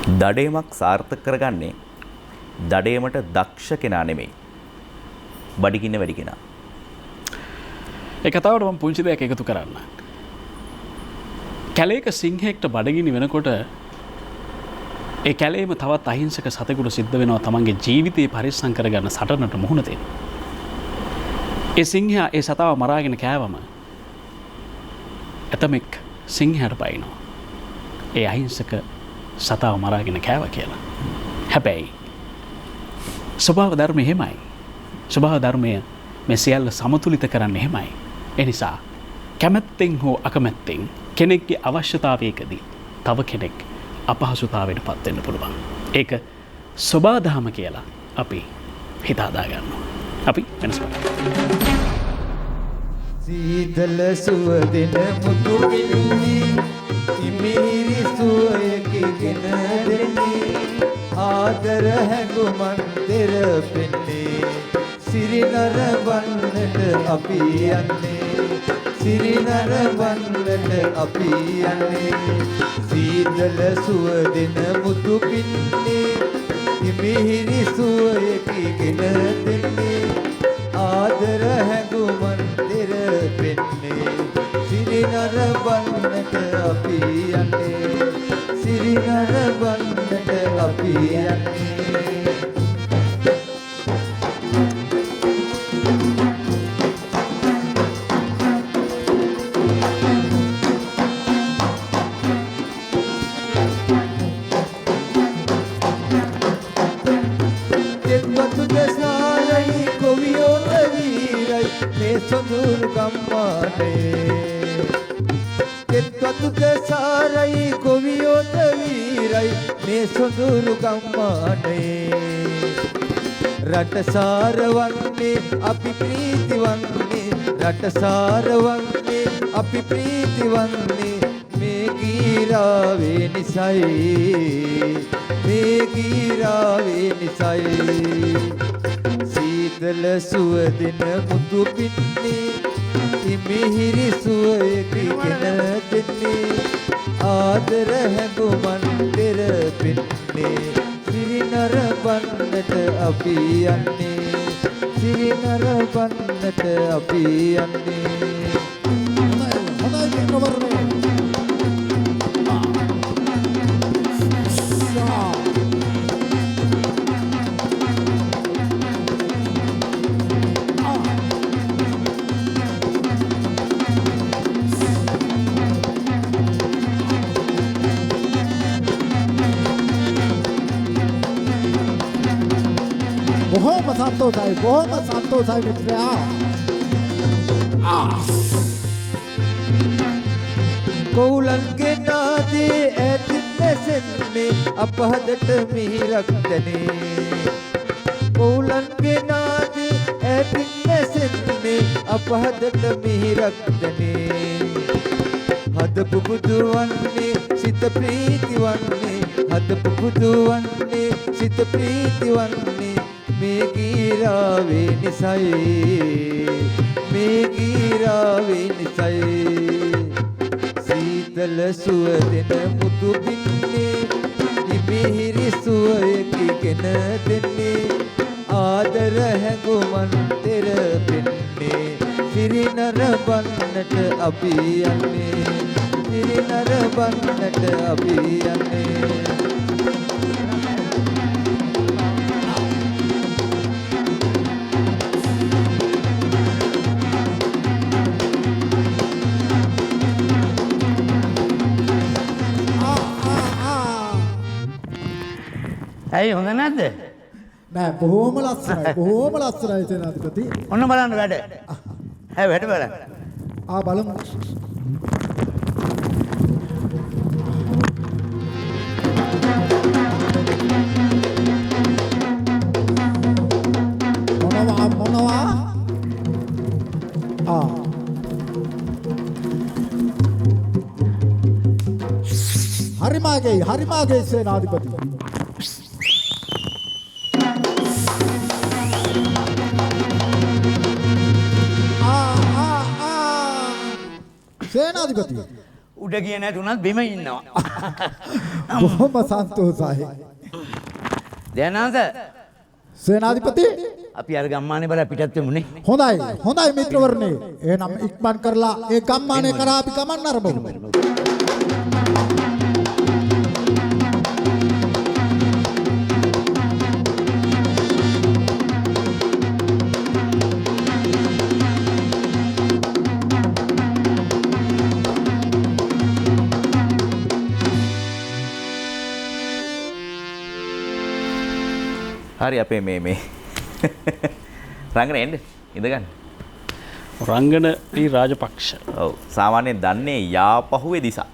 දඩේමක් සාර්ථක කරගන්නේ දඩේමට දක්ෂ කෙනා නෙමෙයි. බඩගින්න වැඩි කෙනා. ඒ කතාවට මම පුංචි දෙයක් එකතු කරන්න. කැලේක සිංහෙක්ට බඩගිනි වෙනකොට ඒ කැලේම තවත් අහිංසක සතෙකුට සිද්ධ වෙනවා තමන්ගේ ජීවිතේ පරිස්සම් කරගන්න සටනට මුහුණ දෙන්න. ඒ සිංහයා ඒ සතාව මරාගෙන කෑවම ඇතමෙක් සිංහයාට බයිනවා. ඒ අහිංසක සතාව මරාගෙන කෑව කියලා. හැබැයි ස්වභාව ධර්මය එහෙමයි. ස්වභාව ධර්මය මේ සියල්ල සමතුලිත කරන්න එහෙමයි. ඒ නිසා කැමැත්තෙන් හෝ අකමැත්තෙන් කෙනෙක්ගේ අවශ්‍යතාවයකදී තව කෙනෙක් අපහසුතාවයට පත් වෙන්න පුළුවන්. ඒක ස්වභාව ධර්ම කියලා අපි හිත හදා ගන්නවා. අපි වෙනස් කරමු. සීතල සුවඳින මුතු පිළිමි ඉමිරි සුවයකින් දෙන්නේ ආදර හැඟුමන් දෙරපෙන්නේ සිරිනර වන්නට අපි යන්නේ සිරිනර වන්නට අපි යන්නේ සීතල සුවඳින මුතු පිළිමි ඉමිරි සුවයකින් දෙන්නේ ආදර හැඟුමන් දෙරපෙන්නේ සිරිනර වන්නට අපි යන්නේ සිරිනර වන්නට අපි යන්නේ සොඳුරු ගම්මානේ කෙත්වතුක සාරයි කොවියෝත වීරයි මේ සොඳුරු ගම්මානේ රට සාරවන්නේ අපි ප්‍රීතිවන්නේ රට සාරවන්නේ අපි ප්‍රීතිවන්නේ මේ ගීරාවේ නිසයි මේ ගීරාවේ නිසයි සීතල සුවඳින මුතු පින්නේ ඉමිහිරි සුවයකින් දෙන්නේ ආදර හැඟුමන් දෙරපෙන්නේ සිරිනර වන්නට අපි යන්නේ සිරිනර වන්නට අපි යන්නේ බොහොම සන්තෝෂයි මිත්‍රයා. කෝලන්ගේ නාදේ ඇතින් නැසෙන්නේ අපහදට මිහිරක් දැනේ කෝලන්ගේ නාදේ ඇතින් නැසෙන්නේ අපහදට මිහිරක් දැනේ හදපු බුදු වන්නේ සිත ප්‍රීති වන්නේ හදපු බුදු වන්නේ සිත ප්‍රීති වන්නේ මේ ගීරාවේ නිසයි මේ ගීරාවේ නිසයි සීතල සුවඳින මුතු පින්නේ ඉමිහිරි සුවයකින් දෙන්නේ ආදර හැඟුමන් දෙරපෙන්නේ සිරිනර වන්නට අපි යන්නේ සිරිනර වන්නට අපි යන්නේ ඇයි හොඳ නැද්ද? නෑ බොහොම ලස්සනයි සේනාධිපති. ඔන්න බලන්න වැඩ. හැබැයි වැඩ බලන්න. බලමු. මොනවා? හරිමාගේ සේනාධිපති. සේනාධිපති උඩ ගියේ නැතුණත් බිම ඉන්නවා. බොහොම සන්තෝෂයි. දැනන්ත සේනාධිපති අපි අර ගම්මානේ බල පිටත් වෙමුනේ. හොඳයි මිත්‍රවරණේ. එහෙනම් ඉක්මන් කරලා ඒ ගම්මානේ කරා අපි ගමන් අරඹමු. හරි අපේ මේ රංගන එන්න ඉඳගන්න. රංගන ඊ රාජපක්ෂ. ඔව් සාමාන්‍යයෙන් දන්නේ යාපහුවේ දිසා.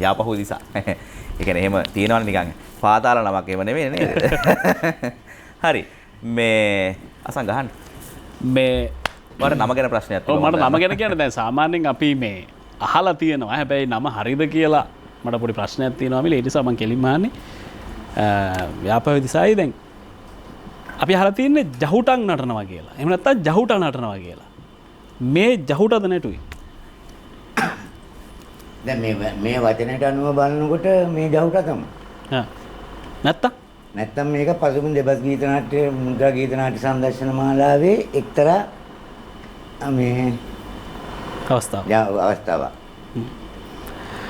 යාපහුවේ දිසා. ඒ කියන්නේ එහෙම තියෙනවනේ නිකන් පාතාල නමක් එහෙම නෙමෙයි නේද? හරි. මේ අසන් ගහන්න. මේ මට නම ගැන ප්‍රශ්නයක් ඔව් මට නම ගැන කියන්නේ දැන් සාමාන්‍යයෙන් අපි මේ අහලා තියෙනවා. හැබැයි නම හරිද කියලා මට පොඩි ප්‍රශ්නයක් තියෙනවා මිල. ඒ නිසා මම කෙලින්ම අහන්නේ. ව්‍යාපාර දිසායි දැන් අපි අහලා තියන්නේ ජහුටන් නටනවා කියලා. එහෙම නැත්නම් ජහුට නටනවා කියලා. මේ ජහුටද නැටුයි. දැන් මේ වචනයට අනුව බලනකොට මේ ජහුට තමයි. හා. නැත්තම් මේක පසුබිම් දෙබස් ගීත නාට්‍ය මුද්‍රා ගීත නාට්‍ය සංදර්ශන මාලාවේ එක්තරා මේ අවස්ථාවක්.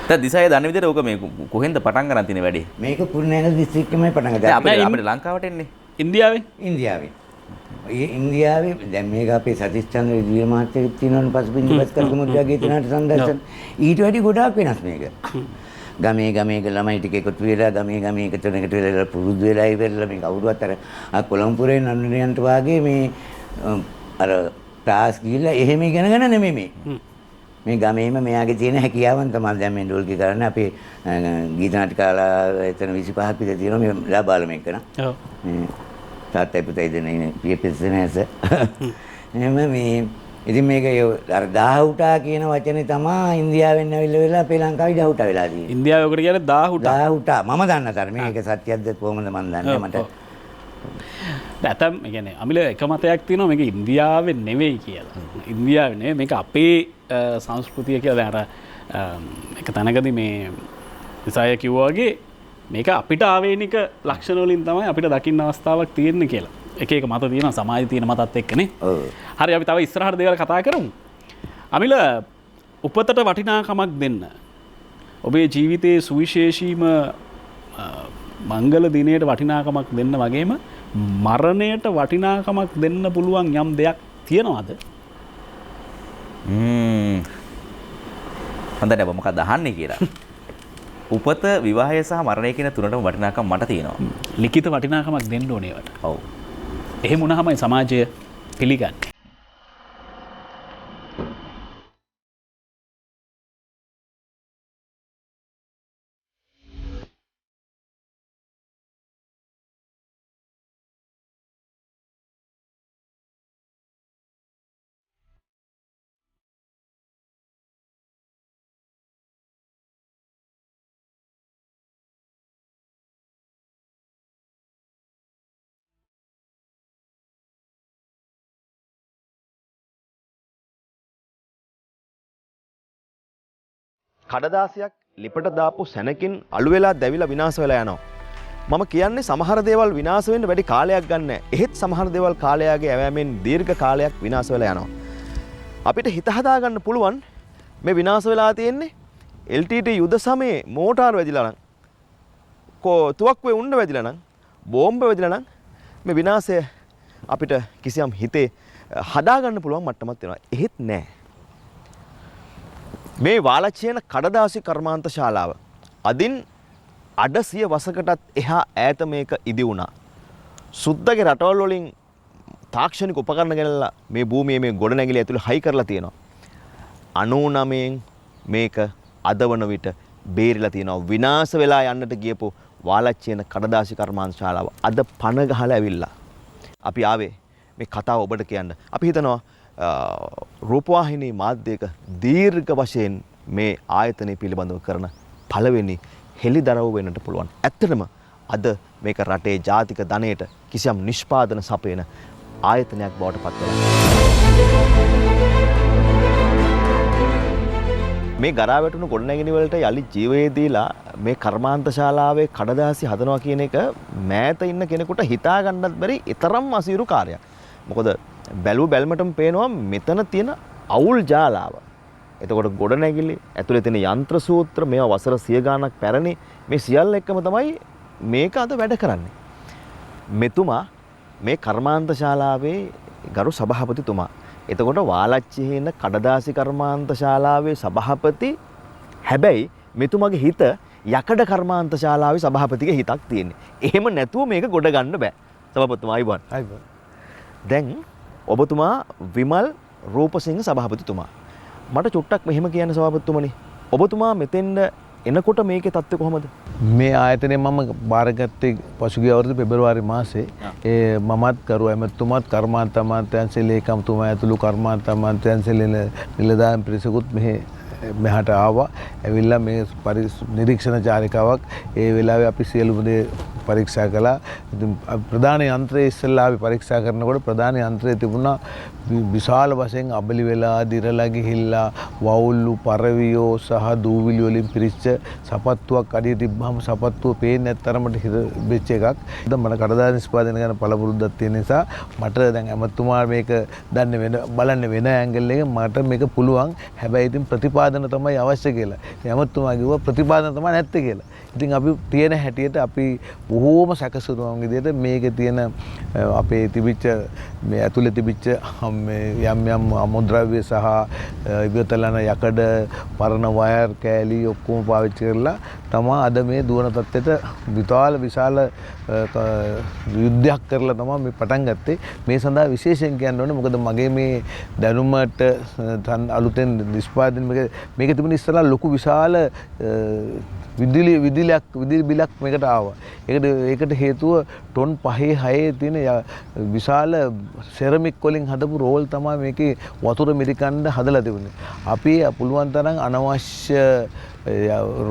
දැන් දිසාවේ දන්න විදිහට ඕක මේ කොහෙන්ද පටන් ගන්න තියෙන වැඩේ? මේක කුරුණෑගල දිස්ත්‍රික්කෙමයි පටන් ගත්තා. අපිට ලංකාවට එන්නේ. ඉන්දියාවේ ඉන්දියාවේ දැන් මේක අපේ සතිස් චන්ද්‍ර විජය මහත්තයෙක් තියෙනවනේ පසුබිම් දෙබස් කරපු මුද්‍රා ගීත නාට්‍ය සංදර්ශන. ඊට වැඩි ගොඩාක් වෙනස් මේක. ගමේ ළමයි ටික එකතු වෙලා ගමේ එකතු වෙලා පුරුදු වෙලා ඉවරලා මේ කවුරුවත් අර කොළඹපුරේ නන්දනයන්ට වාගේ මේ අර ක්ලාස් ගිහිල්ලා එහෙම ඉගෙනගෙන නෙමෙයි මේ ගමේම මෙයාගේ තියෙන හැකියාවන් තමයි දැන් මේ ඩෝල්කි කරන්නේ අපේ ගීත නාට්‍ය කලා එතන 25ක් විතර තියෙනවා මේ ලාබාලම එක්කන. ඔව්. මේ තාත්තයි පුතයි දෙන්නේ පියපෙස්සනස. එහෙම මේ ඉතින් මේක අර දාහුටා කියන වචනේ තමයි ඉන්දියාවෙන් ඇවිල්ලා අපේ ලංකාවේ දාහුටා වෙලා තියෙන්නේ. ඉන්දියාවේ ඔකට කියන්නේ දාහුටා. මම දන්න තරම මේක සත්‍යයක්ද කොහොමද මම දන්නේ මට. නැතම් ඒ කියන්නේ අමිල එක මතයක් තියෙනවා මේක ඉන්දියාවේ නෙවෙයි කියලා. ඉන්දියාවේ නෙවෙයි මේක අපේ සංස්කෘතිය කියලා දැන් අර එක තැනකදී මේ ඉසාය කිව්වා වගේ මේක අපිට ආවේනික ලක්ෂණ වලින් තමයි අපිට දකින්න අවස්ථාවක් තියෙන්නේ කියලා. එක එක මත තියෙනවා සමාජයේ තියෙන මතත් එක්කනේ. ඔව්. හරි අපි තව ඉස්සරහට දේවල් කතා කරමු. අමිල උපතට වටිනාකමක් දෙන්න. ඔබේ ජීවිතයේ සුවිශේෂීම මංගල දිනයට වටිනාකමක් දෙන්න වගේම මරණයට වටිනාකමක් දෙන්න පුළුවන් යම් දෙයක් තියෙනවද? හොඳයි ඔබ මොකක්ද අහන්නේ කියලා. උපත විවාහය සහ මරණය කියන තුනටම වටිනාකම් මට තියෙනවා. ලිඛිත වටිනාකමක් දෙන්න ඕනේ ඒවට. ඔව්. එහෙම වුණාමයි සමාජය පිළිගන්නේ. කඩදාසියක් ලිපට දාපු සැනකින් අළු වෙලා දැවිලා විනාශ වෙලා යනවා. මම කියන්නේ සමහර දේවල් විනාශ වෙන්න වැඩි කාලයක් ගන්න නැහැ. එහෙත් සමහර දේවල් කාලයගේ ඇවෑමෙන් දීර්ඝ කාලයක් විනාශ වෙලා යනවා. අපිට හිත හදා ගන්න පුළුවන් මේ විනාශ වෙලා තියෙන්නේ LTT යුද සමයේ මෝටාර වැදිලා නම් තුවක්කුවේ උණ්ඩ වැදිලා නම් බෝම්බ වැදිලා නම් මේ විනාශය අපිට කිසියම් හිතේ හදා ගන්න පුළුවන් මට්ටමක් වෙනවා. එහෙත් නැහැ. මේ වාලච්චේන කඩදාසි කර්මාන්ත ශාලාව අදින් අඩ 100 වසකටත් එහා ඈත මේක ඉදි වුණා. සුද්දගේ රටවල් වලින් තාක්ෂණික උපකරණ ගෙනල්ලා මේ භූමියේ මේ ගොඩනැගිලි ඇතුළේ හයි කරලා තියෙනවා. 99න් මේක අදවන විට බේරිලා තියෙනවා. විනාශ වෙලා යන්නට ගියපු වාලච්චේන කඩදාසි කර්මාන්ත ශාලාව අද පණ ගහලා ඇවිල්ලා. අපි ආවේ මේ කතාව ඔබට කියන්න. අපි හිතනවා රූපවාහිනී මාධ්‍යයක දීර්ඝ වශයෙන් මේ ආයතනය පිළිබඳව කරන පළවෙනි හෙළිදරව් වෙන්නට පුළුවන්. ඇත්තටම අද මේක රටේ ජාතික ධනයට කිසියම් නිෂ්පාදන සපයන ආයතනයක් බවට පත් වෙනවා. මේ ගරා වැටුණු ගොඩනැගිලි වලට යලි ජීවය දීලා මේ කර්මාන්ත ශාලාවේ කඩදාසි හදනවා කියන එක මෑත ඉන්න කෙනෙකුට හිතා ගන්නත් බැරි ඊතරම් අසීරු කාර්යයක්. මොකද බැලුවටම පේනවා මෙතන තියෙන අවුල් ජාලාව. එතකොට ගොඩනැගිලි ඇතුලේ තියෙන යන්ත්‍ර සූත්‍ර මේවා වසර 100 ගාණක් පැරණි මේ සියල්ල එක්කම තමයි මේක අද වැඩ කරන්නේ. මෙතුමා මේ කර්මාන්ත ශාලාවේ ගරු සභාපතිතුමා. එතකොට වාලච්චියේ ඉන්න කඩදාසි කර්මාන්ත ශාලාවේ සභාපති හැබැයි මෙතුමාගේ හිත යකඩ කර්මාන්ත ශාලාවේ සභාපතිගේ හිතක් තියෙන්නේ. එහෙම නැතුව මේක ගොඩ ගන්න බෑ. සභාපතිතුමා අයිබෝන්. අයිබෝන්. දැන් ඔබතුමා විමල් රූපසිංහ සභාපතිතුමා. මට චුට්ටක් මෙහෙම කියන්න සභාපතිතුමනි. ඔබතුමා මෙතෙන්ද එනකොට මේකේ තත්ත්වය කොහොමද? මේ ආයතනය මම බාරගත්තේ පසුගිය අවුරුදු පෙබරවාරි මාසේ. ඒ මමත් කරු ඇමතුමාත් කර්මාන්ත අමාත්‍යාංශයේ ලේකම්තුමා ඇතුළු කර්මාන්ත අමාත්‍යාංශයේ නිලධාරීන් පිරිසකුත් මෙහාට ආවා. ඇවිල්ලා මේ නිරීක්ෂණ චාරිකාවක් ඒ වෙලාවේ අපි සියලුම දේ පරීක්ෂා කළා. ඉතින් ප්‍රධාන යන්ත්‍රය ඉස්සෙල්ලා අපි පරීක්ෂා කරනකොට ප්‍රධාන යන්ත්‍රය තිබුණා විශාල වශයෙන් අබලි වෙලා දිරලා ගිහිල්ලා වවුල්ලු පරවියෝ සහ දූවිලි වලින් පිරිච්ච සපත්තුවක් අඩිය තිබ්බහම සපත්තුව පේන්නේ නැත්තරමට හිර වෙච්ච එකක්. දැන් මට කඩදාසි නිෂ්පාදනය ගැන පළපුරුද්දක් තියෙන නිසා මට දැන් ඇමතුමා මේක බලන්න වෙන ඇන්ගල් එකෙන් මට මේක පුළුවන්. හැබැයි ඉතින් ප්‍රතිපාදන තමයි අවශ්‍ය කියලා. ඉතින් ඇමතුමා කිව්වා ප්‍රතිපාදන තමයි නැත්තේ කියලා. ඉතින් අපි තියෙන හැටියට අපි බොහෝම සැකසුරුවන් විදිහට මේකේ තියෙන අපේ තිබිච්ච මේ ඇතුලේ තිබිච්ච යම් යම් අමුද්‍රව්‍ය සහ ඉවතලන යකඩ පරණ වයර් කෑලි ඔක්කොම පාවිච්චි කරලා තමයි අද මේ දුවන තත්ත්වයට විශාල යුද්ධයක් කරලා තමයි මේ පටන් ගත්තේ. මේ සඳහා විශේෂයෙන් කියන්න ඕනේ මොකද මගේ මේ දැනුමට අලුතෙන් නිෂ්පාදනය මේක තිබුණ ඉස්සලා ලොකු විශාල විදුලි බිලක් මේකට ආවා. ඒකට හේතුව ටොන් 5-6 තියෙන විශාල සෙරමික් වලින් හදපු රෝල් තමයි මේකේ වතුර මිරිකන්න හදලා තිබුණේ. අපි පුළුවන් තරම් අනවශ්‍ය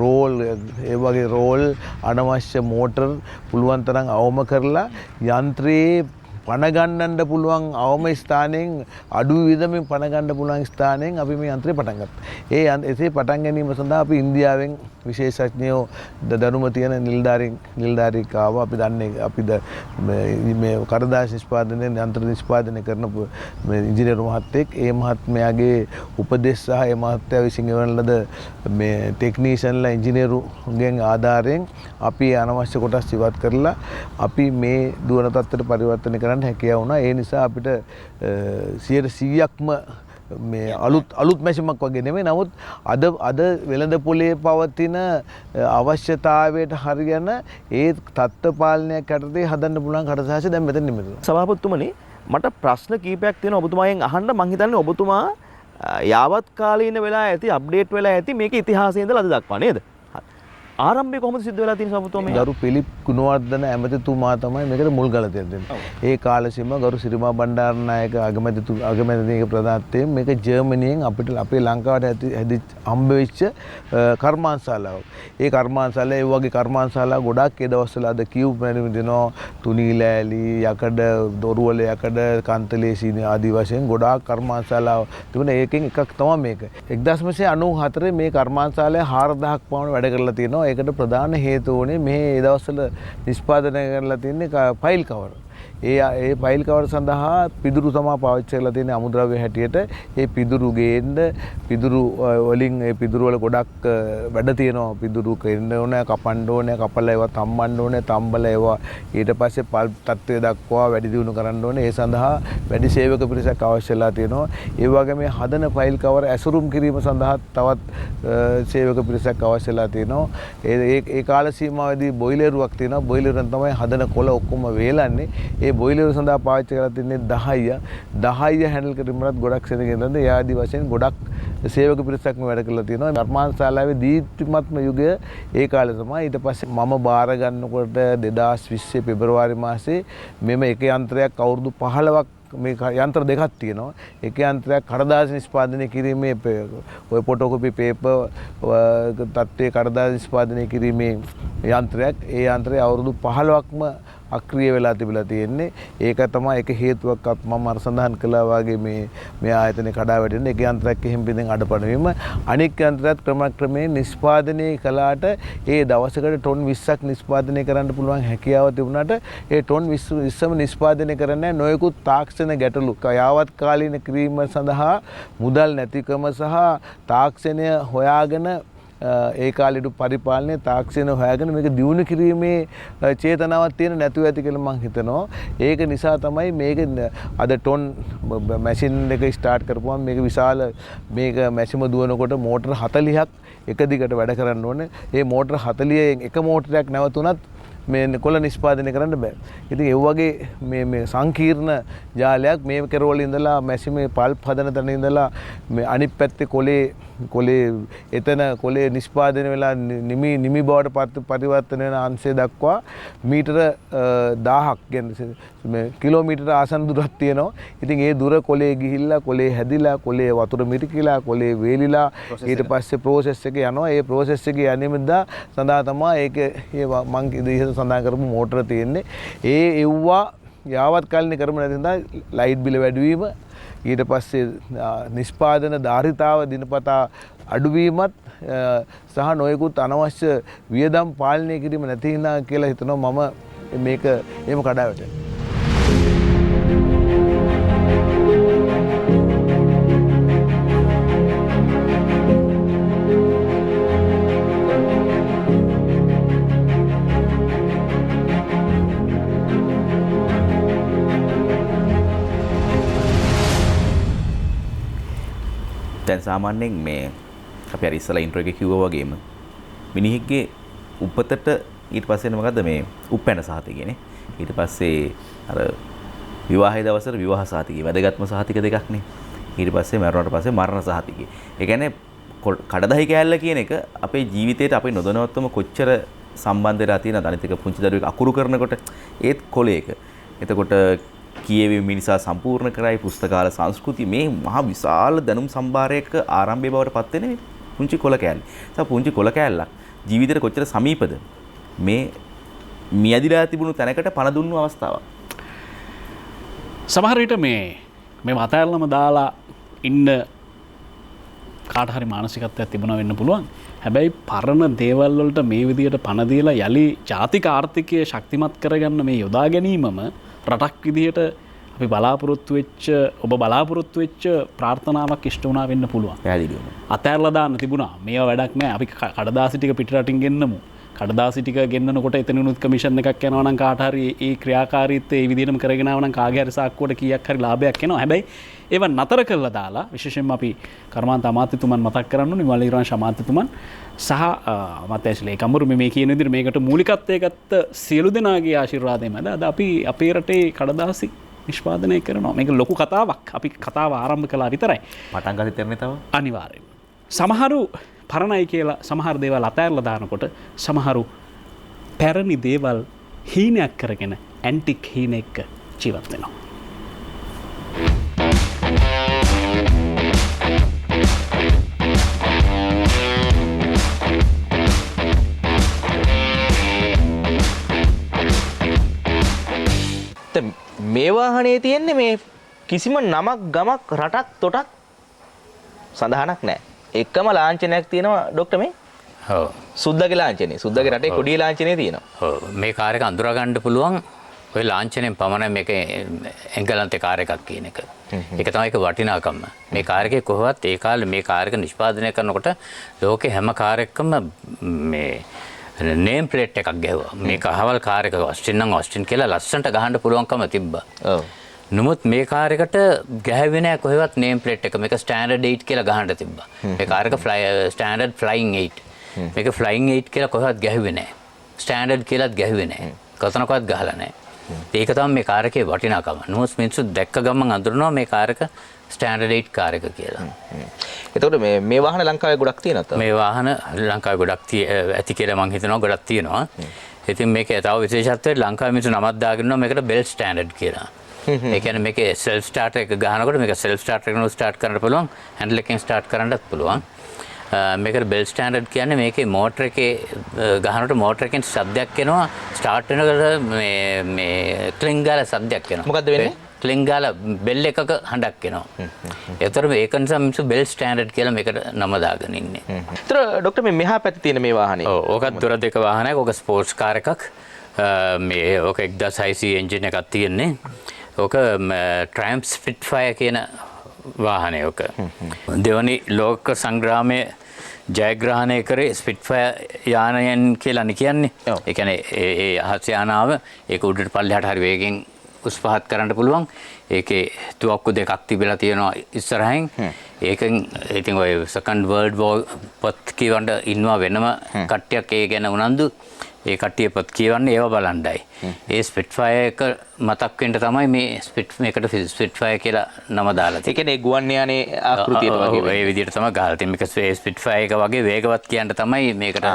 රෝල් ඒ වගේ රෝල් අනවශ්‍ය මෝටර් පුළුවන් තරම් අවම කරලා යන්ත්‍රයේ පණ ගන්නන්න පුළුවන් අවම ස්ථානයෙන් අඩු විදමින් පණ ගන්න පුළුවන් ස්ථානයෙන් අපි මේ යන්ත්‍රය පටන් ගත්තා. එසේ පටන් ගැනීම සඳහා අපි ඉන්දියාවෙන් විශේෂඥයෝ දැනුම තියෙන නිලධාරීන් ආවා. අපි දන්නේ අපි මේ කඩදාසි නිෂ්පාදනයේ යන්ත්‍ර නිෂ්පාදනය කරන ඉංජිනේරු මහත්තයෙක්. ඒ මහත්මයාගේ උපදෙස් සහ ඒ මහත්තයා විසින් එවන ලද මේ ටෙක්නීෂියන්ලා ඉංජිනේරුගෙන් ආධාරයෙන් අපි අනවශ්‍ය කොටස් ඉවත් කරලා අපි මේ දුවන තත්ත්වයට පරිවර්තනය කරන්න හැකියාව වුණා. ඒ නිසා අපිට 100%ක්ම මේ අලුත් මැෂිමක් වගේ නෙමෙයි. නමුත් අද වෙළඳ පොලේ පවතින අවශ්‍යතාවයට හරියන ඒ තත්ත්ව පාලනයක් යටතේ හදන්න පුළුවන් කඩදාසි දැන් මෙතන නෙමෙයි. සභාපතිතුමනි මට ප්‍රශ්න කීපයක් තියෙනවා ඔබතුමාගෙන් අහන්න. මං හිතන්නේ ඔබතුමා යාවත් කාලීන වෙලා ඇති අප්ඩේට් වෙලා ඇති මේක ඉතිහාසයේ ඉඳලා අද දක්වා නේද? ආරම්භය කොහොමද සිද්ධ වෙලා තියෙන්නේ සභාපතිතුමා? ගරු පිලිප් ගුණවර්ධන ඇමතිතුමා තමයි මේකට මුල් ගල දෙන්නේ. ඒ කාලෙසිම ගරු සිරිමා බණ්ඩාරනායක අගමැතිනියක ප්‍රධානත්වයෙන් මේක ජර්මනියෙන් අපේ ලංකාවට හම්බ වෙච්ච කර්මාන්තශාලාවක්. ඒ කර්මාන්තශාලාව ඒ වගේ කර්මාන්තශාලා ගොඩක් ඒ දවස්වල අද කියුබ් මැනින් දෙනවා තුනී ලෑලි යකඩ දොරවල යකඩ කන්තලේ සීනි ආදී වශයෙන් ගොඩාක් කර්මාන්තශාලා තිබුණා. ඒකෙන් එකක් තමයි මේක. 1994 මේ කර්මාන්තශාලාව 4000ක් පමණ වැඩ කරලා තියෙනවා. ඒකට ප්‍රධාන හේතුව වුණේ මේ ඒ දවස්වල නිෂ්පාදනය කරලා තියෙන්නේ ෆයිල් කවර්. ඒ ෆයිල් කවර් සඳහා පිදුරු තමයි පාවිච්චි කරලා තියෙන්නේ අමුද්‍රව්‍ය හැටියට. ඒ පිදුරු ගේන්න පිදුරු වලින් ඒ පිදුරු වල ගොඩක් වැඩ තියෙනවා. පිදුරු කෙන්න ඕනේ, කපන්න ඕනේ, කපලා ඒවා තම්බන්න ඕනේ, තම්බලා ඒවා ඊට පස්සේ පල්ප් තත්ත්වය දක්වා වැඩි දියුණු කරන්න ඕනේ. ඒ සඳහා වැඩි සේවක පිරිසක් අවශ්‍යලා තියෙනවා. ඒ වගේම මේ හදන ෆයිල් කවර් ඇසුරුම් කිරීම සඳහා තවත් සේවක පිරිසක් අවශ්‍යලා තියෙනවා. ඒ කාල සීමාවේදී බොයිලරුවක් තියෙනවා. බොයිලරෙන් තමයි හදන කොළ ඔක්කොම වේලන්නේ. ඒ බොයිලර් සඳහා පාවිච්චි කරලා තින්නේ 10 හැන්ඩල් කිරීමකට ගොඩක් සෙනගෙනද ඒ ආදි වශයෙන් ගොඩක් සේවක පිරිසක් මේ වැඩ කරලා තියෙනවා. කර්මාන්තශාලාවේ දීප්තිමත්ම යුගය ඒ කාලේ තමයි. ඊට පස්සේ මම බාර ගන්නකොට 2020 පෙබරවාරි මාසේ මෙම එක යන්ත්‍රයක් අවුරුදු 15ක් මේ යන්ත්‍ර දෙකක් තියෙනවා. එක යන්ත්‍රයක් කඩදාසි නිෂ්පාදනය කිරීමේ ඔය ෆොටෝකොපි පේපර් තත්ත්වයේ කඩදාසි නිෂ්පාදනය කිරීමේ යන්ත්‍රයක්. ඒ යන්ත්‍රය අවුරුදු 15ක්ම අක්‍රිය වෙලා තිබිලා තියෙන්නේ. ඒක තමයි එක හේතුවක් මම අර සඳහන් කළා වගේ මේ ආයතනේ කඩා වැටෙන එක යන්ත්‍රයක් එහෙම පිටින් අඩපණ වීම. අනික් යන්ත්‍රයත් ක්‍රමක්‍රමයෙන් නිෂ්පාදනය කළාට ඒ දවසකට ටොන් 20ක් නිෂ්පාදනය කරන්න පුළුවන් හැකියාව තිබුණාට ඒ ටොන් 20ම නිෂ්පාදනය කරන්නේ නොයෙකුත් තාක්ෂණ ගැටලු යාවත් කාලීන කිරීම සඳහා මුදල් නැතිකම සහ තාක්ෂණය හොයාගෙන ඒ කාලෙට පරිපාලනයේ තාක්ෂණය හොයාගෙන මේක දියුණු කිරීමේ චේතනාවක් තියෙන නැතුව ඇති කියලා මම හිතනවා. ඒක නිසා තමයි මේක අද ටොන් මැෂින් එක ස්ටාර්ට් කරපුවම මේක විශාල මේක මැෂිම දුවනකොට මෝටර 40ක් එක දිගට වැඩ කරන්න ඕනේ. ඒ මෝටර 40න් එක මෝටරයක් නැවතුණත් මේ කොළ නිෂ්පාදනය කරන්න බෑ. ඉතින් ඒ වගේ මේ සංකීර්ණ ජාලයක් මේ කෙරවල ඉඳලා මැෂිමේ පල්ප් හදන තැන ඉඳලා මේ අනිත් පැත්තේ කොලේ එතන කොලේ නිෂ්පාදනය වෙලා නිමි බවට පරිවර්තන වෙන අංශය දක්වා මීටර 1000ක් කියන්නේ මේ කිලෝමීටර ආසන්න දුරක් තියෙනවා. ඉතින් ඒ දුර කොලේ ගිහිල්ලා කොලේ හැදිලා කොලේ වතුර මිරිකිලා කොලේ වේලිලා ඊට පස්සේ ප්‍රොසෙස් එක යනවා. ඒ ප්‍රොසෙස් එකේ යන්නේමදා සඳහා තමයි ඒක මං ඉතින් සඳහන් කරපු මෝටර තියෙන්නේ. ඒ එව්වා යාවත් කාලින කරම නැති නිසා ලයිට් බිල වැඩිවීම ඊට පස්සේ නිෂ්පාදන ධාරිතාව දිනපතා අඩුවීමත් සහ නොයෙකුත් අනවශ්‍ය වියදම් පාලනය කිරීම නැති හින්දා කියලා හිතනවා මම මේක එහෙම කඩා වැටෙනවා. දැන් සාමාන්‍යයෙන් මේ අපි අර ඉස්සලා ඉන්ට්‍රෝ එකේ කිව්වා වගේම මිනිහෙක්ගේ උපතට ඊට පස්සේ මොකද්ද මේ උපැන්න සහතිකනේ. ඊට පස්සේ අර විවාහයේ දවසට විවාහ සහතිකේ වැදගත්ම සහතික දෙකක් නේ. ඊට පස්සේ මරණයට පස්සේ මරණ සහතිකේ. ඒ කියන්නේ කඩදාහි කෑල්ල කියන එක අපේ ජීවිතේට අපි නොදැනුවත්වම කොච්චර සම්බන්ධ වෙලා තියෙනවද අනිත් එක පුංචි දරුවෙක් අකුරු කරනකොට ඒත් කොලේක. එතකොට කියවීම නිසා සම්පූර්ණ කරයි පුස්තකාල සංස්කෘතිය මේ මහා විශාල දැනුම් සම්භාරයක ආරම්භය බවට පත් වෙන පුංචි කොළ කෑල්ල. ඒ පුංචි කොළ කෑල්ලක් ජීවිතේට කොච්චර සමීපද මේ මියදිලා තිබුණු තැනකට පණ දුන්නු අවස්ථාවක්. සමහර විට මේ අතෑරලම දාලා ඉන්න කාට හරි මානසිකත්වයක් තිබුණා වෙන්න පුළුවන්. හැබැයි පරණ දේවල් වලට මේ විදියට පණ දීලා යලි ජාතික ආර්ථිකය ශක්තිමත් කරගන්න මේ යොදා ගැනීමම රටක් විදිහට අපි බලාපොරොත්තු වෙච්ච ඔබ බලාපොරොත්තු වෙච්ච ප්‍රාර්ථනාවක් ඉෂ්ට වුණා වෙන්න පුළුවන්. පැහැදිලිවම. අතෑරලා දාන්න තිබුණා. මේවා වැඩක් නෑ. අපි කඩදාසි ටික පිටරටින් ගෙන්නමු. කඩදාසි ටික ගෙන්නනකොට එතනිනුත් කමිෂන් එකක් යනවා නම් කාට හරි ඒ ක්‍රියාකාරීත්වය ඒ විදිහටම කරගෙන ආව නම් කාගේ හරි සාක්කුවට කීයක් හරි ලාභයක් එනවා. හැබැයි ඒව නතර කරලා දාලා විශේෂයෙන්ම අපි කර්මාන්ත අමාත්‍යතුමන් මතක් කරන්න ඕනේ වලිරාංශ අමාත්‍යතුමන් සහ අමාත්‍යශ්‍රී කම්බරු මේ කියන විදිහට මේකට මූලිකත්වයේ ගත්ත සියලු දෙනාගේ ආශිර්වාදයෙන් මැද අද අපි අපේ රටේ කඩදාසි නිෂ්පාදනය කරනවා. මේක ලොකු කතාවක්. අපි කතාව ආරම්භ කළා විතරයි. පටන් ගන්න තැරනේ තව. අනිවාර්යයෙන්. සමහරු පරණයි කියලා සමහර දේවල් අතෑරලා දානකොට සමහරු පැරණි දේවල් හීනයක් කරගෙන ඇන්ටික් හීනෙක ජීවත් වෙනවා. මේ වාහනේ තියෙන්නේ මේ කිසිම නමක් ගමක් රටක් තොටක් සඳහනක් නැහැ. එකම ලාංඡනයක් තියෙනවා ડોක්ටර් මේ. ඔව්. සුද්දගේ ලාංඡනේ. සුද්දගේ රටේ කොඩිය ලාංඡනේ තියෙනවා. ඔව්. මේ කාර් එක අඳුරා ගන්න පුළුවන් ඔය ලාංඡනයෙන් පමණයි මේක එංගලන්තේ කාර් එකක් කියන එක. ඒක තමයි ඒක වටිනාකම. මේ කාර් එකේ කොහොමවත් ඒ කාලේ මේ කාර් එක නිෂ්පාදනය කරනකොට ලෝකේ හැම කාර් එකකම මේ නේම් ප්ලේට් එකක් ගැහුවා. මේක අහවල් කාර් එක ඔස්ටින් නම් ඔස්ටින් කියලා ලස්සනට ගහන්න පුළුවන්කම තිබ්බා. ඔව්. නමුත් මේ කාර් එකට ගැහුවේ නෑ කොහෙවත් නේම් ප්ලේට් එක. මේක ස්ටෑන්ඩඩ් 8 කියලා ගහන්න තිබ්බා. මේ කාර් එක ස්ටෑන්ඩඩ් ෆ්ලයින් 8. මේක ෆ්ලයින් 8 කියලා කොහෙවත් ගැහුවේ නෑ. ස්ටෑන්ඩඩ් කියලාත් ගැහුවේ නෑ. කතනකවත් ගහලා නෑ. ඒක තමයි මේ කාර් එකේ වටිනාකම. නමුත් මිනිස්සු දැක්ක ගමන් අඳුරනවා මේ කාර් එක ස්ටෑන්ඩඩ් 8 කාර් එක කියලා. එතකොට මේ වාහන ලංකාවේ ගොඩක් තියෙනවද? මේ වාහන ලංකාවේ ගොඩක් ඇති කියලා මම හිතනවා ගොඩක් තියෙනවා. ඉතින් මේකේ තව විශේෂත්වයක් ලංකාවේ මිනිස්සු නමක් දාගෙන ඉන්නවා මේකට බෙල් ස්ටෑන්ඩඩ් කියලා. ඒ කියන්නේ මේකේ සෙල්ෆ් ස්ටාර්ටර් එක ගහනකොට මේක සෙල්ෆ් ස්ටාර්ටර් එකෙන් ස්ටාර්ට් කරන්න පුළුවන්, හැන්ඩල් එකෙන් ස්ටාර්ට් කරන්නත් පුළුවන්. මේකට බෙල් ස්ටෑන්ඩඩ් කියන්නේ මේකේ මෝටර් එකේ ගහනකොට මෝටර් එකෙන් ශබ්දයක් එනවා ස්ටාර්ට් වෙනකොට මේ ක්ලින් ගාලා ශබ්දයක් එනවා. මොකද්ද වෙන්නේ? ක්ලින් ගාලා බෙල් එකක හඬක් එනවා. ඒතර ඒක නිසා මිනිස්සු බෙල් ස්ටෑන්ඩඩ් කියලා මේකට නම දාගෙන ඉන්නේ. ඒතර ඩොක්ටර් මේ මෙහා පැත්තේ තියෙන මේ වාහනේ. ඔව් ඕකත් දොර දෙක වාහනයක්. ඕක ස්පෝර්ට්ස් කාර් එකක්. මේ ඕක 1600 එන්ජින් එකක් තියෙන්නේ. ඕක ට්‍රයම්ප් ස්පිට්ෆයර් කියන වාහනය ඕක. දෙවනි ලෝක සංග්‍රාමයේ ජයග්‍රහණය කරේ ස්පිට්ෆයර් යානයන් කියලානේ කියන්නේ. ඒ කියන්නේ ඒ අහස් යානාව ඒක උඩට පල්ලෙහාට හරි වේගෙන් උස් පහත් කරන්න පුළුවන්. ඒකේ තුවක්කු දෙකක් තිබිලා තියෙනවා ඉස්සරහින්. ඒකෙන් ඉතින් ඔය සෙකන්ඩ් වර්ල්ඩ් වෝර් පොත් කියවන්න ඉන්නවා වෙනම කට්ටියක් ඒ ගැන උනන්දු. ඒ කට්ටිය පොත් කියවන්නේ ඒව බලන්නයි. ඒ ස්පිට්ෆයර් එක මතක් වෙන්න තමයි මේ මේකට ස්පිට්ෆයර් කියලා නම දාලා තියෙන්නේ. ඒ කියන්නේ ගුවන් යානේ ආකෘතියට වගේ ඒ විදිහට තමයි ගහලා තියෙන්නේ. මේක ස්පිට්ෆයර් එක වගේ වේගවත් කියන්න තමයි මේකට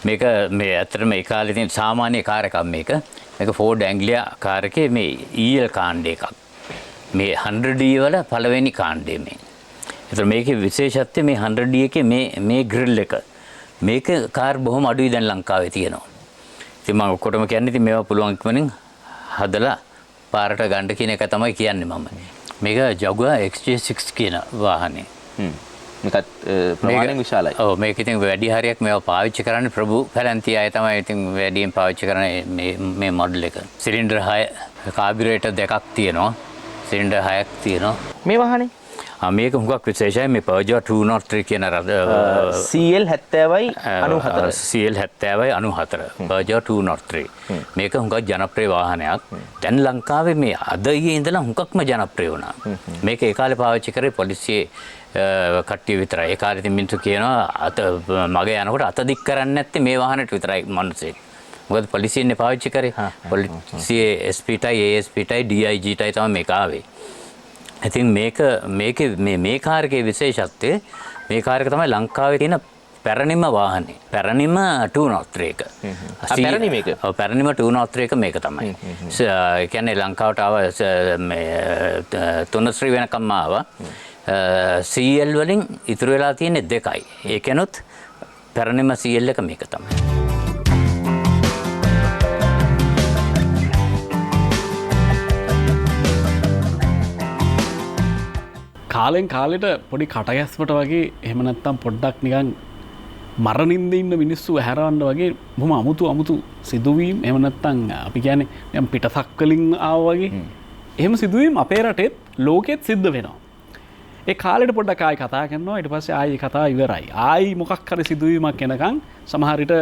මේක මේ ඇත්තටම මේ කාලේ තියෙන සාමාන්‍ය කාර් එකක් මේක. මේක ෆෝඩ් ඇන්ග්ලියා කාර් එකේ මේ EL කාණ්ඩ එකක්. මේ 100D වල පළවෙනි කාණ්ඩය මේ. ඒතර මේකේ විශේෂත්වය මේ 100D එකේ මේ ග්‍රිල් එක. මේක කාර් බොහොම අඩුයි දැන් ලංකාවේ තියෙනවා. ඉතින් මම ඔක්කොටම කියන්නේ ඉතින් මේවා පුළුවන් ඉක්මනින් හදලා පාරට ගන්න කියන එක තමයි කියන්නේ මම. මේක Jaguar XJ6 කියන වාහනේ. මේකත් ප්‍රමාණයෙන් විශාලයි. ඔව් මේක ඉතින් වැඩි හරියක් මේවා පාවිච්චි කරන්නේ ප්‍රභු පැලැන්තිය අය තමයි ඉතින් වැඩියෙන් පාවිච්චි කරන්නේ මේ මොඩල් එක. සිලින්ඩර් 6 කාබියුරේටර් දෙකක් තියෙනවා. සිලින්ඩර් 6ක් තියෙනවා. මේ වාහනේ මේක හුඟක් විශේෂයි. මේ Peugeot 203 කියන CL 70යි 94. CL 70යි 94. Peugeot 203. මේක හුඟක් ජනප්‍රිය වාහනයක්. දැන් ලංකාවේ මේ අද ඊයේ ඉඳලා හුඟක්ම ජනප්‍රිය වුණා. මේක ඒ කාලේ පාවිච්චි කරේ පොලිසියේ කට්ටිය විතරයි. ඒ කාලේ ඉතින් මිනිස්සු කියනවා මගේ යනකොට අත දික් කරන්නේ නැත්තේ මේ වාහනේට විතරයි මිනිස්සු. මොකද පොලිසියනේ පාවිච්චි කරේ. පොලිසියේ SP-ටයි ASP-ටයි DIG-ටයි තමයි මේක ආවේ. ඉතින් මේ කාර් එකේ විශේෂත්වය මේ කාර් එක තමයි ලංකාවේ තියෙන පැරණිම වාහනේ. පැරණිම 203 එක. පැරණි මේක. ඔව් පැරණිම 203 එක මේක තමයි. ඒ කියන්නේ ලංකාවට ආව මේ 3 වෙනකම්ම ආවා. CL වලින් ඉතුරු වෙලා තියෙන්නේ 2යි. ඒකෙනුත් පැරණිම CL එක මේක තමයි. කාලෙන් කාලෙට පොඩි කටගැස්මට වගේ එහෙම නැත්තම් පොඩ්ඩක් නිකන් මරණින්ද ඉන්න මිනිස්සු හැරවන්න වගේ බොහොම අමුතු සිදුවීම් එහෙම නැත්තම් අපි කියන්නේ නිකන් පිටසක් වලින් ආව වගේ එහෙම සිදුවීම් අපේ රටෙත් ලෝකෙත් සිද්ධ වෙනවා. ඒ කාලෙට පොඩ්ඩක් ආයි කතා කරනවා ඊට පස්සේ ආයි කතා ඉවරයි. ආයි මොකක් හරි සිදුවීමක් එනකන් සමහර විට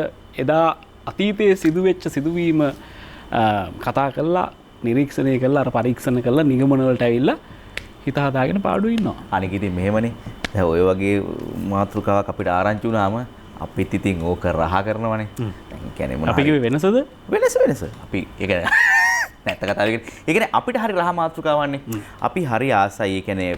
එදා අතීතයේ සිදුවෙච්ච සිදුවීම කතා කරලා නිරීක්ෂණය කරලා අර පරීක්ෂණ කරලා නිගමන වලට ඇවිල්ලා හිත හදාගෙන පාඩුවේ ඉන්නවා. අනික ඉතින් මෙහෙමනේ. දැන් ඔය වගේ මාතෘකාවක් අපිට ආරංචි වුණාම අපිත් ඉතින් ඕක රහ කරනවනේ. දැන් කියන්නේ මොනවද? අපි කිව්වේ වෙනසද? වෙනස. අපි ඒ කියන්නේ නැත්ත කතාව කියන්නේ ඒ කියන්නේ අපිට හරි රහ මාතෘකාවන්නේ. අපි හරි ආසයි ඒ කියන්නේ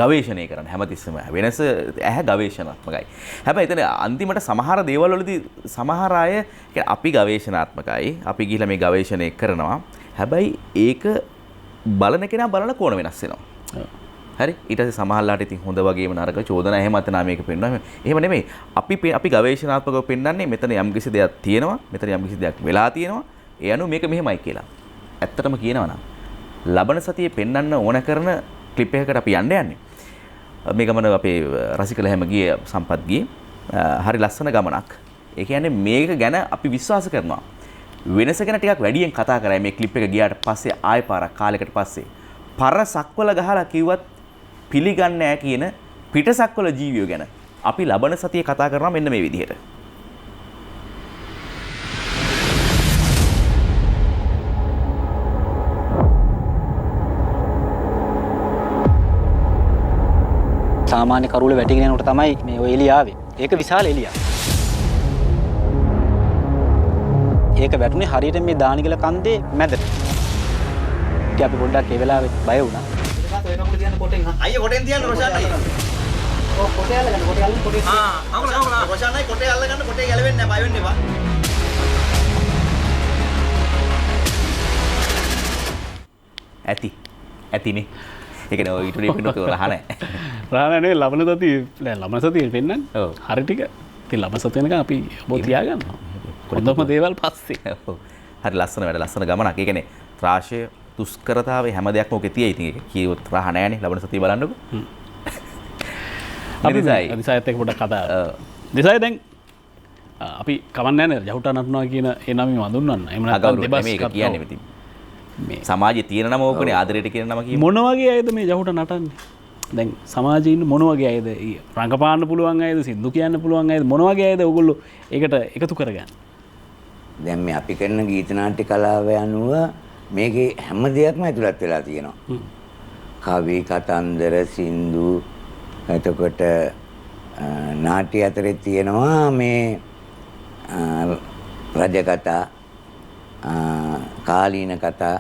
ගවේෂණය කරන්න හැමතිස්සෙම. වෙනස ඇහැ ගවේෂණාත්මකයි. හැබැයි එතන අන්තිමට සමහර දේවල් වලදී සමහර අය කියන්නේ අපි ගවේෂණාත්මකයි. අපි ගිහිල්ලා මේ ගවේෂණය කරනවා. හැබැයි ඒක බලන කෙනා බලන කෝණ වෙනස් වෙනවා. හරි ඊට පස්සේ සමහරලාට ඉතින් හොඳ වගේම නරක චෝදනා එහෙම අතනා මේක පෙන්වනවා. එහෙම නෙමෙයි. අපි ගවේෂණාත්මකව පෙන්වන්නේ මෙතන යම්කිසි දෙයක් තියෙනවා. මෙතන යම්කිසි දෙයක් වෙලා තියෙනවා. ඒ අනුව මේක මෙහෙමයි කියලා. ඇත්තටම කියනවා නම් ලබන සතියේ පෙන්වන්න ඕන කරන ක්ලිප් එකකට අපි යන්නේ. මේ ගමන අපේ රසිකල හැම ගියේ සම්පත් ගියේ. හරි ලස්සන ගමනක්. ඒ කියන්නේ මේක ගැන අපි විශ්වාස කරනවා. වෙනස ගැන ටිකක් වැඩියෙන් කතා කරා මේ ක්ලිප් එක ගියාට පස්සේ ආයෙ පාරක් කාලයකට පස්සේ පර සක්වල ගහලා කිව්වත් පිළිගන්නේ නැහැ කියන පිටසක්වල ජීවියෝ ගැන අපි ලබන සතියේ කතා කරනවා මෙන්න මේ විදිහට. සාමාන්‍ය කරුල වැටිගෙන යනකොට තමයි මේ ඔය එළිය ආවේ. ඒක විශාල එළියක්. ඒක වැටුනේ හරියට මේ දානිගල කන්දේ මැදට. ඉතින් අපි පොඩ්ඩක් ඒ වෙලාවේ බය වුණා. අයියේ කොටෙන් තියන්න රොෂාන් අයියේ. ඔව් කොටේ අල්ලගන්න කොටේ. රොෂාන් අයියේ කොටේ අල්ලගන්න කොටේ ගැලවෙන්නේ නැහැ බය වෙන්න එපා. ඇතිනේ. ඒ කියන්නේ ඔය ඊට පිටු රහ නැහැ. රානේ ලබන සතිය ලබන සතිය වෙන්නන්නේ. ඔව්. හරි ටික. ඉතින් ලබන සතිය වෙනකන් අපි ඔබ තියාගන්නවා. හොඳම දේවල් පස්සේ. ඔව්. හරි ලස්සන වැඩ ලස්සන ගමනක්. ඒ කියන්නේ ත්‍රාශය දුෂ්කරතාවේ හැම දෙයක්ම ඔකේ තියෙයි. ඉතින් ඒක කියවොත් රහ නැහැනේ. ලබන සතිය බලන්නකෝ. අපි දිසායත් එක්ක පොඩ්ඩක් කතා. දිසාය දැන් අපි කවන්නේ නැහැ නේද? ජහුටා නටනවා කියන ඒ නම වඳුන්වන්න. එහෙම නැත්නම් දෙබස් මේක කියන්නේ ඉතින් මේ සමාජයේ තියෙන නම ඕකනේ ආදරයට කියන නම කියන්නේ. මොන වගේ අයද මේ ජහුටා නටන්නේ? දැන් සමාජයේ ඉන්න මොන වගේ අයද? රංගපාන්න පුළුවන් අයද? සින්දු කියන්න පුළුවන් අයද? මොන වගේ අයද ඔයගොල්ලෝ ඒකට එකතු කරගන්නේ? දැන් මේ අපි කරන ගීත නාට්‍ය කලාව අනුව මේකේ හැම දෙයක්ම ඇතුළත් වෙලා තියෙනවා. කවි, කතන්දර, සින්දු එතකොට නාට්‍ය අතරේ තියෙනවා මේ රජ කතා, කාලීන කතා,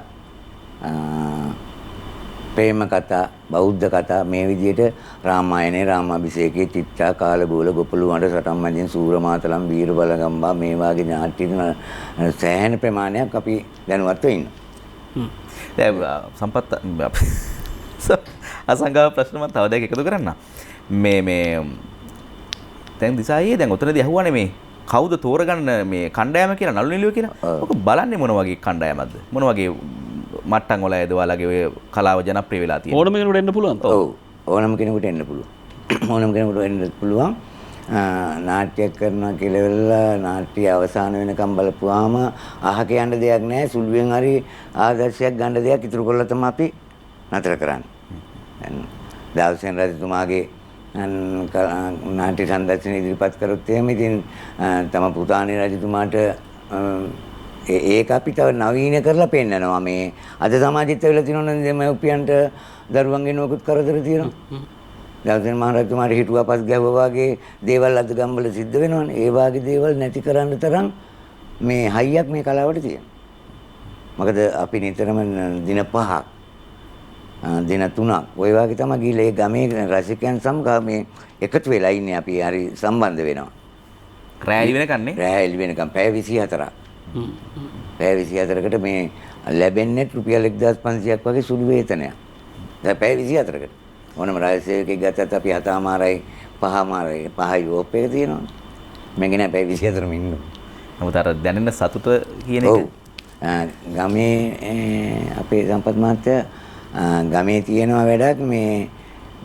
ප්‍රේම කතා, බෞද්ධ කතා මේ විදිහට රාමායනේ, රාමාභිෂේකේ, චිත්තා, කාලගෝල, ගොපළු වඩ, සටන් මැදින් සූරමාතලම්, වීරබලගම්බා මේ වගේ නාට්‍ය සෑහෙන ප්‍රමාණයක් අපි දැනුවත්ව ඉන්නවා. දැන් සම්පත් අසංගාව ප්‍රශ්න මම තව දෙයක් එකතු කරන්න. මේ දැන් දිසායේ දැන් උතනදී අහුවානේ මේ කවුද තෝරගන්න මේ කණ්ඩායම කියලා නළු නිලියෝ කියලා. ඔක බලන්නේ මොන වගේ කණ්ඩායමක්ද? මොන වගේ මට්ටම් වල ඇද ඔයාලගේ ඔය කලාව ජනප්‍රිය වෙලා තියෙන්නේ? ඕනම කෙනෙකුට එන්න පුළුවන්. ඔව්. ඕනම කෙනෙකුට එන්න පුළුවන්. ඕනම කෙනෙකුට එන්න පුළුවන්. නාට්‍යයක් කරනවා කියලා වෙලා නාට්‍ය අවසාන වෙනකම් බලපුවාම අහක යන්න දෙයක් නැහැ. සුළුවෙන් හරි ආදර්ශයක් ගන්න දෙයක් ඉතුරු කරලා තමයි අපි නතර කරන්නේ. දැන් දාල්සෙන් රජතුමාගේ නාට්‍ය සංදර්ශන ඉදිරිපත් කරොත් එහෙම ඉතින් තම පුතාණේ රජතුමාට ඒක අපි තව නවීන කරලා පෙන්නනවා. මේ අද සමාජෙත් වෙලා තියෙනවනේ දෙමව්පියන්ට දරුවන්ගේ නොකුත් කරදර තියෙනවා. දාල්සෙන් මහ රජතුමාට හිටුවා පස් ගැහුවා වගේ දේවල් අද ගම්වල සිද්ධ වෙනවනේ. ඒ වගේ දේවල් නැති කරන්න තරම් මේ හයියක් මේ කලාවට තියෙනවා. මොකද අපි නිතරම දින 5ක් දින 3ක් ওই වගේ තමයි ගිහලා ඒ ගමේ රසිකයන් සමග මේ එකතු වෙලා ඉන්නේ. අපි හරි සම්බන්ධ වෙනවා. රැය එළි වෙනකන් නේ? රැය එළි වෙනකන් පැය 24ක්. පැය 24කට මේ ලැබෙන්නේ රුපියල් 1500ක් වගේ සුළු වේතනයක්. දැන් පැය 24කට ඕනම රාජ්‍ය සේවකයෙක් ගත්තත් අපි 7මාරයි 5මාරයි 5යි ඕප් එක තියෙනවා. මේක නෑ පැය 24ම ඉන්නවා. නමුත් අර දැනෙන සතුට කියන එක. ඔව්. ගමේ අපේ සම්පත් මහත්තයා ගමේ තියෙනවා වැඩක්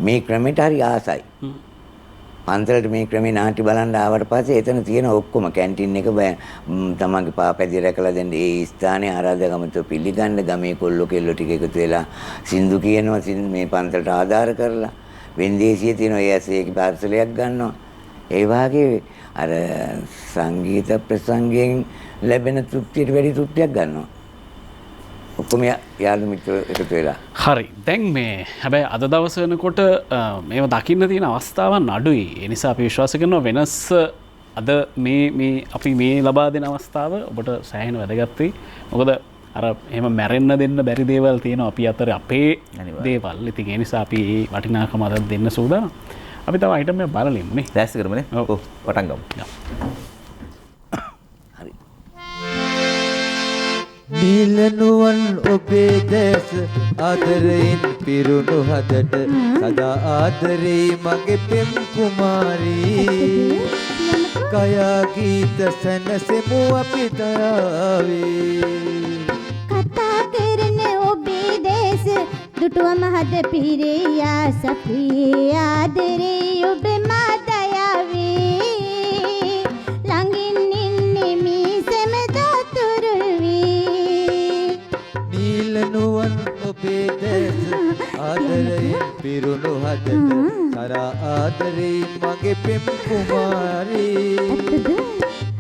මේ ක්‍රමයට හරි ආසයි. පන්සලට මේ ක්‍රමේ නාට්‍ය බලන්න ආවට පස්සේ එතන තියෙන ඔක්කොම කැන්ටින් එක තමන්ගේ පාපැදි රැකලා දෙන්න ඒ ස්ථානයේ ආරාධකමතු පිළිගන්න ගමේ කොල්ලෝ කෙල්ලෝ ටික එකතු වෙලා සින්දු කියනවා. මේ පන්සලට ආධාර කරලා වෙන්දේසියේ තියෙන ඒ ඇසේක පාර්සලයක් ගන්නවා. ඒ වාගේ අර සංගීත ප්‍රසංගයෙන් ලැබෙන තෘප්තියට වැඩි තෘප්තියක් ගන්නවා. ඔක්කොම යාළු මිත්‍රයෝ එකතු වෙලා. හරි. දැන් මේ හැබැයි අද දවස වෙනකොට මේව දකින්න තියෙන අවස්ථාවන් අඩුයි. ඒ නිසා අපි විශ්වාස කරනවා වෙනස් අද මේ අපි මේ ලබා දෙන අවස්ථාව ඔබට සෑහෙන වැදගත් වෙයි. මොකද අර එහෙම මැරෙන්න දෙන්න බැරි දේවල් තියෙනවා අපි අතර අපේ දේවල්. ඉතින් ඒ නිසා අපි මේ වටිනාකම අද දෙන්න සූදානම්. අපි තව අයිටම් එක බලමු නේ. දැස් කරමුනේ. ඔව්. පටන් ගමු. නිලනුවන් ඔබේ දැස ආදරයෙන් පිරුණු හදට සදා ආදරේ මගේ පෙම් කුමාරී කයා ගීත සැනසෙමු අපි දයාවේ කතා කරන ඔබේ දැස දුටුව මහද පිරියා සපී ආදරේ ඔබ මා දයාවේ ළඟින් ඉන්නේ මී සෙමදා නිලනුවන් ඔබේ දැස ආදරයෙන් පිරුණු හදට සදා ආදරේ මගේ පෙම් කුමාරී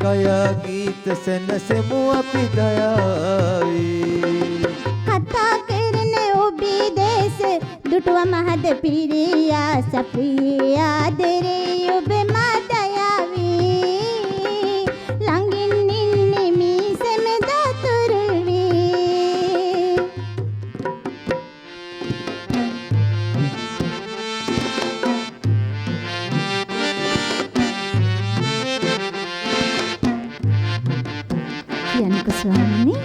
කයා ගීත සැනසෙමු අපි දයාවේ කතා කරන ඔබේ දැස දුටුව මහද පිරියා සපී ආදරේ ඔබ මා දයාවේ ළඟින් ඉන්නේ මී සෙමදා කියන්නක ස්වාමීනි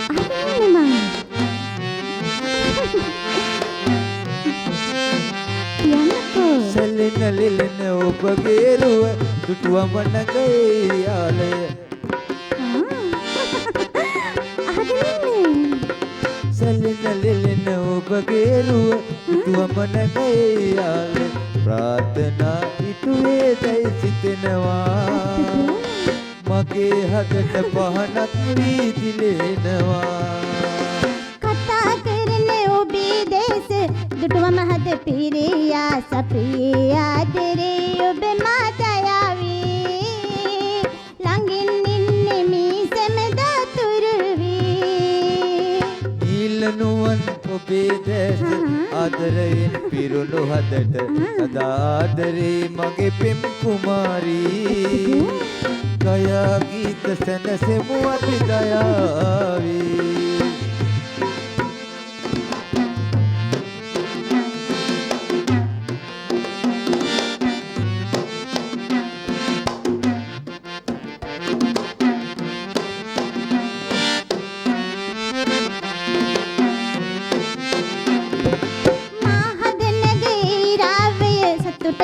අහන්නේ මම ඔබගේ රුව දුටුවම නගයේ යාලය සැලෙන ලෙලෙන ඔබගේ රුව දුටුවම නගයේ යාලය ප්‍රාර්ථනා ඉටුවේ දැයි සිතෙනවා මගේ හදට පහනක් වී දිලෙනවා කතා කරන ඔබේ දේශ දුටුවම හද පිරියා සප්‍රිය ආදරේ ඔබ මාතයාවී ළඟින් ඉන්නේ මේ සැමදා තුරුල් වී නිලනුවන් ඔබේ දැස ආදරයෙන් පිරුණු හදට සදා ආදරේ මගේ පෙම් කුමාරී ගයා ගීත සැනසෙමු අපි දයාවී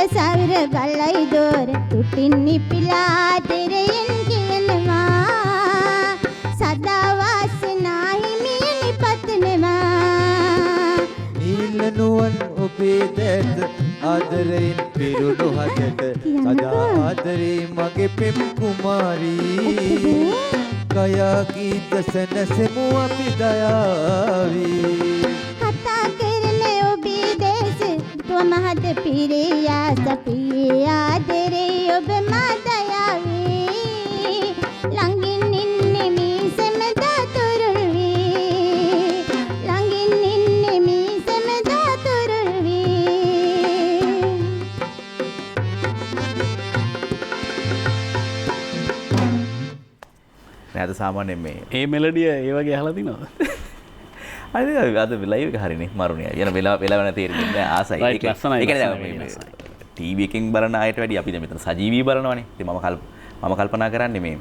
සවිර ගල්ලයි දෝර තුටින් නිපිලා දෙරයෙන් කියනවා සදා වාසනා හිමියනි පතනවා නිලනුවන් ඔබේ දැස ආදරයෙන් පිරුණු හදට සදා ආදරේ මගේ පෙම් කුමාරී ගයා ගීත සැනසෙමු අපි දයාවී මහද පිරියා සපිය ආදරේ ඔබ මාතයාවී ළඟින් ඉන්නේ මේ සැමදා තුරුල් වී ළඟින් ඉන්නේ මේ සැමදා තුරුල් වී නැද සාමාන්‍යයෙන් මේ ඒ මෙලඩිය ඒ වගේ අහලා තිනවද අද ලයිව් එක හරිනේ මරුණිය යන වෙලාව වෙන තේරෙන්නේ නැහැ ආසයි ඒක කියන්නේ ටීවී එකෙන් බලන අයට වැඩිය අපි දැන් මෙතන සජීවී බලනවනේ ඉතින් මම කල්පනා කරන්නේ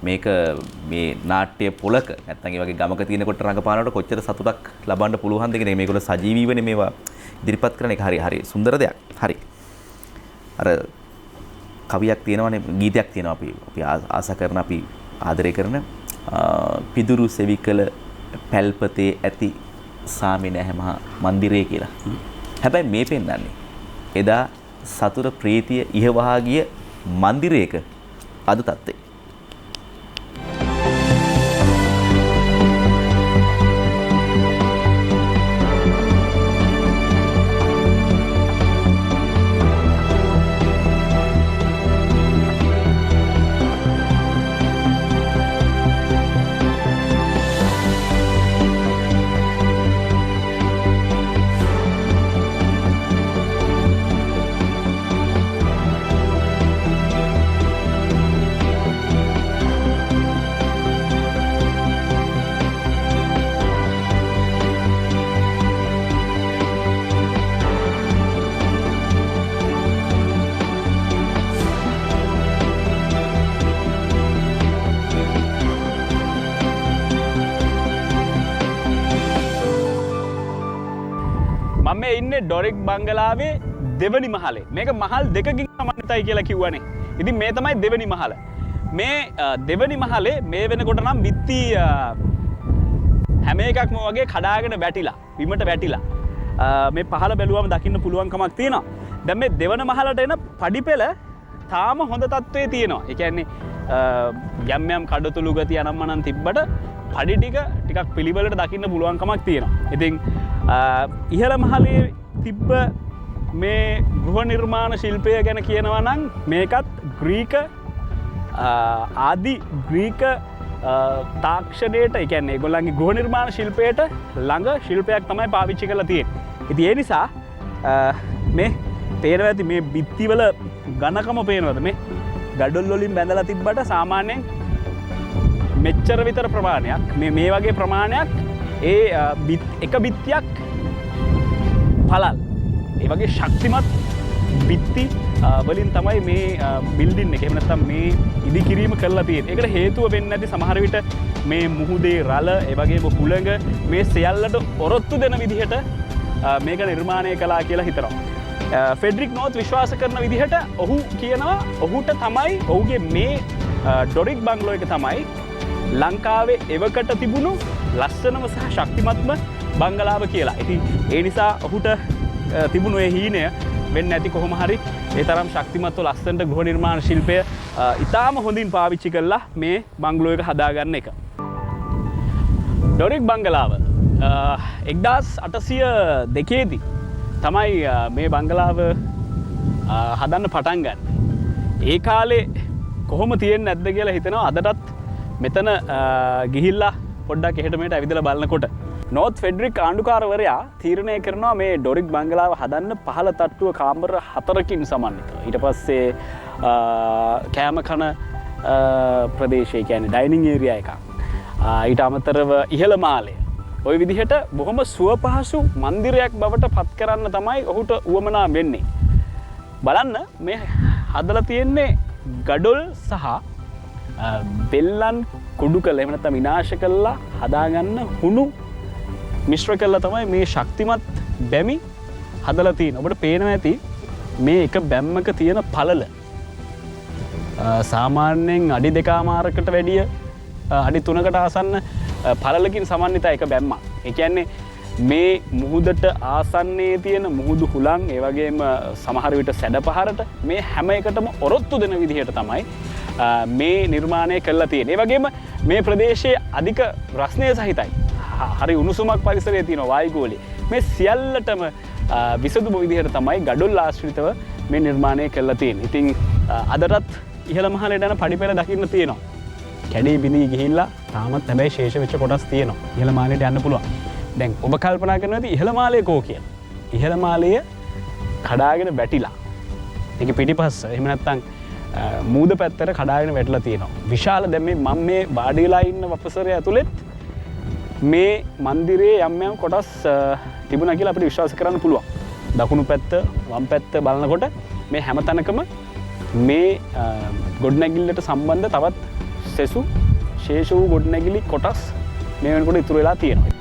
මේක මේ නාට්‍ය පොලක නැත්නම් ඒ වගේ ගමක තියෙනකොට රංගපානකොට කොච්චර සතුටක් ලබන්න පුළුවන්ද කියන මේගොල්ලෝ සජීවීවනේ මේවා ඉදිරිපත් කරන එක හරි සුන්දර දෙයක් හරි අර කවියක් තියෙනවනේ ගීතයක් තියෙනවා අපි ආස කරන අපි ආදරය කරන පිදුරු සෙවිකල පැල්පතේ ඇති සාමි නැහැ මහා මන්දිරේ කියලා. හැබැයි මේ පෙන්නන්නේ එදා සතුර ප්‍රීතිය ඉහවහා ගිය මන්දිරයක අද තත්ත්වය. ඉන්නේ ඩොරික් බංගලාවේ දෙවනි මහලේ මේක මහල් දෙකකින් සමන්විතයි කියලා කිව්වනේ. ඉතින් මේ තමයි දෙවනි මහල. මේ දෙවනි මහලේ මේ වෙනකොට නම් විත්ති හැම එකක්ම වගේ කඩාගෙන වැටිලා බිමට වැටිලා මේ පහළ බැලුවම දකින්න පුළුවන් කමක් තියෙනවා. දැන් මේ දෙවන මහලට එන පඩිපෙළ තාම හොඳ තත්ත්වයේ තියෙනවා. ඒ කියන්නේ යම් කඩතුළු ගතිය අනම්මනම් තිබ්බට පඩි ටිකක් පිළිවෙලට දකින්න පුළුවන් කමක් තියෙනවා. ඉතින් ඉහළ මහලේ තිබ්බ මේ ගෘහ නිර්මාණ ශිල්පය ගැන කියනවා නම් මේකත් ග්‍රීක ආදි ග්‍රීක තාක්ෂණයට ඒ කියන්නේ ඒගොල්ලන්ගේ ගෘහ නිර්මාණ ශිල්පයට ළඟ ශිල්පයක් තමයි පාවිච්චි කරලා තියෙන්නේ. ඉතින් ඒ නිසා මේ පේනවා ඇති මේ බිත්තිවල ඝනකම පේනවද මේ ගඩොල් වලින් බැඳලා තිබ්බට සාමාන්‍යයෙන් මෙච්චර විතර ප්‍රමාණයක් මේ වගේ ප්‍රමාණයක් ඒ එක බිත්තියක් පළල් ඒ වගේ ශක්තිමත් බිත්ති වලින් තමයි මේ බිල්ඩින් එක එහෙම නැත්නම් මේ ඉදිකිරීම කරලා තියෙන්නේ. ඒකට හේතුව වෙන්නේ නැති සමහර විට මේ මුහුදේ රළ ඒ වගේම හුළඟ මේ සියල්ලට ඔරොත්තු දෙන විදිහට මේක නිර්මාණය කළා කියලා හිතනවා. ෆෙඩරික් නෝත් විශ්වාස කරන විදිහට ඔහු කියනවා ඔහුට තමයි ඔහුගේ මේ ඩොරික් බංගලෝ එක තමයි ලංකාවේ එවකට තිබුණු ලස්සනම සහ ශක්තිමත්ම බංගලාව කියලා. ඉතින් ඒ නිසා ඔහුට තිබුණු ඒ හීනය වෙන්න ඇති කොහොම හරි ඒ තරම් ශක්තිමත්ව ලස්සනට ගෘහ නිර්මාණ ශිල්පය ඉතාම හොඳින් පාවිච්චි කරලා මේ බංගලෝ එක හදාගන්න එක. ඩොරික් බංගලාව 1802 තමයි මේ බංගලාව හදන්න පටන් ගන්න. ඒ කාලේ කොහොම තියෙන්නේ නැද්ද කියලා හිතනවා අදටත් මෙතන ගිහිල්ලා පොඩ්ඩක් එහෙට මෙහෙට ඇවිදලා බලනකොට නෝත් ෆෙඩරික් ආණ්ඩුකාරවරයා තීරණය කරනවා මේ ඩොරික් බංගලාව හදන්න පහළ තට්ටුව කාමර 4කින් සමන්විතව. ඊට පස්සේ කෑම කන ප්‍රදේශය කියන්නේ ඩයිනින් ඒරියා එකක්. ඊට අමතරව ඉහළ මාලය. ওই විදිහට බොහොම සුවපහසු මන්දිරයක් බවට පත් කරන්න තමයි ඔහුට උවමනා වෙන්නේ. බලන්න මේ හදලා තියෙන්නේ ගඩොල් සහ බෙල්ලන් කුඩු කළ එහෙම නැත්නම් විනාශ කළා හදාගන්න හුණු මිශ්‍ර කළා තමයි මේ ශක්තිමත් බැමි හදලා තියෙන්නේ. ඔබට පේනවා ඇති මේ එක බැම්මක තියෙන පළල සාමාන්‍යයෙන් අඩි 2මාරකට වැඩිය අඩි 3කට ආසන්න පළලකින් සමන්විත එක බැම්මක්. ඒ කියන්නේ මේ මුහුදට ආසන්නයේ තියෙන මුහුදු හුලං ඒ වගේම සමහර විට සැඩපහරට මේ හැම එකටම ඔරොත්තු දෙන විදිහට තමයි මේ නිර්මාණය කළා තියෙන්නේ. ඒ වගේම මේ ප්‍රදේශයේ අධික රස්නය සහිතයි. හරි උණුසුමක් පරිසරයේ තියෙන වායුගෝලය. මේ සියල්ලටම විසඳුම විදිහට තමයි ගඩොල් ආශ්‍රිතව මේ නිර්මාණය කළා තියෙන්නේ. ඉතින් අදටත් ඉහළ මහලට යන පඩිපෙළ දකින්න තියෙනවා. කැඩී බිඳී ගිහිල්ලා තාමත් හැබැයි ශේෂ වෙච්ච කොටස් තියෙනවා. ඉහළ මාලයට යන්න පුළුවන්. දැන් ඔබ කල්පනා කරනවා ඇති ඉහළ මාලය කෝ කියලා. ඉහළ මාලය කඩාගෙන වැටිලා. ඒක පිටිපස්ස එහෙම නැත්නම් මූද පැත්තට කඩාගෙන වැටලා තියෙනවා. විශාල දැන් මේ මම මේ වාඩිලා ඉන්න වපසරය ඇතුළෙත් මේ මන්දිරයේ යම් යම් කොටස් තිබුණා කියලා අපිට විශ්වාස කරන්න පුළුවන්. දකුණු පැත්ත වම් පැත්ත බලනකොට මේ හැම තැනකම මේ ගොඩනැගිල්ලට සම්බන්ධ තවත් සෙසු ශේෂ වූ ගොඩනැගිලි කොටස් මේ වෙනකොට ඉතුරු වෙලා තියෙනවා.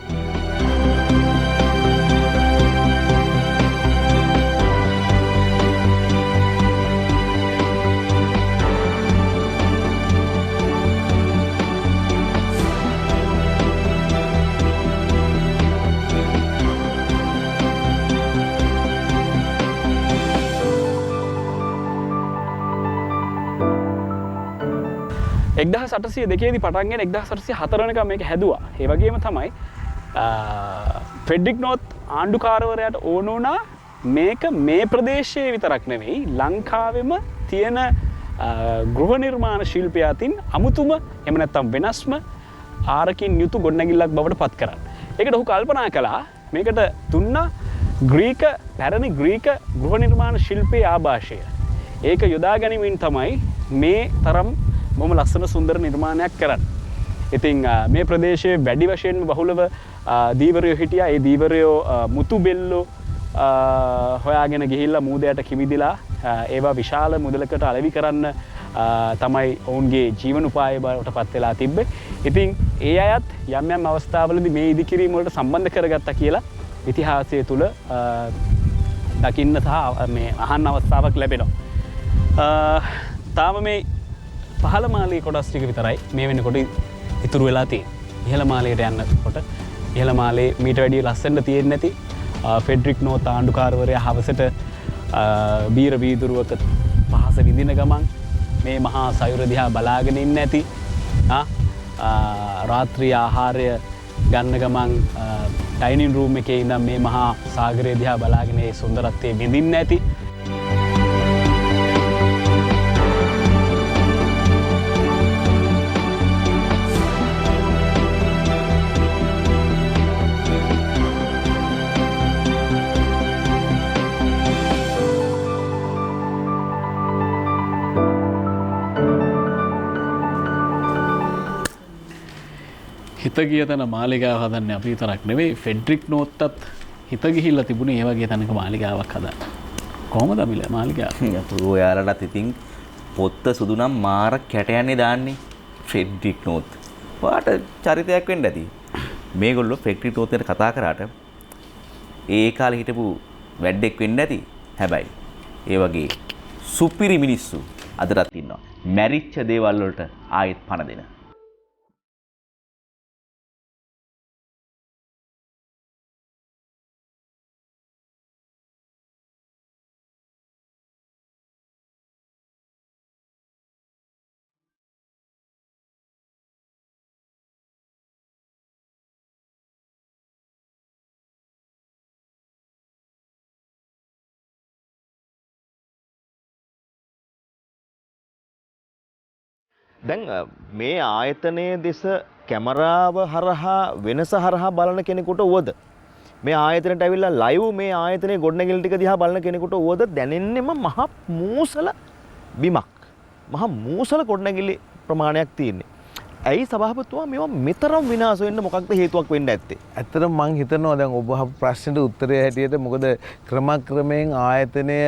එක්දහස් 802 පටන්ගෙන 1804 වෙනකම් මේක හැදුවා. ඒ වගේම තමයි ෆෙඩරික් නෝත් ආණ්ඩුකාරවරයාට ඕන වුණා මේක මේ ප්‍රදේශයේ විතරක් නෙවෙයි ලංකාවෙම තියෙන ගෘහ නිර්මාණ ශිල්පය අතින් අමුතුම එහෙම නැත්නම් වෙනස්ම ආරකින් යුතු ගොඩනැගිල්ලක් බවට පත් කරන්න. ඒකට ඔහු කල්පනා කළා මේකට දුන්නා පැරණි ග්‍රීක ගෘහ නිර්මාණ ශිල්පයේ ආభాෂය. ඒක යොදා ගැනීමෙන් තමයි මේ තරම් බොහොම ලස්සන සුන්දර නිර්මාණයක් කරන්න. ඉතින් මේ ප්‍රදේශයේ වැඩි වශයෙන්ම බහුලව දීවරයෝ හිටියා. ඒ දීවරයෝ මුතු බෙල්ලෝ හොයාගෙන ගිහිල්ලා මූදයට කිමිදිලා ඒවා විශාල මුදලකට අලෙවි කරන්න තමයි ඔවුන්ගේ ජීවනෝපාය බවට පත් වෙලා තිබ්බේ. ඉතින් ඒ අයත් යම් යම් අවස්ථාවලදී මේ ඉදිකිරීම වලට සම්බන්ධ කරගත්තා කියලා ඉතිහාසය තුල දකින්න සහ මේ අහන්න අවස්ථාවක් ලැබෙනවා. තාම මේ පහළ මාලයේ කොටස් ටික විතරයි මේ වෙනකොට ඉතුරු වෙලා තියෙන්නේ. ඉහළ මාලයට යනකොට ඉහළ මාලයේ මීට වැඩිය ලස්සනට තියෙන්නේ නැති ෆෙඩරික් නෝත් ආණ්ඩුකාරවරයා හවසට බීර වීදුරුවක පහස විඳින ගමන් මේ මහා සයුර දිහා බලාගෙන ඉන්න ඇති. රාත්‍රී ආහාරය ගන්න ගමන් ඩයිනින් රූම් එකේ ඉඳන් මේ මහා සාගරය දිහා බලාගෙන ඒ සුන්දරත්වය විඳින්න ඇති. හිත ගිය තැන මාලිගාව හදන්නේ අපි විතරක් නෙවෙයි ෆෙඩරික් නෝත්තත් හිත ගිහිල්ලා තිබුණේ ඒ වගේ තැනක මාලිගාවක් හදන්න. කොහොමද අමිල මාලිගාව? ඔයාලටත් ඉතින් පොත්ත සුදු නම් මාර කැටයන්නේ දාන්නේ ෆෙඩරික් නෝත්. වාට චරිතයක් වෙන්න ඇති. මේගොල්ලෝ ෆෙඩරික් නෝත් ගැන කතා කරාට ඒ කාලේ හිටපු වැඩෙක් වෙන්න ඇති. හැබැයි ඒ වගේ සුපිරි මිනිස්සු අදටත් ඉන්නවා. මැරිච්ච දේවල් වලට ආයෙත් පණ දෙන. දැන් මේ ආයතනයේ දෙස කැමරාව හරහා වෙනස හරහා බලන කෙනෙකුට වුවද මේ ආයතනයට ඇවිල්ලා ලයිව් මේ ආයතනයේ ගොඩනැගිලි ටික දිහා බලන කෙනෙකුට වුවද දැනෙන්නෙම මහ මූසල බිමක්. මහ මූසල ගොඩනැගිලි ප්‍රමාණයක් තියෙන්නේ. ඇයි සභාපතිතුමා මේවා මෙතරම් විනාශ වෙන්න මොකක්ද හේතුවක් වෙන්න ඇත්තේ? ඇත්තටම මම හිතනවා දැන් ඔබ ප්‍රශ්නෙට උත්තරය හැටියට මොකද ක්‍රමක්‍රමයෙන් ආයතනය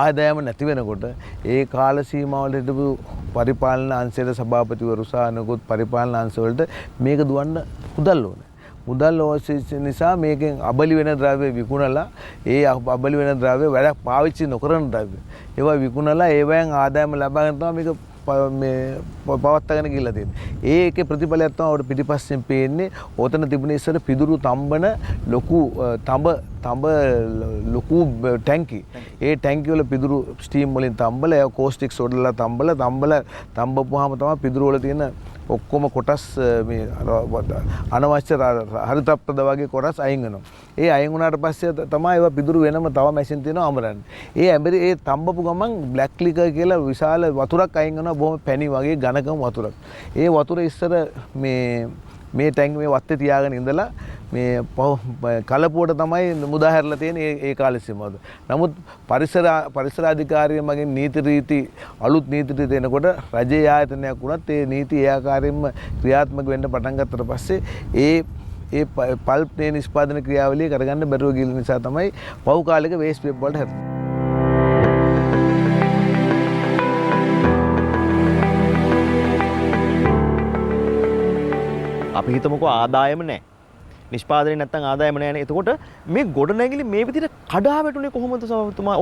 ආදායම නැති වෙනකොට ඒ කාල සීමාවල හිටපු පරිපාලන අංශයේ සභාපතිවරු සහ අනෙකුත් පරිපාලන අංශවලට මේක දුවන්න මුදල් ඕනේ. මුදල් අවශ්‍ය නිසා මේකෙන් අබලි වෙන ද්‍රව්‍ය විකුණලා ඒ අබලි වෙන ද්‍රව්‍ය වැඩක් පාවිච්චි නොකරන ද්‍රව්‍ය ඒවා විකුණලා ඒවෙන් ආදායම ලබා ගන්න තමයි මේක මේ පවත්වාගෙන ගිහිල්ලා තියෙන්නේ. ඒකේ ප්‍රතිඵලයක් තමයි අපිට පිටිපස්සෙන් පේන්නේ. ඕතන තිබුණේ ඉස්සර පිදුරු තඹන ලොකු තඹ ලොකු ටැංකි. ඒ ටැංකි වල පිදුරු ස්ටීම් වලින් තඹලා ඒ කෝස්ටික් සෝඩලා තඹපුවාම තමයි පිදුරු වල තියෙන ඔක්කොම කොටස් මේ අනවශ්‍ය හරිතප්‍රද වගේ කොටස් අයින් වෙනවා. ඒ අයින් වුණාට පස්සේ තමයි ඒවා පිදුරු වෙනම තව මැෂින් තියෙනවා අමරන්නේ. ඒ ඇඹරි ඒ තඹපු ගමන් බ්ලැක් ලිකර් කියලා විශාල වතුරක් අයින් වෙනවා බොහොම පැණි වගේ ඝනකම වතුරක්. ඒ වතුර ඉස්සර මේ ටැංක් මේ වත්තේ තියාගෙන ඉඳලා මේ කලපුවට තමයි මුදා හැරලා තියෙන්නේ ඒ කාලෙ සීමාවද. නමුත් පරිසර අධිකාරිය මගින් නීති රීති අලුත් නීති රීති එනකොට රජයේ ආයතනයක් වුණත් ඒ නීති ඒ ආකාරයෙන්ම ක්‍රියාත්මක වෙන්න පටන් ගත්තට පස්සේ ඒ පල්ප් නේ නිෂ්පාදන ක්‍රියාවලිය කරගන්න බැරුව ගිය නිසා තමයි පහු කාලෙක වේස්ට් පේපර් වලට හැදුනේ. අපි හිතමුකෝ ආදායම නැහැ. නිෂ්පාදනය නැත්තම් ආදායම නැහැ. එතකොට මේ ගොඩනැගිලි මේ විදිහට කඩා වැටුනේ කොහොමද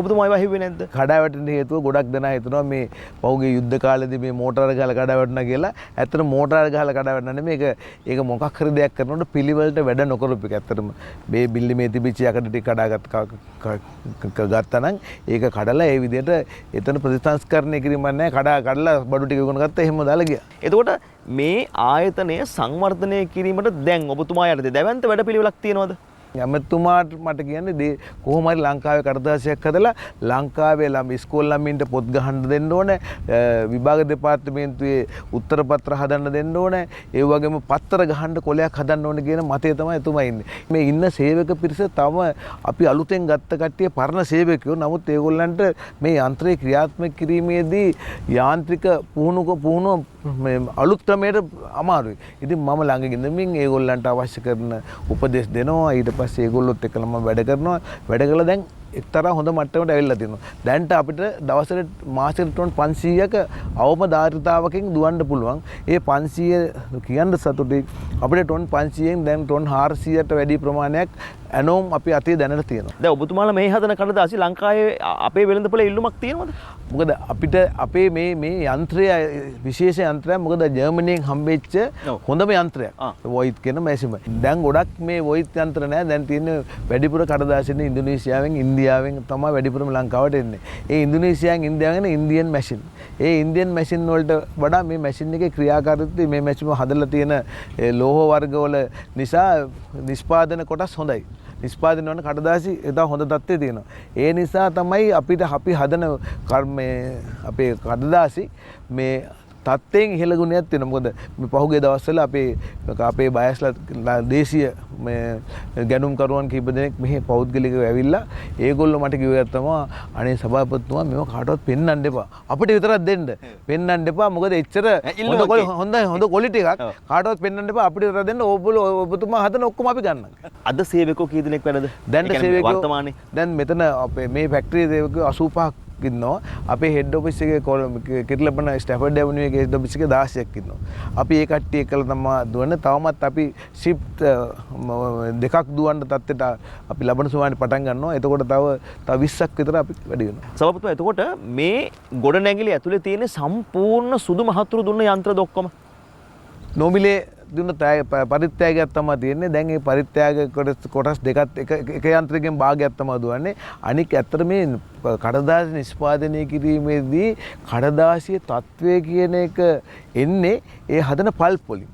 ඔබතුමා ඒවා හිව්වේ නැද්ද? කඩා වැටෙන්න හේතුව ගොඩක් දෙනා හිතනවා මේ පහුගිය යුද්ධ කාලේදී මේ මෝටාර ගහලා කඩා වැටුණා කියලා. ඇත්තට මෝටාර ගහලා කඩා වැටුණා නෙමෙයි. ඒක මොකක් හරි දෙයක් කරනකොට පිළිවෙලට වැඩ නොකරපු එක. ඇත්තටම මේ බිල්ලි මේ තිබිච්ච යකඩ ටික ගත්තා නම් ඒක කඩලා ඒ විදිහට එතන ප්‍රතිසංස්කරණය කිරීමක් නැහැ. කඩලා බඩු ටික විකුණ ගත්තා එහෙම දාලා ගියා. එතකොට මේ ආයතනය සංවර්ධනය කිරීමට දැන් ඔබතුමා යටතේ දැවැන්ත වැඩපිළිවෙලක් තියෙනවද? ඇමතුමාට මට කියන්නේ කොහොම හරි ලංකාවේ කඩදාසියක් හදලා ලංකාවේ ඉස්කෝල ළමින්ට පොත් ගහන්න දෙන්න ඕනේ. විභාග දෙපාර්තමේන්තුවේ උත්තර පත්‍ර හදන්න දෙන්න ඕනේ. ඒ වගේම පත්‍ර ගහන්න කොලයක් හදන්න ඕනේ කියන මතය තමයි එතුමා ඉන්නේ. මේ ඉන්න සේවක පිරිස තම අපි අලුතෙන් ගත්ත කට්ටිය පරණ සේවකයෝ. නමුත් ඒගොල්ලන්ට මේ යන්ත්‍රය ක්‍රියාත්මක කිරීමේදී යාන්ත්‍රික පුහුණුව මේ අලුත් ක්‍රමයට අමාරුයි. ඉතින් මම ළඟ ඉඳමින් ඒගොල්ලන්ට අවශ්‍ය කරන උපදෙස් දෙනවා. ඊට පස්සේ ඒගොල්ලොත් එක්කම වැඩ කරනවා. වැඩ කළා දැන් එක්තරා හොඳ මට්ටමකට ඇවිල්ලා තියෙනවා. දැන්ට අපිට දවසට මාසෙට ටොන් 500ක අවම ධාරිතාවකින් දුවන්න පුළුවන්. ඒ 500 කියන්න සතුටුයි. අපිට ටොන් 500න් දැන් ටොන් 400ට වැඩි ප්‍රමාණයක් ඇනෝම් අපි අතේ දැනට තියෙනවා. දැන් ඔබතුමාලා මේ හදන කඩදාසි ලංකාවේ අපේ වෙළඳපොලේ ඉල්ලුමක් තියෙනවද? මොකද අපිට අපේ මේ යන්ත්‍රය විශේෂ යන්ත්‍රයක් මොකද ජර්මනියෙන් හම්බෙච්ච හොඳම යන්ත්‍රයක්. වොයිට් කියන මැෂිම. දැන් ගොඩක් මේ වොයිට් යන්ත්‍ර නැහැ. දැන් තියෙන වැඩිපුර කඩදාසින්නේ ඉන්දුනීසියාවෙන් ඉන්දියාවෙන් තමයි වැඩිපුරම ලංකාවට එන්නේ. ඒ ඉන්දුනීසියාවෙන් ඉන්දියාවෙන් ඉන්දියන් මැෂින්. ඒ ඉන්දියන් මැෂින් වලට වඩා මේ මැෂින් එකේ ක්‍රියාකාරීත්වය මේ මැෂිම හදලා තියෙන ලෝහ වර්ගවල නිසා නිෂ්පාදන කොටස් හොඳයි. නිෂ්පාදනය වන කඩදාසි එදා හොඳ තත්ත්වයේ තියෙනවා. ඒ නිසා තමයි අපි හදන අපේ කඩදාසි මේ තත්ත්වයෙන් ඉහළ ගුණයක් තියෙනවා. මොකද මේ පහුගිය දවස්වල අපේ බයස්ලා දේශීය මේ ගැනුම්කරුවන් කීප දෙනෙක් මෙහි පෞද්ගලිකව ඇවිල්ලා ඒගොල්ලෝ මට කිව්වා තමයි අනේ සභාපතිතුමා මේව කාටවත් පෙන්වන්න එපා. අපිට විතරක් දෙන්න. පෙන්වන්න එපා. මොකද එච්චර හොඳ ක්වොලිටි එකක් කාටවත් පෙන්වන්න එපා. අපිට විතරක් දෙන්න. ඔබතුමා හදන ඔක්කොම අපි ගන්නම්. අද සේවකෝ කී දෙනෙක් වැඩද? දැන් සේවකෝ වර්තමානයේ දැන් මෙතන අපේ මේ ෆැක්ටරියේ සේවකෝ 85ක් ඉන්නවා. අපේ හෙඩ් ඔෆිස් එකේ කිරිලබන ස්ටැෆර්ඩ් ඇවනියු එකේ හෙඩ් ඔෆිස් එකේ 16ක් ඉන්නවා. අපි ඒ කට්ටිය එක්කලා තමයි දුවන්නේ. තවමත් අපි ෂිෆ්ට් දෙකක් දුවන්න තත්ත්වයට අපි ලබන සුමානේ පටන් ගන්නවා. එතකොට තව 20ක් විතර අපි වැඩි වෙනවා. සභාපතිතුමා එතකොට මේ ගොඩනැගිලි ඇතුලේ තියෙන සම්පූර්ණ සුදු මහතුරු දුන්න යන්ත්‍රද ඔක්කොම නොමිලේ දුන්න පරිත්‍යාගයක් තමයි තියෙන්නේ. දැන් මේ පරිත්‍යාග කොටස් දෙකත් එක යන්ත්‍රයකින් භාගයක් තමයි දුවන්නේ. අනික ඇත්තට මේ කඩදාසි නිෂ්පාදනය කිරීමේදී කඩදාසියේ තත්වය කියන එක එන්නේ ඒ හදන පල්ප් වලින්.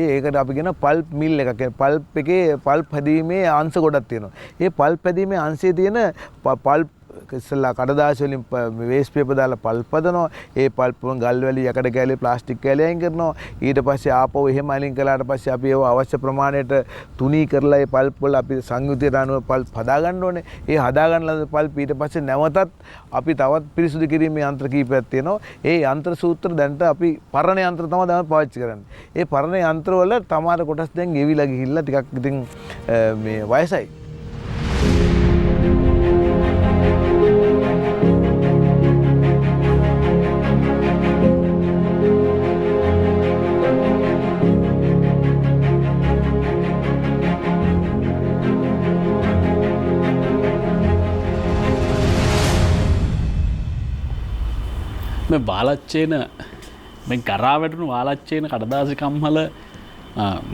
ඒකට අපි කියන පල්ප් මිල් එකක්. පල්ප් එකේ පල්ප් හැදීමේ අංශ ගොඩක් තියෙනවා. ඒ පල්ප් හැදීමේ අංශයේ තියෙන පල්ප් ඉස්සෙල්ලා කඩදාසි වලින් වේස්ට් පේපර් දාලා පල්ප් හදනවා. ඒ පල්ප් වලින් ගල් වැලි යකඩ කැලේ ප්ලාස්ටික් කැලේ අයින් කරනවා. ඊට පස්සේ ආපහු එහෙම අයින් කළාට පස්සේ අපි ඒව අවශ්‍ය ප්‍රමාණයට තුනී කරලා ඒ පල්ප් වල අපි සංයුතියට අනුව පල්ප් හදා ගන්න ඕනේ. ඒ හදා ගන්නලා පල්ප් ඊට පස්සේ නැවතත් අපි තවත් පිරිසුදු කිරීමේ යන්ත්‍ර කීපයක් තියෙනවා. ඒ යන්ත්‍ර සූත්‍ර දැන්ට අපි පරණ යන්ත්‍ර තමයි පාවිච්චි කරන්නේ. ඒ පරණ යන්ත්‍ර වල තමාර කොටස් දැන් ගෙවිලා ගිහිල්ලා ටිකක් ඉතින් මේ වයසයි. මේ වාලච්චේන මේ ගරා වැටුණු වාලච්චේන කඩදාසි කම්හල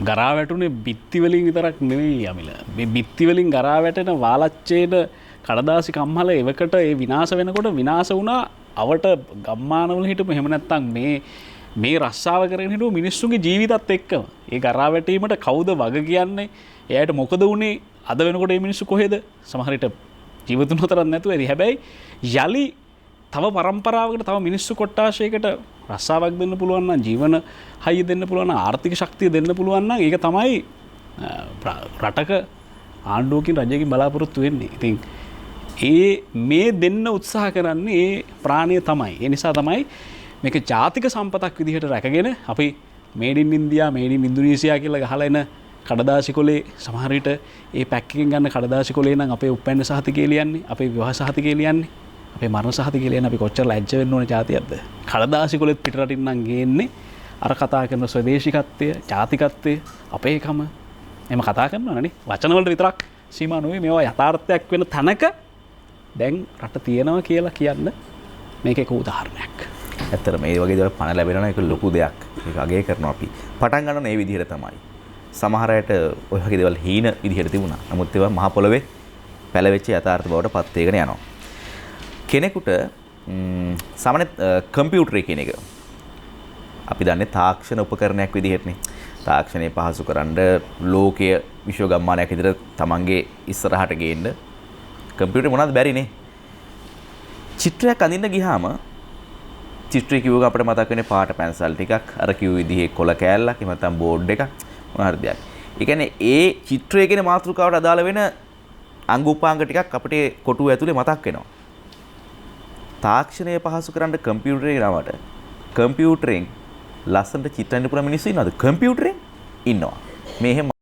ගරා වැටුනේ බිත්ති වලින් විතරක් නෙවෙයි යමිල. මේ බිත්ති වලින් ගරා වැටෙන වාලච්චේන කඩදාසි කම්හල එවකට ඒ විනාශ වෙනකොට විනාශ වුණා අවට ගම්මානවල හිටපු එහෙම නැත්නම් මේ රස්සාව කරගෙන හිටපු මිනිස්සුන්ගේ ජීවිතත් එක්කම ඒ ගරා වැටීමට කවුද වග කියන්නේ? එයාට මොකද වුනේ? අද වෙනකොට මේ මිනිස්සු කොහෙද? සමහර විට ජීවිතුන් හතරක් නැතුව ඇති. හැබැයි යලි තව පරම්පරාවකට තව මිනිස්සු කොට්ටාශයකට රස්සාවක් දෙන්න පුළුවන් නම් ජීවන හයිය දෙන්න පුළුවන් නම් ආර්ථික ශක්තිය දෙන්න පුළුවන් නම් ඒක තමයි රටක ආණ්ඩුවකින් රජයකින් බලාපොරොත්තු වෙන්නේ. ඉතින් මේ දෙන්න උත්සාහ කරන්නේ ඒ ප්‍රාණය තමයි. ඒ නිසා තමයි මේක ජාතික සම්පතක් විදිහට රැකගෙන අපි මේඩ් ඉන් ඉන්දියා මේඩ් ඉන් ඉන්දුනීසියා කියලා ගහලා එන කඩදාසි කොලේ සමහර විට ඒ පැක් එකෙන් ගන්න කඩදාසි කොලේ නම් අපේ උපැන්න සහතිකය ලියන්නේ, අපේ විවාහ සහතිකය ලියන්නේ, අපේ මරණ සහතිකය ලියන්නේ. අපි කොච්චර ලැජ්ජ වෙන්න ඕනේ ජාතියක්ද? කඩදාසි කොලෙත් පිටරටින් නම් ගේන්නේ අර කතා කරන ස්වදේශිකත්වය, ජාතිකත්වය, අපේකම එහෙම කතා කරනවනේ. වචන වලට විතරක් සීමා නොවේ. මේවා යථාර්ථයක් වෙන තැනක දැන් රට තියෙනවා කියලා කියන්න මේක එක උදාහරණයක්. ඇත්තට මේ වගේ දේවල් පණ ලැබෙනවා ඒක ලොකු දෙයක්. ඒක අගය කරනවා අපි. පටන් ගන්න මේ විදිහට තමයි. සමහර අයට ඔය වගේ දේවල් හීන විදිහට තිබුණා. නමුත් ඒවා මහ පොළවේ පැලවෙච්ච යථාර්ථ බවට පත් වෙගෙන යනවා. කෙනෙකුට සාමාන්‍ය කම්පියුටර් කියන එක අපි දන්නේ තාක්ෂණ උපකරණයක් විදිහටනේ. තාක්ෂණය පහසු කරන්න ලෝකීය විශ්ව ගම්මානයක් විදිහට තමන්ගේ ඉස්සරහට ගේන්න කම්පියුටර් මොනවද බැරිනේ. චිත්‍රයක් අඳින්න ගියාම චිත්‍රය කිව්වක අපිට මතක් වෙන්නේ පාට පැන්සල් ටිකක්, අර කිව් විදිහේ කොළ කෑල්ලක්, එහෙම නැත්නම් බෝඩ් එකක්, මොන හරි දෙයක්. ඒ කියන්නේ ඒ චිත්‍රයේ කියන මාතෘකාවට අදාළ වෙන අංග උපාංග ටිකක් අපිට කොටුව ඇතුලේ මතක් වෙනවා. තාක්ෂණය පහසු කරන්න කම්පියුටරේ ගෙනාවට කම්පියුටරෙන් ලස්සනට චිත්‍ර අඳින්න පුළුවන් මිනිස්සු ඉන්නවද? කම්පියුටරෙන් ඉන්නවා. මේ එහෙම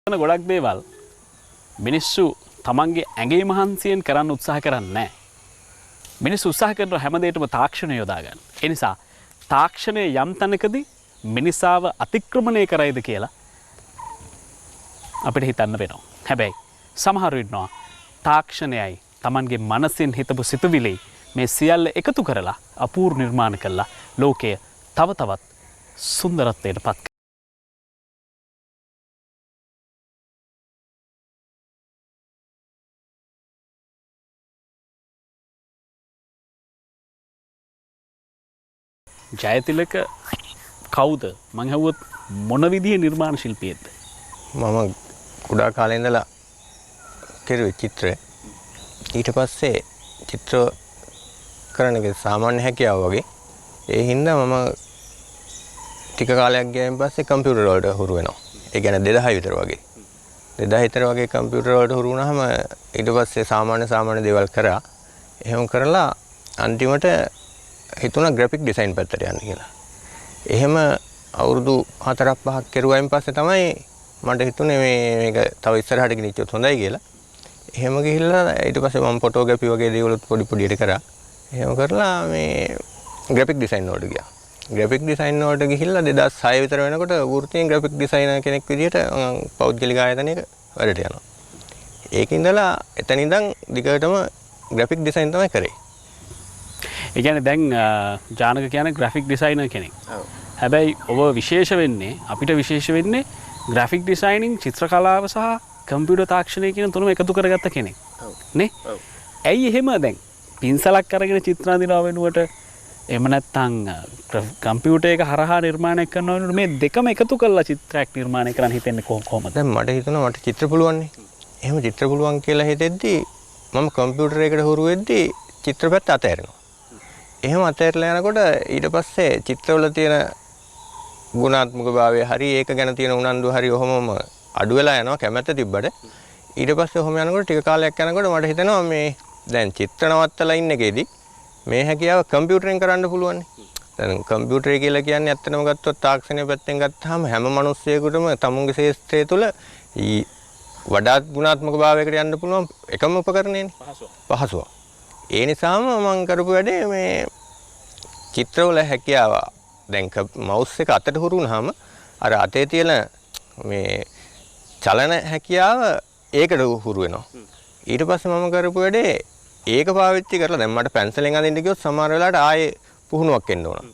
ගොඩක් දේවල් මිනිස්සු තමන්ගේ ඇගේ මහන්සියෙන් කරන්න උත්සාහ කරන්නේ නැහැ. මිනිස්සු උත්සාහ කරන හැම දෙයකටම තාක්ෂණය යොදා ගන්න. ඒ නිසා තාක්ෂණය යම් තැනකදී මිනිසාව අතික්‍රමණය කරයිද කියලා අපිට හිතන්න වෙනවා. හැබැයි සමහරු ඉන්නවා තාක්ෂණයයි තමන්ගේ මනසින් හිතපු සිතුවිලි මේ සියල්ල එකතු කරලා අපූර්ව නිර්මාණ කළා ලෝකය තව තවත් සුන්දරත්වයට පත් කරනවා. ජයතිලක කවුද? මං හවුවොත් මොන විදිහේ නිර්මාණ ශිල්පියෙක්ද? මම කුඩා කාලේ ඉඳලා කෙරුවේ චිත්‍රය. ඊට පස්සේ චිත්‍ර කරන එක සාමාන්‍ය හැකියාව වගේ. ඒ හින්දා මම ටික කාලයක් ගියාන් පස්සේ කම්පියුටර් වලට හුරු වෙනවා. ඒ කියන්නේ 2000 විතර වගේ. 2000 විතර වගේ කම්පියුටර් වලට හුරු වුණාම ඊට පස්සේ සාමාන්‍ය දේවල් කරා. එහෙම කරලා අන්තිමට හිතුණා ග්‍රැෆික් ඩිසයින් පැත්තට යන්න කියලා. එහෙම අවුරුදු 4-5ක් කෙරුවයින් පස්සේ තමයි මට හිතුනේ මේක තව ඉස්සරහට ගෙනිච්චොත් හොඳයි කියලා. එහෙම ගිහිල්ලා ඊට පස්සේ මම ෆොටෝග්‍රැෆි වගේ දේවලුත් පොඩි කරා. එහෙම කරලා මේ ග්‍රැෆික් ඩිසයින් වලට ගියා. ග්‍රැෆික් ඩිසයින් වලට ගිහිල්ලා 2006 විතර වෙනකොට වෘත්තීය ග්‍රැෆික් ඩිසයිනර් කෙනෙක් විදිහට පෞද්ගලික ආයතනයක වැඩට යනවා. ඒක ඉඳලා එතන ඉඳන් දිගටම ග්‍රැෆික් ඩිසයින් තමයි කරේ. ඒ කියන්නේ දැන් ජානක කියන්නේ ග්‍රැෆික් ඩිසයිනර් කෙනෙක්. හැබැයි ඔබ විශේෂ වෙන්නේ අපිට විශේෂ වෙන්නේ ග්‍රැෆික් ඩිසයිනින් චිත්‍ර කලාව සහ කම්පියුටර් තාක්ෂණය කියන තුනම එකතු කරගත්ත කෙනෙක්. නේ? ඇයි එහෙම දැන් පින්සලක් අරගෙන චිත්‍ර අඳිනව වෙනුවට එහෙම නැත්නම් කම්පියුටර් එක හරහා නිර්මාණය කරනව වෙනුවට මේ දෙකම එකතු කරලා චිත්‍රයක් නිර්මාණය කරන්න හිතෙන්නේ කොහොමද? දැන් මට හිතුණා මට චිත්‍ර පුළුවන් නේ. එහෙම චිත්‍ර පුළුවන් කියලා හිතෙද්දී මම කම්පියුටර් එකට හුරු වෙද්දී චිත්‍ර පැත්ත අතහැරෙනවා. එහෙම අතහැරලා යනකොට ඊට පස්සේ චිත්‍රවල තියෙන ගුණාත්මක භාවය හරි ඒක ගැන තියෙන උනන්දුව හරි ඔහොමම අඩු වෙලා යනවා කැමැත්ත තිබ්බට. ඊට පස්සේ ඔහොම යනකොට ටික කාලයක් යනකොට මට හිතෙනවා මේ දැන් චිත්‍ර නවත්තලා ඉන්න එකේදී මේ හැකියාව කම්පියුටරෙන් කරන්න පුළුවන්. දැන් කම්පියුටරය කියලා කියන්නේ ඇත්තටම ගත්තොත් තාක්ෂණය පැත්තෙන් ගත්තාම හැම මිනිස්සෙකුටම තමුන්ගේ ශාස්ත්‍රය තුළ වඩාත් ගුණාත්මක භාවයකට යන්න පුළුවන් එකම උපකරණයනේ. පහසුව. ඒ නිසාම මම කරපු වැඩේ මේ චිත්‍රවල හැකියාව දැන් මවුස් එක අතට හුරු වුණාම අර අතේ තියෙන මේ චලන හැකියාව ඒකට හුරු වෙනවා. ඊට පස්සේ මම කරපු වැඩේ ඒක පාවිච්චි කරලා දැන් මට පැන්සලෙන් අඳින්න ගියොත් සමහර වෙලාවට ආයේ පුහුණුවක් එන්න ඕන.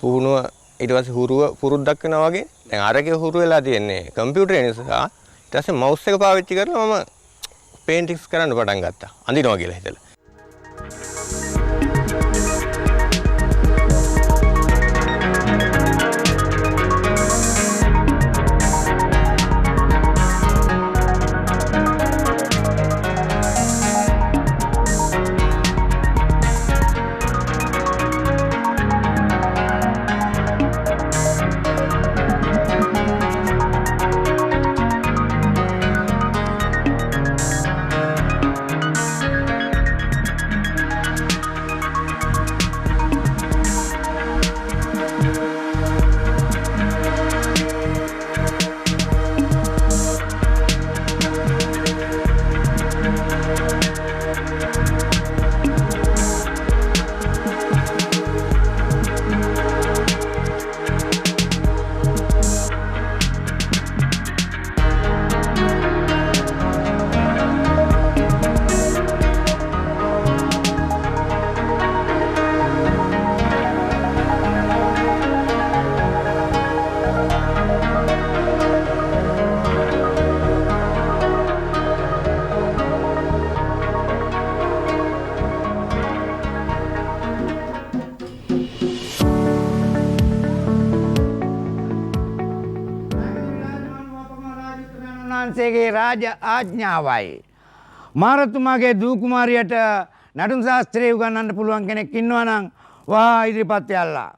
පුහුණුව ඊට පස්සේ හුරුව පුරුද්දක් වෙනවා වගේ. දැන් අරගේ හුරු වෙලා තියෙන්නේ කම්පියුටරේ නිසා. ඊට පස්සේ මවුස් එක පාවිච්චි කරලා මම පේන්ටින්ග්ස් කරන්න පටන් ගත්තා. අඳිනවා කියලා හිතලා. වහන්සේගේ රාජ ආඥාවයි. මාරතුමාගේ දූ කුමාරියට නටුම් ශාස්ත්‍රය උගන්වන්න පුළුවන් කෙනෙක් ඉන්නවා නම් වා ඉදිරිපත් යල්ලා.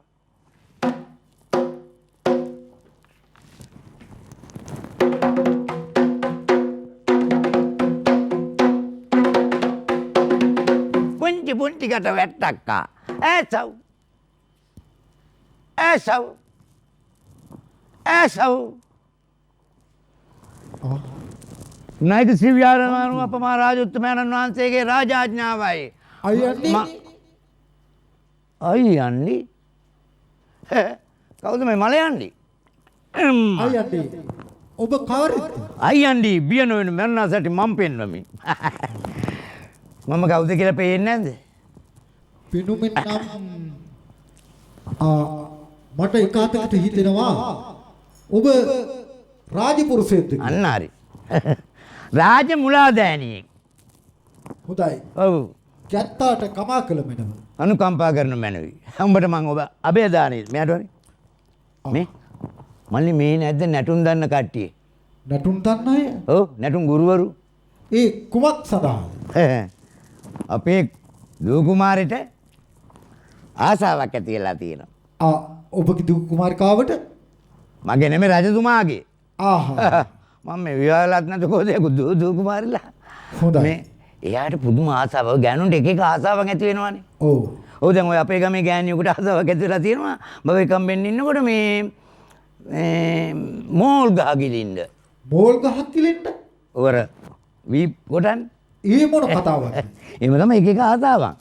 පුංචි පුංචිකට වැට්ටක්කා. ඇසව්. ඇසව්. ඇසව්. නායක ශ්‍රී විහාරමානු අපමා රාජෝත්තමයන්න් වහන්සේගේ රාජාඥාවයි. අයියන්ඩි කවුද මේ මලයන්ඩි? අයියන්ඩි ඔබ කවරද? අයියන්ඩි බිය නොවන මරණා සැටි මම පෙන්වමි. මම කවුද කියලා පේන්නේ නැද්ද? පිනුමින් නම් මට එකාතකට හිතෙනවා ඔබ රාජපුරුෂයෙක්ද කියලා. අන්න හරි. රාජ මුලාදෑනියෙක්. හොඳයි. ඔව්. කැත්තාට කමා කළ මැනව. අනුකම්පා කරන මැනවි. උඹට මම ඔබ අබේදානෙ මෙයාට වරි. මේ මල්ලි මේ නැද්ද නැටුම් දන්න කට්ටිය? නැටුම් දන්න අය? ඔව් නැටුම් ගුරුවරු. ඒ කුමක් සඳහාද? අපේ දූ කුමාරට ආසාවක් ඇති වෙලා තියෙනවා. ඔබගේ දු කුමාරිකාවට මගේ නෙමෙයි රජතුමාගේ. ආහා. මම මේ විවාහලත් නැත කොහොද දු කුමාරිලා. හොඳයි. මේ එයාට පුදුම ආසාවක් ගෑනුන්ට එක එක ආසාවක් ඇති වෙනවානේ. ඔව්. ඔව් දැන් ඔය අපේ ගමේ ගෑණියෙකුට ආසාවක් ඇති වෙලා තියෙනවා. බබ කම්බෙන් ඉන්නකොට මේ මෝල් ගහ ගිලින්න. මෝල් ගහක් ගිලින්න? ඔර වී කොටන් ඒ මොන කතාවක්ද? එහෙම තමයි එක එක ආසාවක්.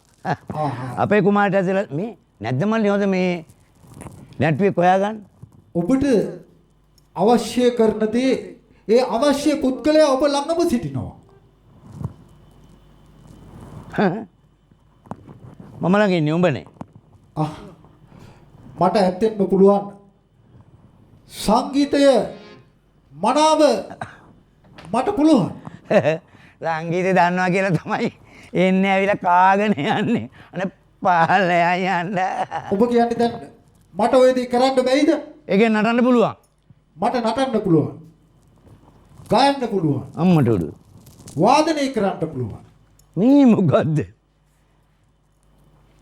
අපේ කුමාරට ඇසලා මේ නැද්ද මල්ලි හොඳ මේ නැට්ටුවේ හොයාගන්න. ඔබට අවශ්‍ය කරන දේ ඒ අවශ්‍ය පුද්ගලයා ඔබ ළඟම සිටිනවා. මම ළඟ ඉන්නේ උඹනේ. මට ඇත්තෙන්ම පුළුවන් සංගීතය මනාව මට පුළුවන්. සංගීතය දන්නවා කියලා තමයි එන්නේ ඇවිල්ලා කාගෙන යන්නේ. අනේ පාලයා යන්න. ඔබ කියන්නේ දැන් මට ඔය දේ කරන්න බැයිද? ඒකෙන් නටන්න පුළුවන්. මට නටන්න පුළුවන්. ගායන්න පුළුවන්. අම්මට උඩු. වාදනය කරන්න පුළුවන්. මේ මොකද්ද?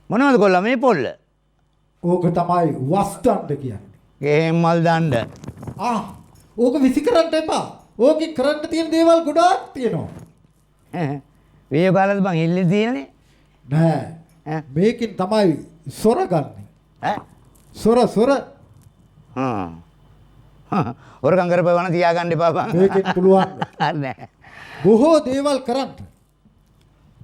මොනවද කොල්ලා මේ පොල්ල? ඕක තමයි වස්තණ්ඩ කියන්නේ. ගේ මල් දණ්ඩ. ඕක විසි කරන්න එපා. ඕකේ කරන්න තියෙන දේවල් ගොඩාක් තියෙනවා. වීඩියෝ කාලද බං ඉල්ලේ තියෙන්නේ? නෑ. මේකෙන් තමයි සොර ගන්නෙ. සොර. හොරකම් කරපවන තියාගන්න එපා බං. මේකෙන් පුළුවන්. නෑ. බොහෝ දේවල් කරන්න.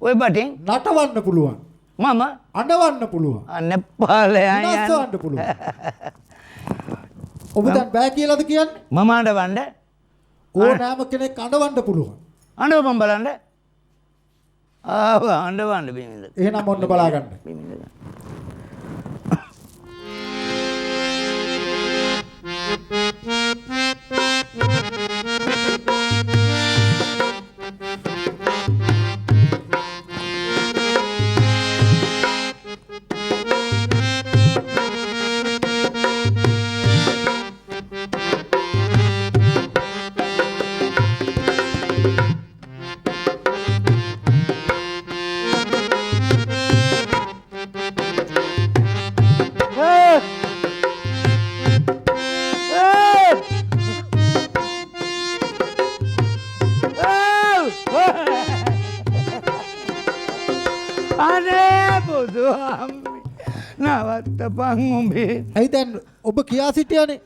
ඔය බටින් නටවන්න පුළුවන්. මම අඬවන්න පුළුවන්. නෙපාලයා යන්න. නස්සවන්න පුළුවන්. ඔබ දැන් බෑ කියලාද කියන්නේ? මම අඬවන්න. ඕනෑම කෙනෙක් අඬවන්න පුළුවන්. අඬවපන් බලන්න. අඬවන්න බිමින්ද. එහෙනම් ඔන්න බලා ගන්න. නවත්තපන් උඹේ. ඇයි දැන් ඔබ කියා සිටියනේ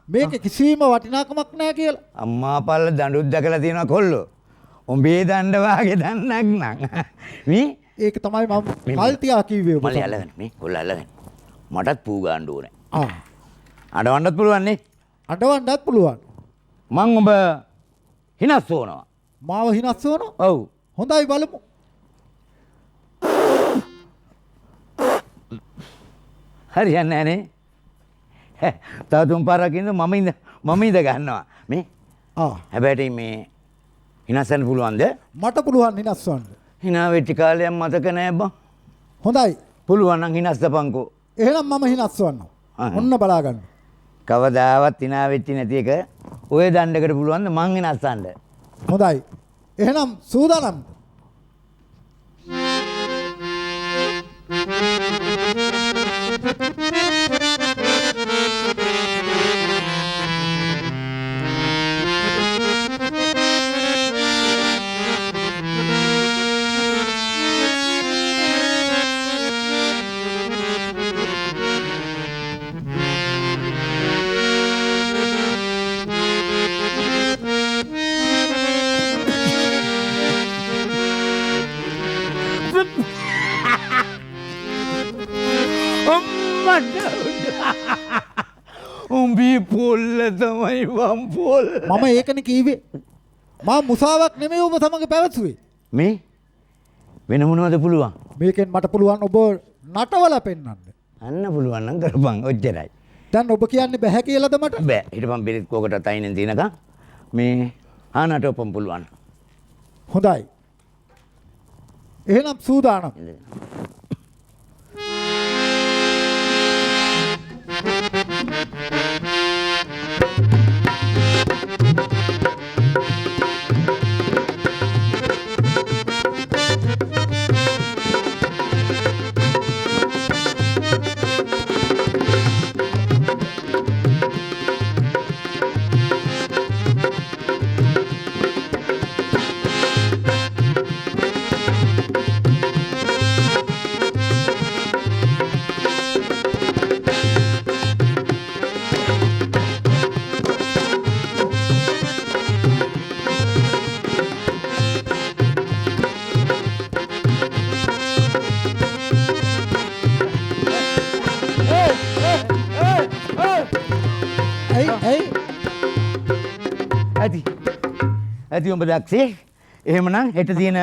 මේක කිසිම වටිනාකමක් නැහැ කියලා. අම්මා පල්ල දඬුත් දැකලා තියෙනවා කොල්ලෝ. උඹේ දණ්ඩ වාගේ දන්නක් නං. මේ ඒක තමයි මම කල් තියා කිව්වේ ඔබ. මල්ලි අල්ලගෙන මේ කොල්ල අල්ලගෙන. මටත් පූ ගන්න ඕනේ. අඬවන්නත් පුළුවන් නේ. අඬවන්නත් පුළුවන්. මං ඔබ හිනස් වුණා. මාව හිනස් වුණා? ඔව්. හොඳයි බලමු. හරියන්නේ නැහැ නේ. තව තුන් පාරක් ඉඳ මම ඉඳ ගන්නවා. මේ හැබැයි මේ හිනස්සන්න පුළුවන්ද? මට පුළුවන් හිනස්සන්න. හිනා වෙච්ච කාලයක් මතක නෑ බං. හොඳයි. පුළුවන් නම් හිනස්සපන්කෝ. එහෙනම් මම හිනස්සවන්නම්. ඔන්න බලා ගන්න. කවදාවත් හිනා වෙච්ච නැති එක ඔය දණ්ඩකට පුළුවන්ද මං හිනස්සන්න? හොඳයි. එහෙනම් සූදානම්. උඹේ පොල්ල තමයි වම් පොල්. මම ඒකනේ කීවේ. මම මුසාවක් නෙමෙයි ඔබ සමග පැවසුවේ. මේ වෙන මොනවද පුළුවන්? මේකෙන් මට පුළුවන් ඔබ නටවලා පෙන්වන්න. අන්න පුළුවන් නම් කරපන් ඔච්චරයි. දැන් ඔබ කියන්නේ බෑ කියලාද මට? බෑ. හිටපන් බෙරිත් කෝකට අයිනෙන් දිනකම් මේ ආනටෝපම් පුළුවන්. හොඳයි. එහෙනම් සූදානම්. ඇති උඹ දක්ෂේ. එහෙමනම් හෙට තියෙන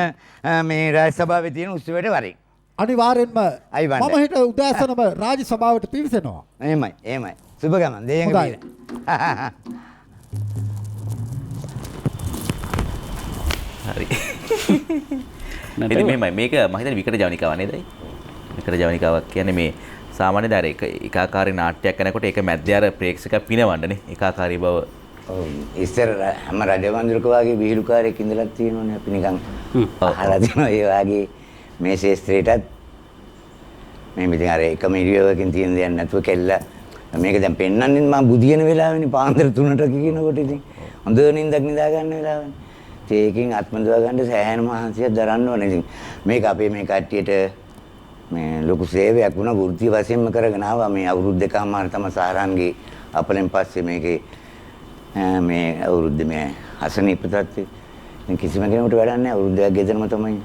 මේ රාජ්‍ය සභාවේ තියෙන උත්සවයට වරේ. අනිවාර්යෙන්ම අයි වන්ද. මම හෙට උදෑසනම රාජ්‍ය සභාවට පිවිසෙනවා. එහෙමයි. සුබ ගමන්. දෙයන් හොඳයි. හරි. ඉතින් මෙහෙමයි මේක මම හිතන්නේ විකට ජවනිකාවක් නේද? විකට ජවනිකාවක් කියන්නේ මේ සාමාන්‍ය දාර එක ආකාරී නාට්‍යයක් කරනකොට ඒක මැද්දේ අර ප්‍රේක්ෂක පිනවන්නනේ. ඒකාකාරී බව. ඔව් ඉස්සර හැම රජවඳුරක වගේ විහිළුකාරයෙක් ඉඳලා තියෙනවනේ අපි නිකන් අහලා තියෙනවා ඒ වගේ මේ ශේස්ත්‍රයටත් මේ මිතින් අර එකම ඉරියව්වකින් තියෙන දෙයක් නැතුව කෙල්ල මේක දැන් පෙන්වන්නේ මම බුදියන වෙලාවෙනේ පාන්දර 3ට කියනකොට ඉතින් හොඳ නිින්දක් නිදා ගන්න වෙලාවනේ. ඒකෙන් ආත්මදවා ගන්න සෑහෙන මහන්සියක් දරන්න ඕනේ. ඉතින් මේක අපේ මේ කට්ටියට මේ ලොකු සේවයක් වුණා වෘත්ති වශයෙන්ම කරගෙන ආවා. මේ අවුරුදු දෙකමාර තමයි සාරාන්ගේ අපලෙන් පස්සේ මේකේ මේ අවුරුද්ද මේ අසනීප තත්ත්වය. දැන් කිසිම කෙනෙකුට වැඩක් නැහැ. අවුරුද්දක් ගෙදරම තමයි.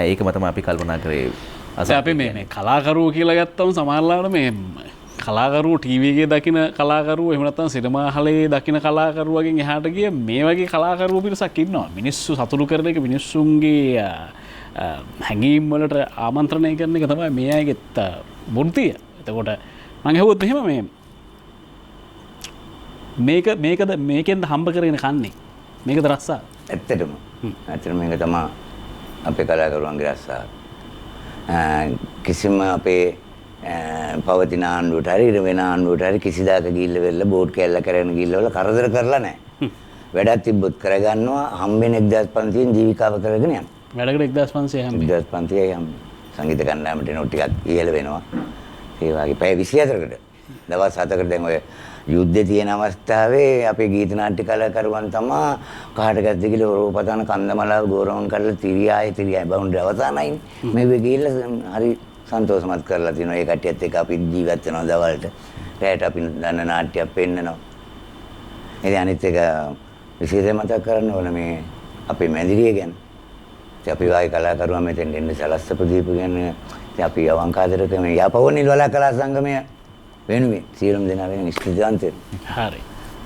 ඒකම තමයි අපි කල්පනා කරේ. අපි මේ කලාකරුවෝ කියලා ගත්තම සමහරවිට මේ කලාකරුවෝ ටීවී එකේ දකින කලාකරුවෝ එහෙම නැත්නම් සිනමා හලේ දකින කලාකරුවගෙන් එහාට ගිය මේ වගේ කලාකරුවෝ පිරිසක් ඉන්නවා. මිනිස්සු සතුටු කරන එක මිනිස්සුන්ගේ හැඟීම් වලට ආමන්ත්‍රණය කරන එක තමයි මේ අයගෙත් වෘත්තිය. එතකොට මම හෙව්වොත් එහෙම මේකෙන්ද හම්බ කරගෙන කන්නේ. මේකද රස්සා? ඇත්තටම මේක තමයි අපේ කලාකරුවන්ගේ රස්සාව. කිසිම අපේ පවතින ආණ්ඩුවට හරි වෙන ආණ්ඩුවට හරි කිසිදාක ගිහිල්ලා වෙලා බෝඩ් කැල්ල කරගෙන ගිහිල්ලා වල කරදර කරලා නැහැ. වැඩක් තිබ්බොත් කරගන්නවා හම්බෙන 1500න් ජීවිකාව කරගෙන යනවා. වැඩකට 1500 හම්බෙන්නේ. 1500යි හම්බෙන්නේ. සංගීත කණ්ඩායමට එනෝ ටිකක් ඉහළ වෙනවා. ඒ වගේ පැය 24කට දවස් 7කට දැන් ඔය යුද්ධේ තියෙන අවස්ථාවේ අපේ ගීත නාට්‍ය කලාකරුවන් තමයි කාටගත්ද කියලා රෝපතන කන්දමලාව ගෝරවුන් කරලා තිරියයි බවුන්ඩරි අවසానයි මේ වෙ ගිහිල්ලා හරි සන්තෝෂමත් කරලා තිනවා. ඒ කට්ටියත් එක්ක අපි ජීවත් වෙනවා දවල්ට. රැයට අපි දන්න නාට්‍යයක් පෙන්නනවා. ඉතින් අනිත් එක විශේෂයෙන් මතක් කරන්න ඕන මේ අපේ මැදිරිය ගැන. ඉතින් අපි වායි කලාකරුවන් මෙතෙන් එන්න සලස්ස ප්‍රදීප ගැන ඉතින් අපි අවංකාදරක මේ යපවන්නේ වල කලා සංගමය වෙනුවෙන් සියලුම දෙනා වෙන ස්තුතිවන්තයි. හරි.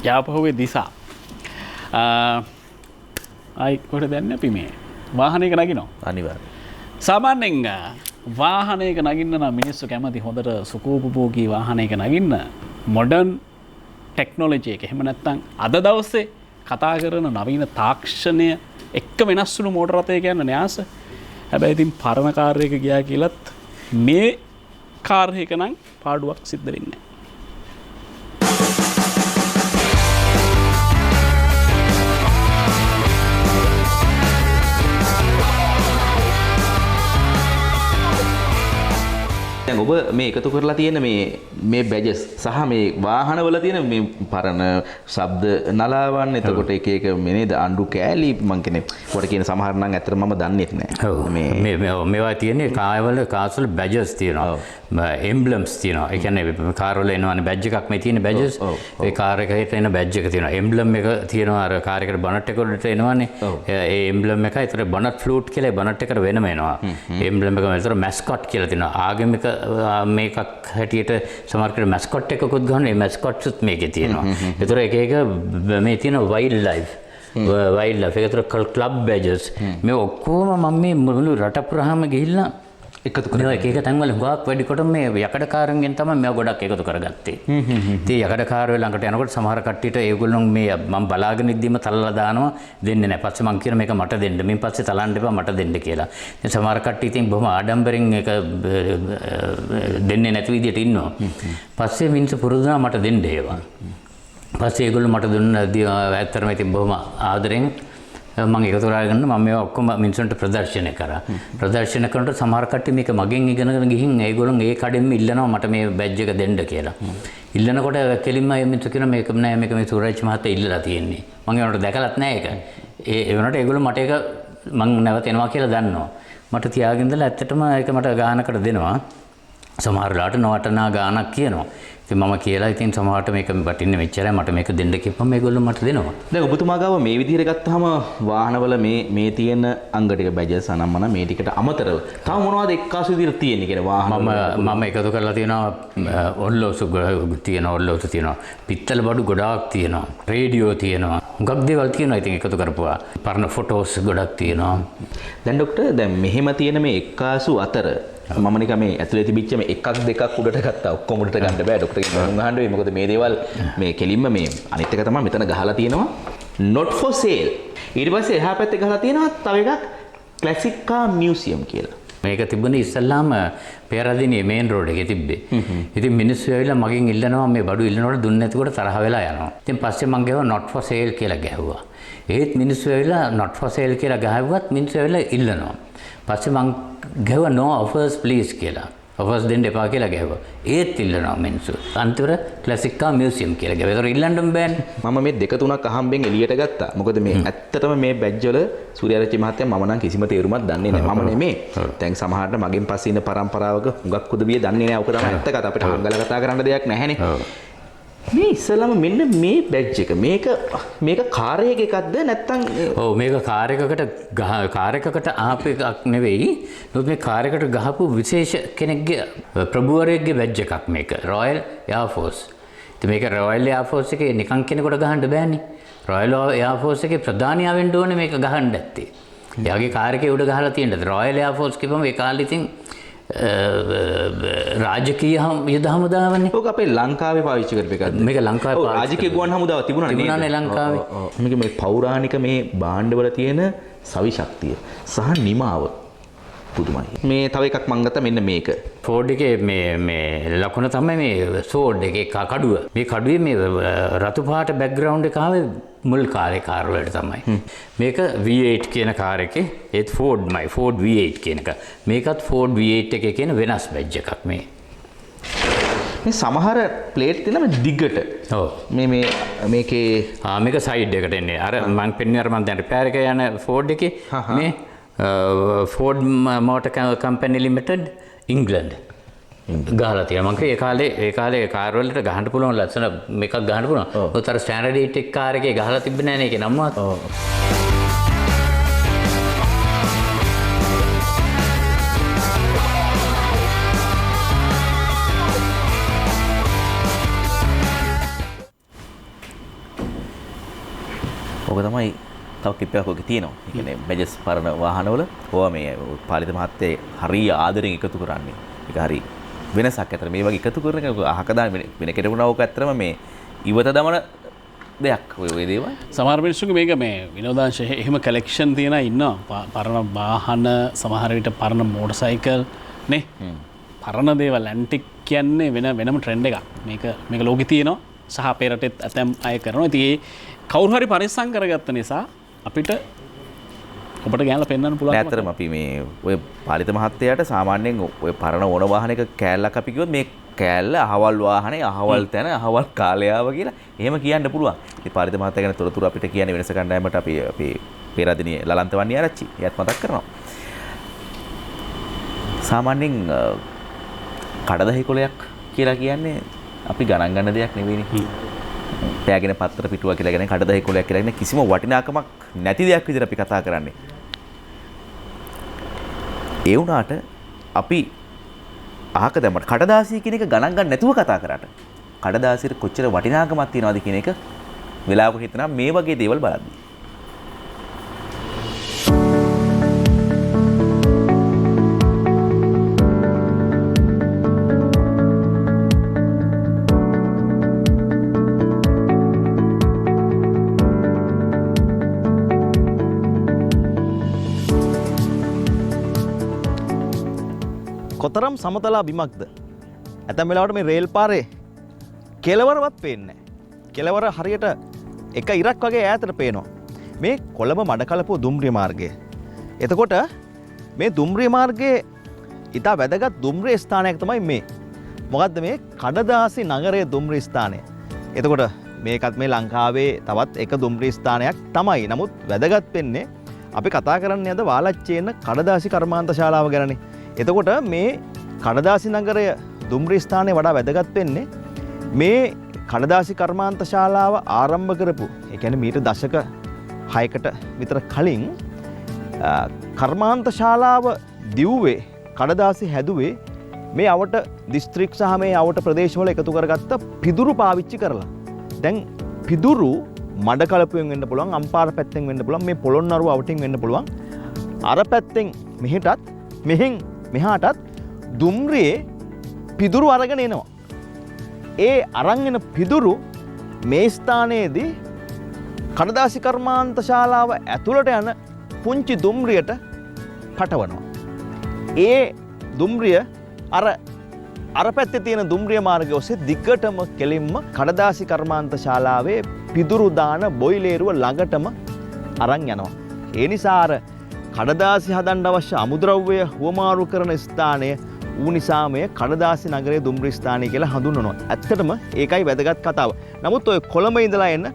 යාපහුවේ දිසා. ආයි කොට දැන් අපි මේ වාහනයක නගිනවා. අනිවාර්යයෙන්. සාමාන්‍යයෙන් වාහනයක නගින්න නම් මිනිස්සු කැමති හොඳට සුඛෝපභෝගී වාහනයක නගින්න මොඩර්න් ටෙක්නොලොජි එක. එහෙම නැත්නම් අද දවසේ කතා කරන නවීන තාක්ෂණය එක්ක වෙනස් වුණු මෝටර රථය කියන්නේ න්යාස. හැබැයි ඉතින් පරණ කාර් එක ගියා කියලත් මේ කාර් එක නම් පාඩුවක් සිද්ධ වෙන්නේ නැහැ. දැන් ඔබ මේ එකතු කරලා තියෙන මේ බැජස් සහ මේ වාහනවල තියෙන මේ පරණ ශබ්ද නලාවන් එතකොට එක එක නේද අඬු කෑලි මං කියන්නේ කොට කියන සමහර නම් ඇත්තට මම දන්නේ නැහැ. මේවා තියෙන්නේ කාර්වල කාස්වල බැජස් තියෙනවා. එම්බ්ලම්ස් තියෙනවා. ඒ කියන්නේ කාර් වල එනවනේ බැජ් එකක් මේ තියෙන බැජස්. ඒ කාර් එකේ එන බැජ් එක තියෙනවා. එම්බ්ලම් එක තියෙනවා අර කාර් එකට බනට් එක වලට එනවනේ. ඒ එම්බ්ලම් එක ඒතර බනට් ෆ්ලූට් කියලා බනට් එකට වෙනම එනවා. එම්බ්ලම් එක ඒතර මැස්කොට් කියලා තියෙනවා. ආගමික මේකක් හැටියට සමහරකට මැස්කොට් එකකුත් ගන්න. ඒ මැස්කොට්ස්ත් මේකේ තියෙනවා. ඒතර එක එක මේ තියෙන වයිල්ඩ් ලයිෆ් වයිල්ඩ් ලයිෆ් ඒතර ක්ලබ් බැජස් මේ ඔක්කොම මම මේ මුළු රට පුරාම ගිහිල්ලා එකතු කරලා එක එක තැන්වල හුඟක් වැඩි කොට මේ යකඩකාරන්ගෙන් තමයි මේවා ගොඩක් එකතු කරගත්තේ. ඉතින් යකඩකාරයෝ ළඟට යනකොට සමහර කට්ටියට ඒගොල්ලෝ මේ මම බලාගෙන ඉද්දිම තලලා දානවා දෙන්නේ නැහැ. පස්සේ මම කියන මේක මට දෙන්න. මින් පස්සේ තලන්න එපා මට දෙන්න කියලා. ඉතින් සමහර කට්ටිය ඉතින් බොහොම ආඩම්බරෙන් ඒක දෙන්නේ නැති විදියට ඉන්නවා. පස්සේ මිනිස්සු පුරුදුනා මට දෙන්න ඒවා. පස්සේ ඒගොල්ලෝ මට දුන්නා ඇත්තටම ඉතින් බොහොම ආදරෙන් මම එකතු කරගෙන මම මේවා ඔක්කොම මිනිස්සුන්ට ප්‍රදර්ශනය කරා. ප්‍රදර්ශන කරනකොට සමහර කට්ටිය මේක මගෙන් ඉගෙනගෙන ගිහින් ඒගොල්ලෝ ඒ කඩෙන්ම ඉල්ලනවා මට මේ බැජ් එක දෙන්න කියලා. ඉල්ලනකොට කෙලින්ම මිනිස්සු කියනවා මේක නෑ මේක මේ සූරජ් මහත්තයා ඉල්ලලා තියෙන්නේ. මම ඒකට දැකලත් නෑ ඒක. ඒ වුණාට ඒගොල්ලෝ මට ඒක මම නැවත එනවා කියලා දන්නවා. මට තියාගෙන ඉඳලා ඇත්තටම ඒක මට ගානකට දෙනවා. සමහර වෙලාවට නොවටනා ගානක් කියනවා. ඉතින් මම කියලා ඉතින් සමහරට මේක වටින්නේ මෙච්චරයි මට මේක දෙන්න කිව්වම මේගොල්ලෝ මට දෙනවා. දැන් ඔබතුමා ගාව මේ විදිහට ගත්තාම වාහනවල මේ තියෙන අංග ටික බැජස් අනම්මන මේ ටිකට අමතරව තව මොනවද එක්කාසු විදිහට තියෙන්නේ කියලා වාහන මම එකතු කරලා තියෙනවා ඔල්ලෝසු තියෙනවා ඔල්ලෝසු තියෙනවා පිත්තල බඩු ගොඩාක් තියෙනවා රේඩියෝ තියෙනවා හුඟක් දේවල් තියෙනවා ඉතින් එකතු කරපුවා. පරණ ෆොටෝස් ගොඩක් තියෙනවා. දැන් ડોක්ටර් දැන් මෙහෙම තියෙන මේ එක්කාසු අතර මම නිකන් මේ ඇතුලේ තිබිච්ච මේ එකක් දෙකක් උඩට ගත්තා. ඔක්කොම උඩට ගන්න බෑ ડોක්ටර්ගෙන් මම අහන්න වෙයි. මොකද මේ දේවල් මේ කෙලින්ම මේ අනිත් එක තමයි මෙතන ගහලා තියෙනවා not for sale. ඊට පස්සේ එහා පැත්තේ ගහලා තියෙනවා තව එකක් classic car museum කියලා. මේක තිබුණේ ඉස්සල්ලාම පෙරදිනේ මේන් රෝඩ් එකේ තිබ්බේ. ඉතින් මිනිස්සු ඇවිල්ලා මගෙන් ඉල්ලනවා මේ බඩු ඉල්ලනකොට දුන්නේ නැතිකොට තරහ වෙලා යනවා. ඉතින් පස්සේ මං ගිහුවා not for sale කියලා ගැහුවා. ඒත් මිනිස්සු ඇවිල්ලා not for sale කියලා ගහුවත් මිනිස්සු ඇවිල්ලා ඉල්ලනවා. පස්සේ මං ගැහුවා no offers please කියලා. offers දෙන්න එපා කියලා ගැහුවා. ඒත් ඉල්ලනවා මිනිස්සු. අන්තිමට classic car museum කියලා ගැහුවා. ඒක ඉල්ලන්න බෑනේ. මම මේ දෙක තුනක් අහම්බෙන් එළියට ගත්තා. මොකද මේ ඇත්තටම මේ බැජ් වල සූර්යාරච්චි මහත්තයා මම නම් කිසිම තේරුමක් දන්නේ නැහැ. මම නෙමේ. දැන් සමහරට මගෙන් පස්සේ ඉන්න පරම්පරාවක හුඟක් උදවිය දන්නේ නැහැ. ඔක තමයි ඇත්ත කතාව. අපිට හංගල කතා කරන්න දෙයක් නැහැනේ. මේ ඉස්සලම මෙන්න මේ බැජ් එක මේක කාර් එකකද නැත්නම් ඔව් මේක කාර් එකකට ආපු එකක් නෙවෙයි. නමුත් මේ කාර් එකට ගහපු විශේෂ කෙනෙක්ගේ ප්‍රභූවරයෙක්ගේ බැජ් එකක් මේක. Royal Air Force. ඉතින් මේක Royal Air Force එකේ නිකන් කෙනෙකුට ගහන්න බෑනේ. Royal Air Force එකේ ප්‍රධානියා වෙන්න ඕනේ මේක ගහන්න ඇත්තේ. එයාගේ කාර් එකේ උඩ ගහලා තියෙනද Royal Air Force කිව්වම ඒ කාලේ ඉතින් රාජකීය යුද හමුදාවනේ. ඕක අපේ ලංකාවේ පාවිච්චි කරපු එකක්ද? මේක ලංකාවේ පාවිච්චි රාජකීය ගුවන් හමුදාව තිබුණානේ ලංකාවේ. මේක මේ පෞරාණික මේ භාණ්ඩවල තියෙන සවි ශක්තිය සහ නිමාව පුදුමයි. මේ තව එකක් මම ගත්තා මෙන්න මේක. ෆෝඩ් එකේ මේ ලකුණ තමයි මේ සෝඩ් එකේ කඩුව. මේ කඩුවේ මේ රතු පාට බෑග්ග්‍රවුන්ඩ් එක ආවේ මුල් කාලේ කාර් වලට තමයි. මේක V8 කියන කාර් එකේ ඒත් ෆෝඩ්මයි ෆෝඩ් V8 කියන එක. මේකත් ෆෝඩ් V8 එකේ කියන වෙනස් බැජ් එකක් මේ. මේ සමහර ප්ලේට් තියෙනවා දිගට. ඔව්. මේකේ මේක සයිඩ් එකට එන්නේ. අර මම පෙන්වන්නේ අර මම දැන් රිපෙයාර් එක යන ෆෝඩ් එකේ මේ Ford motor company limited England ගහලා තියෙනවා. මම ඒ කාලේ කාර් වලට ගහන්න පුළුවන් ලස්සන මේකක් ගහන්න පුළුවන්. ඔතන ස්ටෑන්ඩඩ් 8 කාර් එකේ ගහලා තිබ්බේ නැහැ නේ ඒකේ නම්වත්. ඔව්. ඔක තමයි තව කිප්පයක් ඔගේ තියෙනවා. ඒ කියන්නේ බැජස් පරණ වාහනවල ඕවා මේ පාලිත මහත්තයා හරිය ආදරෙන් එකතු කරන්නේ. ඒක හරි වෙනසක් අතර මේ වගේ එකතු කරන එක අහක දාන වෙන කෙනෙකුට ඕක ඇත්තටම මේ ඉවත දමන දෙයක් ඔය දේවල්. සමහර මිනිස්සුන්ගේ මේක මේ විනෝදාංශ එහෙම කලෙක්ෂන් තියෙන ඉන්නවා. පරණ වාහන සමහර විට පරණ මෝටර් සයිකල් නේ. පරණ දේවල් ඇන්ටික් කියන්නේ වෙනම ට්‍රෙන්ඩ් එකක්. මේක ලෝකෙ තියෙනවා. සහ අපේ රටෙත් ඇතැම් අය කරනවා. ඉතින් ඒ කවුරු හරි පරිස්සම් කරගත්ත නිසා අපිට ඔබට ගෑනලා පෙන්වන්න පුළුවන්. ඇත්තටම අපි මේ ඔය පාලිත මහත්තයාට සාමාන්‍යයෙන් ඔය පරණ ඕන වාහනයක කෑල්ලක් අපි කිව්වොත් මේ කෑල්ල අහවල් වාහනේ අහවල් තැන අහවල් කාලේ ආව කියලා එහෙම කියන්න පුළුවන්. ඉතින් පාලිත මහත්තයා ගැන තොරතුරු අපිට කියන්නේ වෙනස කණ්ඩායමට අපි පෙරදිනේ ලලන්තවන්නේ ආරච්චි. එයත් මතක් කරනවා. සාමාන්‍යයෙන් කඩදාහි කොලයක් කියලා කියන්නේ අපි ගණන් ගන්න දෙයක් නෙවෙයිනේ. පෑගෙන පත්තර පිටුව කියලා කියන්නේ කඩදාහි කොලයක් කියලා කියන්නේ කිසිම වටිනාකමක් නැති දෙයක් විදිහට අපි කතා කරන්නේ. ඒ වුණාට අපි අහක දැම්මට කඩදාසිය කියන එක ගණන් ගන්න නැතුව කතා කරාට කඩදාසියට කොච්චර වටිනාකමක් තියනවද කියන එක වෙලාවක හිතනවා මේ වගේ දේවල් බලද්දී. කොතරම් සමතලා බිමක්ද. ඇතැම් වෙලාවට මේ රේල් පාරේ කෙළවරවත් පේන්නේ නැහැ. කෙළවර හරියට එක ඉරක් වගේ ඈතට පේනවා. මේ කොළඹ මඩකලපුව දුම්රිය මාර්ගය. එතකොට මේ දුම්රිය මාර්ගයේ ඉතා වැදගත් දුම්රිය ස්ථානයක් තමයි මේ. මොකද්ද මේ කඩදාසි නගරයේ දුම්රිය ස්ථානය. එතකොට මේකත් මේ ලංකාවේ තවත් එක දුම්රිය ස්ථානයක් තමයි. නමුත් වැදගත් වෙන්නේ අපි කතා කරන්නේ අද වාලච්චේ ඉන්න කඩදාසි කර්මාන්ත ශාලාව ගැනනේ. එතකොට මේ කඩදාසි නගරය දුම්රිය ස්ථානයේ වඩා වැදගත් වෙන්නේ මේ කඩදාසි කර්මාන්ත ශාලාව ආරම්භ කරපු ඒ කියන්නේ මීට දශක 6කට විතර කලින් කර්මාන්ත ශාලාව දිව්වේ කඩදාසි හැදුවේ මේ අවට දිස්ත්‍රික් සහ මේ අවට ප්‍රදේශවල එකතු කරගත්ත පිදුරු පාවිච්චි කරලා. දැන් පිදුරු මඩ කලපුවෙන් වෙන්න පුළුවන්, අම්පාර පැත්තෙන් වෙන්න පුළුවන්, මේ පොළොන්නරුව අවටින් වෙන්න පුළුවන්. අර පැත්තෙන් මෙහෙටත් මෙහෙන් මෙහාටත් දුම්රියේ පිදුරු අරගෙන එනවා. ඒ අරන් එන පිදුරු මේ ස්ථානයේදී කඩදාසි කර්මාන්ත ශාලාව ඇතුළට යන පුංචි දුම්රියට පටවනවා. ඒ දුම්රිය අර පැත්තේ තියෙන දුම්රිය මාර්ගය ඔස්සේ දිගටම කෙලින්ම කඩදාසි කර්මාන්ත ශාලාවේ පිදුරු දාන බොයිලේරුව ළඟටම අරන් යනවා. ඒ නිසා අර කඩදාසි හදන්න අවශ්‍ය අමුද්‍රව්‍ය හුවමාරු කරන ස්ථානය ඌ නිසා මේ කඩදාසි නගරයේ දුම්රිය ස්ථානය කියලා හඳුන්වනවා. ඇත්තටම ඒකයි වැදගත් කතාව. නමුත් ඔය කොළඹ ඉඳලා එන්න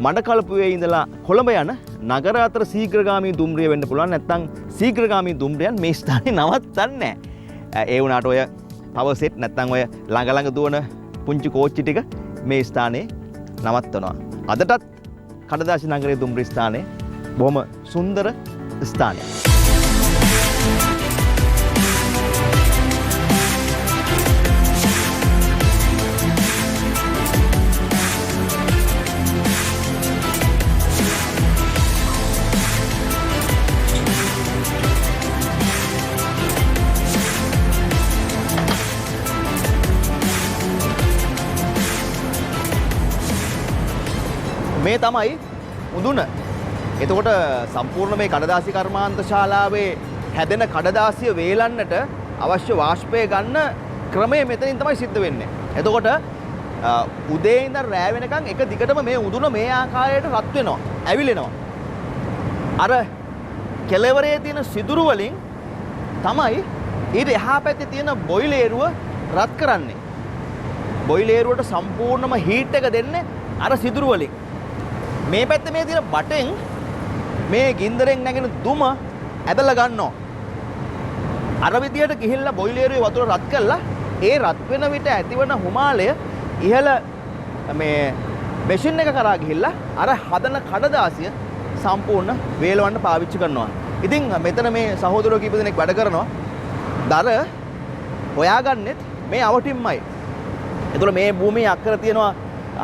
මඩකලපුවේ ඉඳලා කොළඹ යන නගර අතර ශීඝ්‍රගාමී දුම්රිය වෙන්න පුළුවන්. නැත්නම් ශීඝ්‍රගාමී දුම්රියන් මේ ස්ථානේ නවත්තන්නේ නැහැ. ඒ වුණාට ඔය පවර් සෙට් නැත්නම් ඔය ළඟ දුවන පුංචි කෝච්චි ටික මේ ස්ථානේ නවත්තනවා. අදටත් කඩදාසි නගරයේ දුම්රිය ස්ථානය බොහොම සුන්දර ස්ථානයක්. මේ තමයි උඳුන. එතකොට සම්පූර්ණ මේ කඩදාසි කර්මාන්ත ශාලාවේ හැදෙන කඩදාසිය වේලන්නට අවශ්‍ය වාෂ්පය ගන්න ක්‍රමය මෙතනින් තමයි සිද්ධ වෙන්නේ. එතකොට උදේ ඉඳන් රෑ වෙනකන් එක දිගටම මේ උඳුන මේ ආකාරයට රත් වෙනවා, ඇවිලෙනවා. අර කෙළවරේ තියෙන සිදුරු වලින් තමයි ඊට එහා පැත්තේ තියෙන බොයිලේරුව රත් කරන්නේ. බොයිලේරුවට සම්පූර්ණම හීට් එක දෙන්නේ අර සිදුරු වලින්. මේ පැත්තේ මේ තියෙන බටෙන් මේ ගින්දරෙන් නැගෙන දුම ඇදලා ගන්නවා. අර විදියට ගිහිල්ලා බොයිලරේ වතුර රත් කළා. ඒ රත් වෙන විට ඇතිවන හුමාලය ඉහළ මේ මැෂින් එක කරා ගිහිල්ලා අර හදන කඩදාසිය සම්පූර්ණ වේලවන්න පාවිච්චි කරනවා. ඉතින් මෙතන මේ සහෝදරයෝ කීප දෙනෙක් වැඩ කරනවා. දර හොයාගන්නෙත් මේ අවටින්මයි. ඒතකොට මේ භූමියේ අක්කර තියෙනවා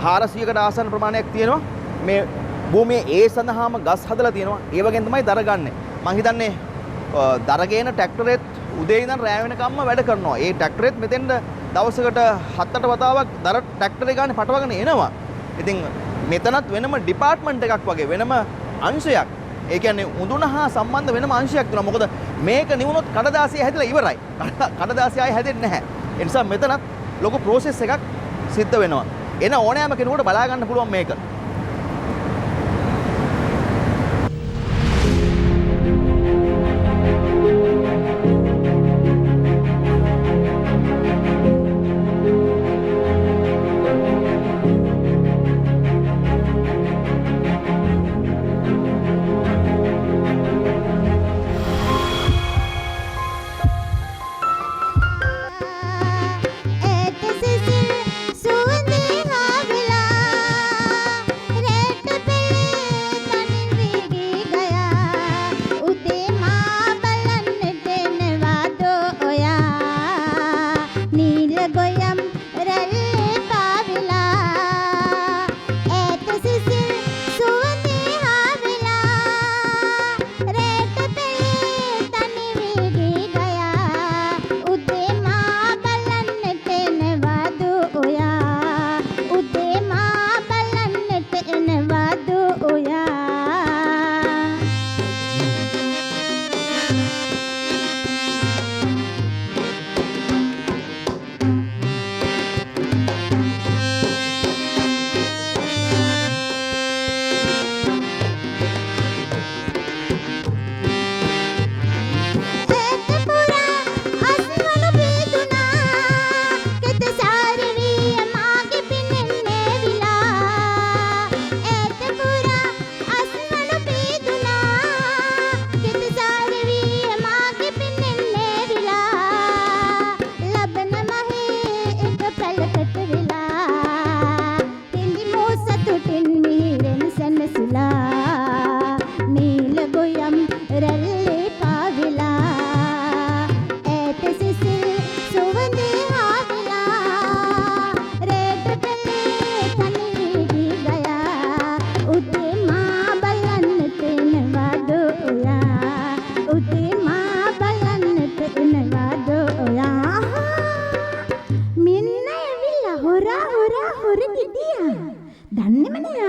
400කට ආසන්න ප්‍රමාණයක් තියෙනවා. මේ භූමියේ ඒ සඳහාම ගස් හදලා තියෙනවා. ඒ වගේම තමයි දර ගන්නෙ. මං හිතන්නේ දර ගේන ට්‍රැක්ටරෙත් උදේ ඉඳන් රෑ වෙනකම්ම වැඩ කරනවා. ඒ ට්‍රැක්ටරෙත් මෙතෙන්ද දවසකට 7-8 වතාවක් දර ට්‍රැක්ටරේ ගානේ පටවගෙන එනවා. ඉතින් මෙතනත් වෙනම ඩිපාර්ට්මන්ට් එකක් වගේ වෙනම අංශයක්. ඒ කියන්නේ උඳුන හා සම්බන්ධ වෙනම අංශයක් තියෙනවා. මොකද මේක නිවුනොත් කඩදාසිය හැදලා ඉවරයි. කඩදාසිය ආයේ හැදෙන්නේ නැහැ. ඒ නිසා මෙතනත් ලොකු ප්‍රොසෙස් එකක් සිද්ධ වෙනවා. එන ඕනෑම කෙනෙකුට බලා ගන්න පුළුවන් මේක.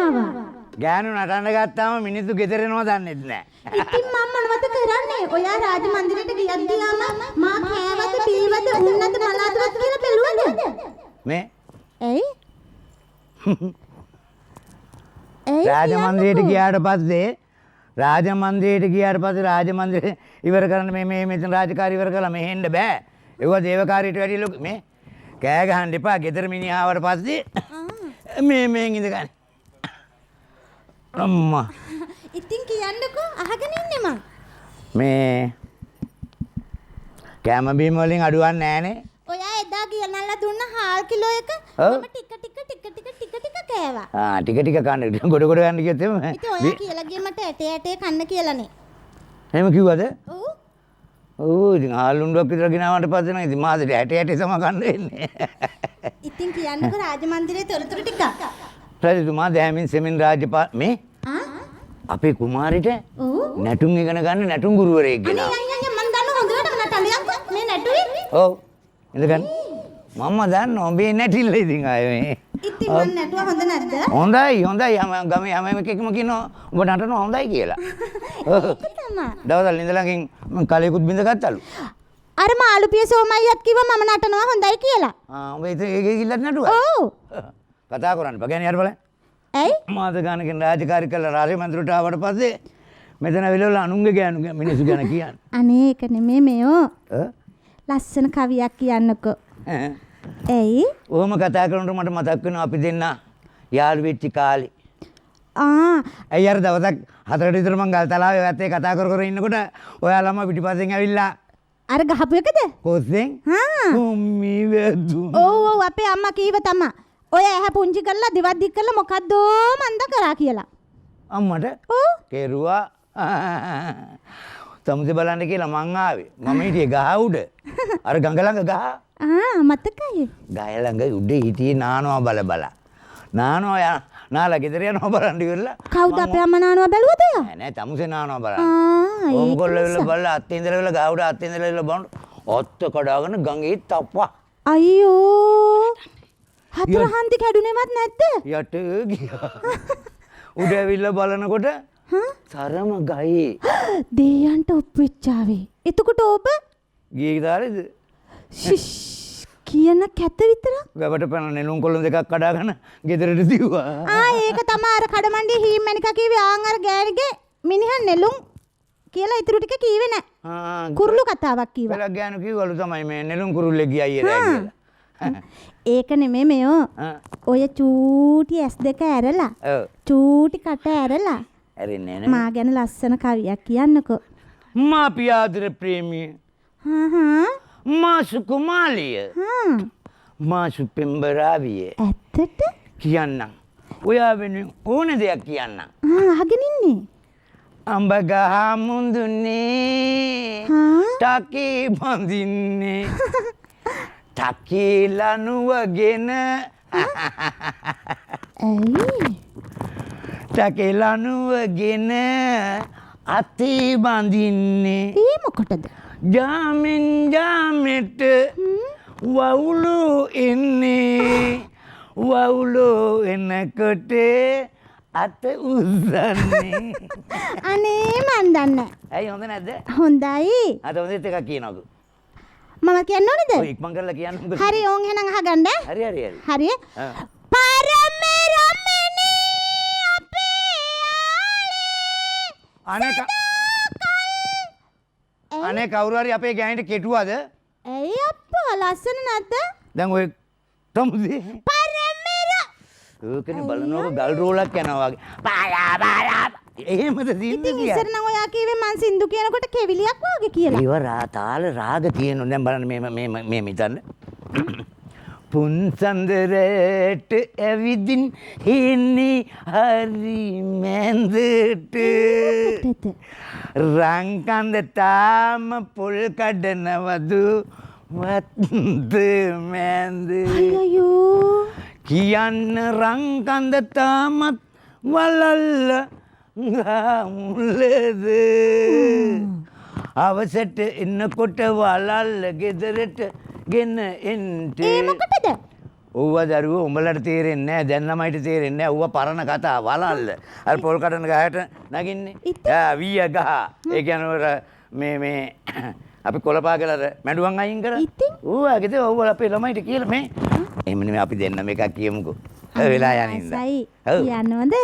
ආවා. ගෑනු නටන්න ගත්තාම මිනිස්සු ගෙදරෙනවා දන්නෙත් නෑ. ඉතින් මම මොනවද කරන්නේ? ඔයා රාජ මන්දිරයට ගියත් ගියාම මා කෑවද පීවද උන්නද මලාදවත් කියලා බැලුවද? මේ ඇයි? රාජ මන්දිරයට ගියාට පස්සේ රාජ මන්දිරේ ඉවර කරන්න මේ මෙතන රාජකාරී ඉවර කරලා මෙහෙන්න බෑ. ඒවා දේවකාරීට වැඩි ලොකු මේ කෑ ගහන්න එපා. ගෙදර මිනිහා ආවට පස්සේ මේ ඉඳ ගන්න. අම්මා. ඉතින් කියන්නකෝ අහගෙන ඉන්නේ මං. මේ කැම බීම වලින් අඩුවක් නෑනේ. ඔයා එදා ගියනල්ලා දුන්න හාල් කිලෝ එක මම ටික කෑවා. ටික කන්න ගොඩ ගන්න කිව්වොත් එහෙම. ඉතින් ඔයා කියලා ගියේ මට ඇටේ කන්න කියලානේ. එහෙම කිව්වද? ඔව්. ඔව් ඉතින් ආලුණ්ඩුවක් විතර ගෙනාවට පස්සේ නම් ඉතින් මාසෙට ඇට සම ගන්න වෙන්නේ. ඉතින් කියන්නකෝ රාජමන්දිරේ තොරතුරු ටික. රජතුමා දැමින් සෙමින් මේ අපේ කුමාරිට නැටුම් ඉගෙන ගන්න නැටුම් ගුරුවරයෙක් ගෙනා. අනේ මම දන්න හොඳට නටන්න මේ නැටුවේ. ඔව් ඉඳගන්න. මම දන්න ඔබේ නැටිල්ල ඉතින් ආයේ මේ. ඉතින් මම නැටුව හොඳ නැද්ද? හොඳයි. ගමේ හැම එකෙක්ම කියනවා ඔබ නටනවා හොඳයි කියලා. දවසල් ඉඳලාකින් මම කලෙකුත් බින්දගත්තලු. අර මාළුපිය සෝමයියත් කිව්වා මම නටනවා හොඳයි කියලා. ඔබ ඒක කිල්ලත් නටුවා? ඔව්. කතා කරන්න බගෑනේ යාර බලන්න. ඇයි? මාස ගානකින් රාජකාරී කළා රාජ මන්දිරට ආවට පස්සේ මෙතන විලවල අනුන්ගේ ගෑනු මිනිස්සු ගැන කියන්නේ. අනේ ඒක නෙමෙයි මේෝ. ලස්සන කවියක් කියන්නකෝ. ඇයි? ඔහොම කතා කරනකොට මට මතක් වෙනවා අපි දෙන්න යාළු වෙච්ච කාලේ. ඇයි අර දවසක් 4ට විතර මං ගල් තලාවේ වැත්තේ කතා කර ඉන්නකොට ඔයාලම පිටිපස්සෙන් ඇවිල්ලා අර ගහපු එකද? කොස්සෙන්? කොම්මි වැදුන. ඔව් අපේ අම්මා කීව තමා. ඔය ඇහැ පුංචි කරලා දිවක් දික් කරලා මොකද්ද මන්ද කරා කියලා. අම්මට? ඔව්. කෙරුවා. සමුදේ බලන්න කියලා මං ආවේ. මම හිටියේ ගහ උඩ. අර ගඟ ළඟ ගහ. මතකයි. ගහ ළඟ උඩ හිටියේ නානවා බල. නානවා නාලා ගෙදර යනවා බලන්න ඉවරලා. කවුද අපේ අම්මා නානවා බැලුවද? නෑ තමුසේ නානවා බලන්න. ඕම් කොල්ලවිල බලලා අත් ඉඳලා ගහ උඩ අත් ඉඳලා බලන්න. ඔත්ත කඩාගෙන ගඟේ තප්පා. අයියෝ. හතර හන්දි කැඩුනේවත් නැද්ද? යට ගියා. උඩ ඇවිල්ලා බලනකොට සරම ගහේ දෙයයන්ට ඔප්පෙච්චාවේ. එතකොට ඔබ ගියේ දාලේද? කියන කැත විතරක්? වැවට පැන නෙළුම් කොළන් දෙකක් කඩාගෙන ගෙදරට දිව්වා. ඒක තමයි අර කඩමණ්ඩියේ හීම්මැනිකා කිව්වේ ආන් අර ගෑණිගේ මිනිහන් නෙළුම් කියලා ඉතුරු ටික කීවේ නෑ. කුරුළු කතාවක් කිව්වා. පළක් ගෑනු කිව්වලු තමයි මේ නෙළුම් කුරුල්ලේ ගියයි එරෑ කියලා. ඒක නෙමෙයි මේෝ. ඔය චූටි S2 ඇරලා. චූටි කට ඇරලා. ඇරෙන්නේ නෑ. මා ගැන ලස්සන කවියක් කියන්නකෝ. මා පියාදර ප්‍රේමිය. මා සුකුමාලිය. මා සුපෙම්බරාවිය. ඇත්තට? කියන්නම්. ඔයා වෙනුවෙන් ඕන දෙයක් කියන්නම්. අහගෙන ඉන්නේ. අඹ ගහ මුඳුනේ. ටකේ බඳින්නේ. ටකේ ලනුවගෙන. ඇයි? ටකේ ලනුවගෙන අතේ බඳින්නේ. ඒ මොකටද? ජාමෙන් ජාමෙට වවුලු එන්නේ. වවුලු එනකොට අත උස්සන්නේ. අනේ මන් දන්නේ. ඇයි හොඳ නැද්ද? හොඳයි. අත හොඳට එකක් කියනකෝ. මම කියන්න ඕනේද? ඔය ඉක්මන් කරලා කියන්න. හරි ඕන් එහෙනම් අහගන්න. හරි. හරි. පරම රමණී අපේ ආලේ. අනේ කවුරු හරි අපේ ගෑනිට කෙටුවද? ඇයි අප්පා ලස්සන නැද්ද? දැන් ඔය තමුසේ ඕකනේ බලනකොට ගල් රෝලක් යනවා වගේ. බාලා එහෙමද දින්නේ? ඉතින් ඉස්සර නම් ඔයා කිව්වේ මං සින්දු කියනකොට කෙවිලියක් වගේ කියලා. ඒව තාල රාග තියෙනවා. දැන් බලන්න මේ මිතන්න. පුන්සන්දරට ඇවිදින් හින්නේ හරි මැන්දට. රංකන්ද තාම පොල් කඩනවදු වත්ද මැන්ද. අයියෝ. කියන්න රංකන්ද තාමත් වලල්ල මුලද. අවසට එන්නකොට වලල්ල ගෙදරට ගෙන එන්ට. ඒ මොකටද? ඌව දරුවෝ උඹලට තේරෙන්නේ නැහැ. දැන් ළමයිට තේරෙන්නේ නැහැ. ඌව පරණ කතා වලල්ල. අර පොල් කටන ගහට නගින්නේ. වීය ගහ. ඒ කියන්නේ මේ අපි කොළපා කියලා මැඩුවන් අයින් කරා. ඌවගේ ඌව අපේ ළමයිට කියලා මේ. එහෙම නෙමෙයි අපි දෙන්නම එකක් කියමුකෝ. වෙලා යනින්ද. කියන්නවද?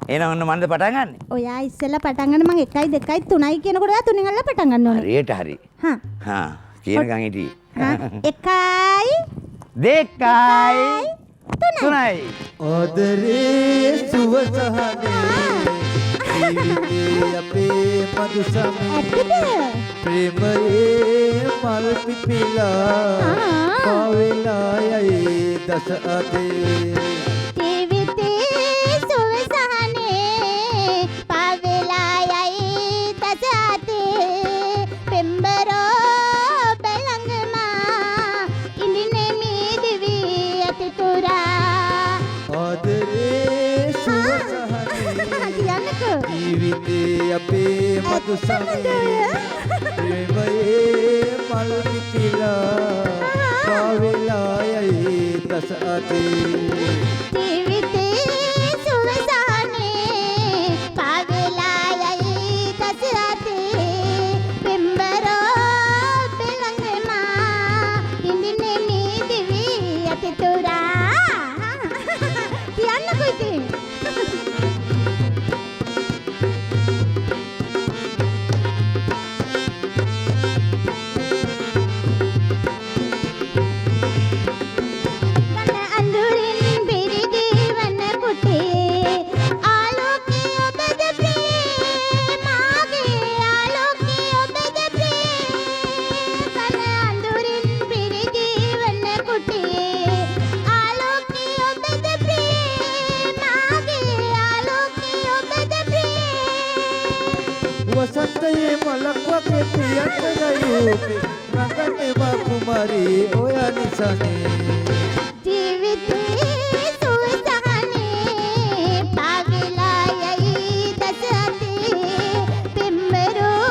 එහෙනම් ඔන්න මන්ද පටන් ගන්න. ඔයා ඉස්සෙල්ලා පටන් ගන්න මම 1 2 3යි කියනකොට ඔයා 3 අල්ල පටන් ගන්න ඕනේ. හරියට හරි. කියනකන් හිටියේ. 1යි 2යි 3යි. ආදරේ සුවසහනේ ජීවිතේ අපේ මధుසමේ ප්‍රේමයේ මල් පිපිලා පාවෙලා යයි දස අතේ ජීවිතේ සුවසහනේ පාවෙලා යයි දස අතේ පෙම්බරෝ බැලංගමා ඉඳිනේ මේ දිවි ඇති තුරා ආදරේ සුවසහනේ ජීවිතේ අපේ මధుසමේ ප්‍රේමයේ මල් පිපිලා පාවෙලා යයි දස අතේ ජීවිතේ සුවසහනේ පාවෙලා යයි දස අතේ පෙම්බරෝ බැලංගමා ඉඳිනේ මේ දිවි ඇති තුරා කියන්නකෝ ඉතින් වසන්තයේ මලක් වගේ පියත් ගයූපේ රඟන්නේ කුමාරී ඔයා නිසානේ ජීවිතේ සුවසහනේ පාවෙලා යයි දස අතේ පෙම්බරෝ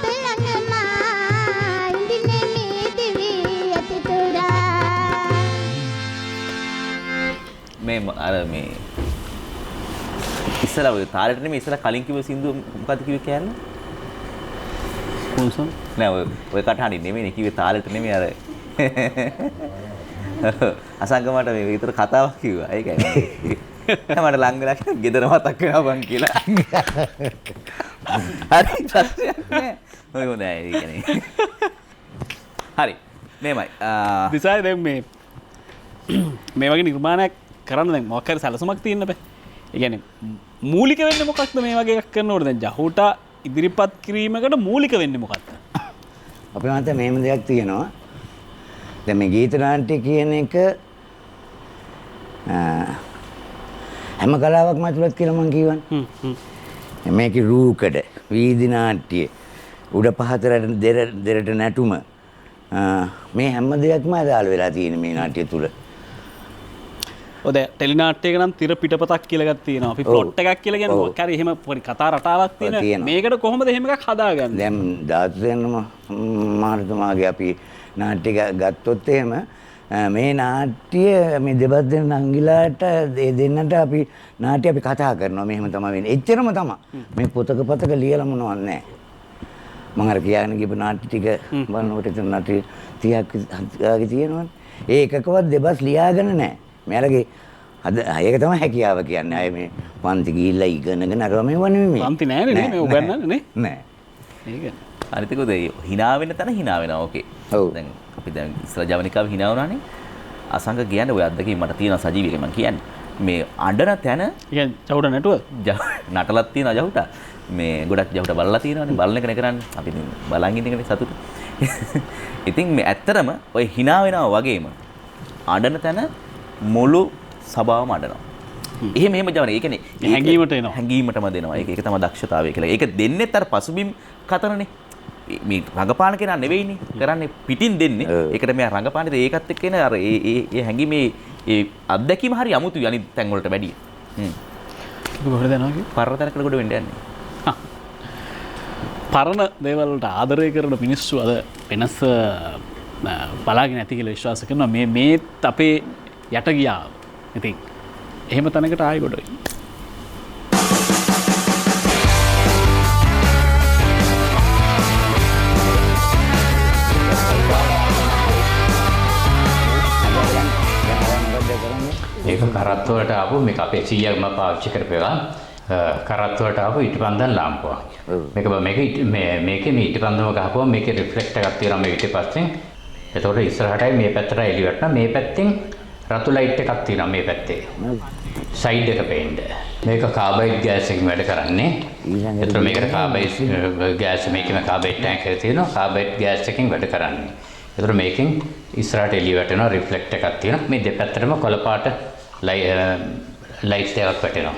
බැලංගමා ඉඳිනේ මේ දිවි ඇති තුරා මේ අර මේ ඉස්සලා ඔය තාලෙට නෙමෙයි ඉස්සලා කලින් කිව්ව සින්දුව මොකද්ද කිව්වේ කියන්නේ? කොන්සම් නෑ ඔය කටහඬින් නෙමෙයි කිව්වේ තාලෙට නෙමෙයි අර අසංගමට මේ විතර කතාවක් කිව්වා. ඒකයි. මට ලං වෙලා ගෙදර මතක් වෙනවා බං කියලා. හරි ප්‍රශ්නයක් නෑ. ඔය හොඳයි ඒ කියන්නේ. හරි. මේමයි. දිසායි දැන් මේ වගේ නිර්මාණයක් කරන්න දැන් මොකක් හරි සැලසුමක් තියෙන්න බෑ. ඒ කියන්නේ මූලික වෙන්නේ මොකක්ද මේ වගේ එකක් කරනකොට දැන් ජහුට ඉදිරිපත් කිරීමකට මූලික වෙන්නේ මොකක්ද? අපේ මත මෙහෙම දෙයක් තියෙනවා. දැන් මේ ගීත නාට්‍ය කියන එක හැම කලාවක්ම ඇතුළත් කියලා මම කියවනේ. මේකේ රූකඩ, වීදි නාට්‍ය, උඩ පහතරට දෙරට නැටුම මේ හැම දෙයක්ම අදාළ වෙලා තියෙන මේ නාට්‍ය තුල. ඔද ටෙලිනාට්‍යයක නම් තිර පිටපතක් කියලා එකක් තියෙනවා. අපි ප්ලොට් එකක් කියලා කියන්නේ මොකක් හරි එහෙම පොඩි කතා රටාවක් තියෙන. මේකට කොහොමද එහෙම එකක් හදාගන්නේ? දැන් ධාතු දෙන්නම මහරතුමාගේ අපි නාට්‍ය ගත්තොත් එහෙම මේ නාට්‍ය මේ දෙබස් දෙන නංගිලාට දෙන්නට අපි නාට්‍ය අපි කතා කරනවා. මෙහෙම තමයි වෙන්නේ. එච්චරම තමයි. මේ පොතක ලියලා මොනවත් නැහැ. මම අර කියන්න ගිහපු නාට්‍ය ටික බලනකොට එතන නාට්‍ය 30ක් වගේ තියෙනවනේ. ඒ එකකවත් දෙබස් ලියාගෙන නැහැ. මෙයාලගේ අද ඒක තමයි හැකියාව කියන්නේ. අය මේ පන්ති ගිහිල්ලා ඉගෙනගෙන අරව මේව නෙමෙයි. පන්ති නෑනේ නේ මේ උගන්නන්නේ නේ. නෑ. ඒක. අනිතිකුද hina වෙන තැන hina වෙනවා. ඕකේ. දැන් අපි දැන් ඉස්සර ජවනිකාව hina වුණානේ. අසංග කියන්නේ ඔය අද්දකින් මට තියෙන සජීවීක මම කියන්නේ. මේ අඬන තැන කියන්නේ ජහුට නැටුව නටලක් තියෙනවා ජහුට. මේ ගොඩක් ජහුට බලලා තියෙනවානේ. බලන එකනේ කරන්නේ. අපි බලන් ඉන්න එකනේ සතුට. ඉතින් මේ ඇත්තටම ඔය hina වෙනවා වගේම අඬන තැන මුළු සභාවම අඬනවා. එහෙම ජවන. ඒ කියන්නේ හැංගීමට එනවා. හැංගීමටම දෙනවා. ඒක තමයි දක්ෂතාවය කියලා. ඒක දෙන්නෙත් අර පසුබිම් කතරනේ. මේ රංගපාන කෙනා නෙවෙයිනේ. කරන්නේ පිටින් දෙන්නේ. ඒකට මෙයා රංගපානේ ඒකත් එක්ක එන අර ඒ හැංගීමේ ඒ අත්දැකීම හරි අමුතුයි අනිත් තැන් වලට වැඩිය. කොහොමද යනවා කිව්වේ? පරතරකට කොට වෙන්න යන්නේ. පරණ දේවල් වලට ආදරය කරන මිනිස්සු අද වෙනස බලාගෙන ඇති කියලා විශ්වාස කරනවා. මේත් අපේ යට ගියා. ඉතින් එහෙම තැනකට ආයෙ ගොඩයි. මේක කරත්තුවට ආපු මේක අපේ සීයාම පාවිච්චි කරපේවා කරත්තුවට ආපු ඉටිපන්දම් ලාම්පුවක්. මේකේ මේ ඉටිපන්දම ගහපුවම මේකේ රිෆ්ලෙක්ටර් එකක් තියෙනවා මේ ඉටිපස්සෙන්. එතකොට ඉස්සරහටයි මේ පැත්තට එළිය වැටෙනවා. මේ පැත්තෙන් රතු ලයිට් එකක් තියෙනවා මේ පැත්තේ. සයිඩ් එක පේන්න. මේක කාබයිඩ් ගෑස් එකකින් වැඩ කරන්නේ. එතකොට මේකට කාබයිඩ් ගෑස් මේකෙම කාබයිඩ් ටැංක් එක තියෙනවා. කාබයිඩ් ගෑස් එකකින් වැඩ කරන්නේ. එතකොට මේකෙන් ඉස්සරහට එළිය වැටෙනවා රිෆ්ලෙක්ටර් එකක් තියෙනවා. මේ දෙපැත්තටම කොළ පාට ලයිට්ස් එකක් වැටෙනවා.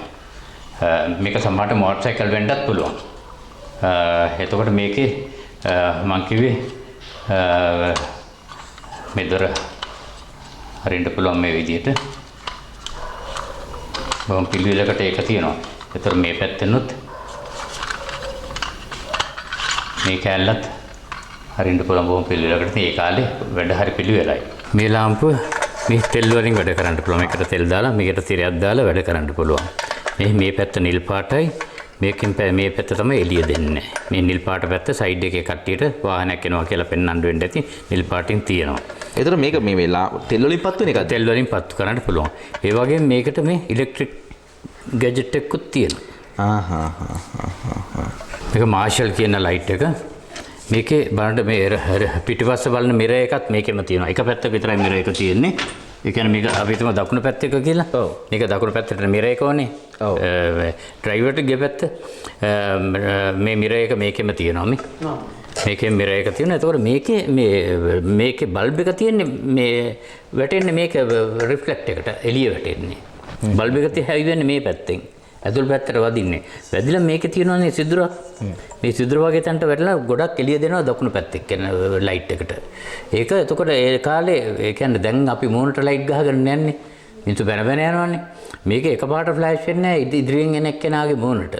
මේක සමහරට මෝටර් සයිකල් වෙන්නත් පුළුවන්. එතකොට මේකේ මං කිව්වේ මේ දොර හරින්න පුළුවන් මේ විදිහට. බොම් පිළිවෙලකට ඒක තියෙනවා. එතකොට මේ පැත්තෙනුත් මේ කැල්ලත් හරින්න පුළුවන් බොම් පිළිවෙලකට. ඒ කාලේ වැඩ හරි පිළිවෙලයි. මේ ලාම්පුව මේ තෙල් වලින් වැඩ කරන්න පුළුවන්. මේකට තෙල් දාලා මේකට තිරයක් දාලා වැඩ කරන්න පුළුවන්. මේ පැත්ත නිල් පාටයි. මේකෙන් මේ පැත්ත තමයි එළිය දෙන්නේ. මේ නිල් පාට පැත්ත සයිඩ් එකේ කට්ටියට වාහනයක් එනවා කියලා පෙන්වන්න වෙන්න ඇති නිල් පාටින් තියෙනවා. ඒතර මේක මේ වෙලා තෙල් වලින් පත්තු වෙන එකද? තෙල් වලින් පත්තු කරන්න පුළුවන්. ඒ වගේම මේකට මේ ඉලෙක්ට්‍රික් ගැජට් එකකුත් තියෙනවා. මේක මාෂල් කියන ලයිට් එක. මේකේ බලන්න මේ පිටිපස්ස බලන මිරර් එකත් මේකෙම තියෙනවා. එක පැත්තක විතරයි මිරර් එක තියෙන්නේ. ඒ කියන්නේ මේක අපි හිතමු දකුණු පැත්ත එක කියලා. ඔව්. මේක දකුණු පැත්තට මිරර් එක ඕනේ. ඔව්. ඩ්‍රයිවර්ට ගිය පැත්ත මේ මිරර් එක මේකෙම තියෙනවා මේ. ඔව්. මේකේ මිරර් එක තියෙනවා. එතකොට මේකේ බල්බ් එක තියෙන්නේ මේ වැටෙන්නේ මේක රිෆ්ලෙක්ට් එකට එළිය වැටෙන්නේ. බල්බ් එක හැවිවෙන්නේ මේ පැත්තෙන්. ඇතුල් පැත්තට වදින්නේ. වැදිලා මේකේ තියෙනවානේ සිදුරක්. මේ සිදුර වගේ තැනට වැටලා ගොඩක් එළිය දෙනවා දකුණු පැත්තෙන් කියන ලයිට් එකට. ඒක එතකොට ඒ කාලේ ඒ කියන්නේ දැන් අපි මූණට ලයිට් ගහගෙන යන්නේ. මිනිස්සු බැන බැන යනවානේ. මේක එකපාරට ෆ්ලෑෂ් වෙන්නේ නැහැ ඉදිරියෙන් එන එක්කෙනාගේ මූණට.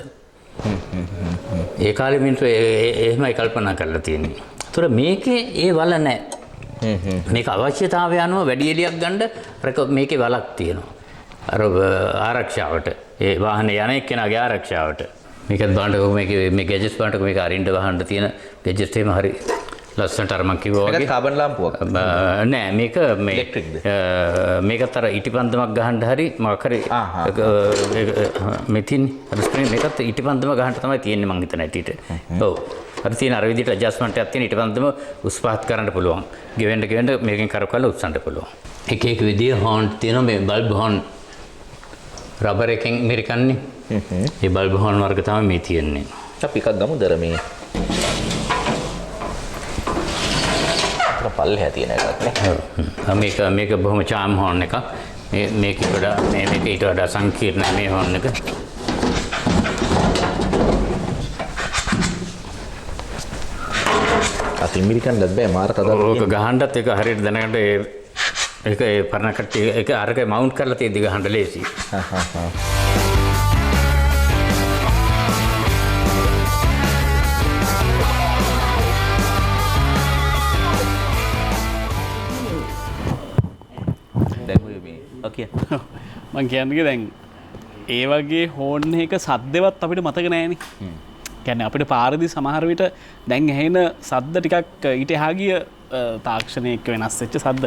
ඒ කාලේ මිනිස්සු එහෙමයි කල්පනා කරලා තියෙන්නේ. ඒතර මේකේ ඒ වල නැහැ. මේක අවශ්‍යතාවය අනුව වැඩි එළියක් ගන්න මේකේ වලක් තියෙනවා. අර ආරක්ෂාවට ඒ වාහනේ යන එක්කෙනාගේ ආරක්ෂාවට. මේකත් බලන්නකො මේ ගැජට්ස් බලන්නකො මේක අරින්න වහන්න තියෙන ගැජට්ස් එහෙම හරි ලස්සනට අර මං කිව්වා වගේ. මේක කාබන් ලාම්පුවක්. නෑ මේක මේ මේකත් අර ඉටිපන්දමක් ගහන්න හරි මොකක් හරි මෙතින් අර ස්ක්‍රීන් මේකත් ඉටිපන්දම ගහන්න තමයි තියෙන්නේ මං හිතන ඇටිට. ඔව්. අර තියෙන අර විදිහට ඇඩ්ජස්ට්මන්ට් එකක් තියෙන ඉටිපන්දම උස් පහත් කරන්න පුළුවන්. ගෙවෙන්න මේකෙන් කරකවලා උස්සන්න පුළුවන්. එක එක විදිහේ හෝන් තියෙනවා මේ බල්බ් හෝන් රබර් එකෙන් මෙරිකන්නේ. මේ බල්බ් හෝන් වර්ග තමයි මේ තියෙන්නේ. අපි එකක් ගමුදර මේ පල්ලෙහා තියෙන එකක් නේ. මේක බොහොම චාම් හෝන් එකක්. මේක ඊට වඩා සංකීර්ණයි මේ හෝන් එක. අතින් මිරිකන්නත් බෑ මාර තදා. ඕක ගහන්නත් ඒක හරියට දැනගන්න ඒක ඒ පරණ කට්ටිය ඒක අරක මවුන්ට් කරලා තියෙද්දි ගහන්න ලේසි. මං කියන්නේ දැන් ඒ වගේ හෝන් එක සද්දවත් අපිට මතක නෑනේ. කියන්නේ අපිට පාරදී සමහර විට දැන් ඇහෙන සද්ද ටිකක් ඊට එහා ගිය තාක්ෂණයක වෙනස් වෙච්ච සද්ද.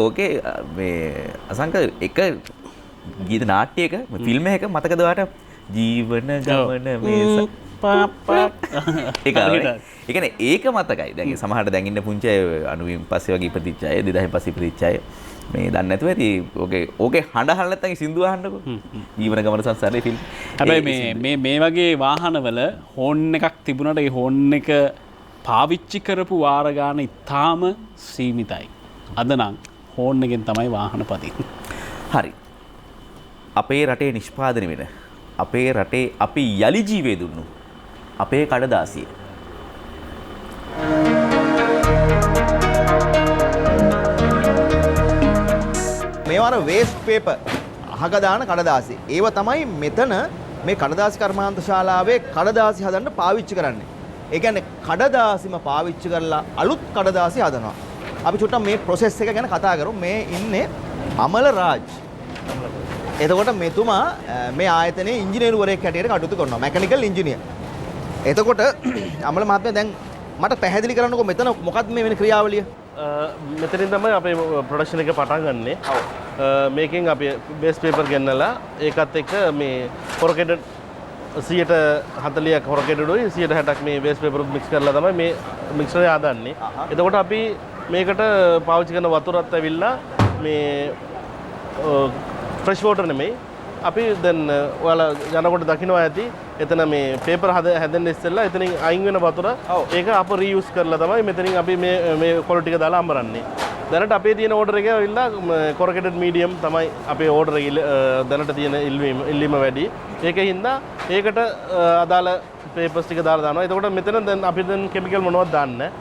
ඕකේ මේ අසංක එක ගීත නාට්‍යයක ෆිල්ම් එකක මතකද ඔයාලට ජීවන ගමන මේ පාපා ඒක නේ ඒක මතකයි. දැන් සමහරට දැන් ඉන්න පුංචි අය 90න් පස්සේ වගේ ඉපදිච්ච අය 2000න් පස්සේ ඉපදිච්ච අය මේ දන්නේ නැතුව ඇති ඕකේ හඬ අහන්න නැත්නම් සින්දුව අහන්නකෝ. ජීවන ගමන සංසාරේ ෆිල්ම්. හැබැයි මේ වගේ වාහනවල හෝන් එකක් තිබුණාට ඒ හෝන් එක පාවිච්චි කරපු වාර ගාන ඉතාම සීමිතයි. අද නම් හෝන් එකෙන් තමයි වාහන පදින්නේ. හරි. අපේ රටේ නිෂ්පාදනය වෙන අපේ රටේ අපි යලි ජීවේ දුන්නු අපේ කඩදාසිය. මේවා වේස්ට් පේපර් අහක දාන කඩදාසි. ඒව තමයි මෙතන මේ කඩදාසි කර්මාන්ත ශාලාවේ කඩදාසි හදන්න පාවිච්චි කරන්නේ. ඒ කියන්නේ කඩදාසිම පාවිච්චි කරලා අලුත් කඩදාසි හදනවා. අපි චුට්ටක් මේ process එක ගැන කතා කරමු. මේ ඉන්නේ අමල රාජ්. එතකොට මෙතුමා මේ ආයතනයේ ඉංජිනේරුවරයෙක් හැටියට කටයුතු කරනවා. Mechanical engineer. එතකොට අමල මහත්මයා දැන් මට පැහැදිලි කරන්නකෝ මෙතන මොකක්ද මේ වෙන ක්‍රියාවලිය? මෙතනින් තමයි අපේ ප්‍රොඩක්ෂන් එක පටන් ගන්නෙ. මේකෙන් අපි බේස් පේපර් ගෙන්නලා ඒකත් එක්ක මේ කොරකේටඩ් 140ක් කොරකේටඩ්ුයි 160ක් මේ බේස් පේපරුත් මික්ස් කරලා තමයි මේ මික්සරය හදන්නේ. එතකොට අපි මේකට පාවිච්චි කරන වතුරත් ඇවිල්ලා මේ ෆ්‍රෙෂ් වෝටර් නෙමෙයි. අපි දැන් ඔයාලා යනකොට දකින්නවා ඇති එතන මේ පේපර් හැදෙන්න ඉස්සෙල්ලා එතනින් අයින් වෙන වතුර ඒක අප රීයුස් කරලා තමයි මෙතනින් අපි මේ කොළ ටික දාලා අඹරන්නේ. දැනට අපේ තියෙන ඕඩර් එක ඇවිල්ලා කොරකේටඩ් මීඩියම් තමයි අපේ ඕඩර් එක දැනට තියෙන ඉල්ලීම වැඩි. ඒකින්ද ඒකට අදාළ පේපර්ස් ටික දාලා දානවා. එතකොට මෙතන දැන් අපි දැන් කෙමිකල් මොනවද දාන්නේ?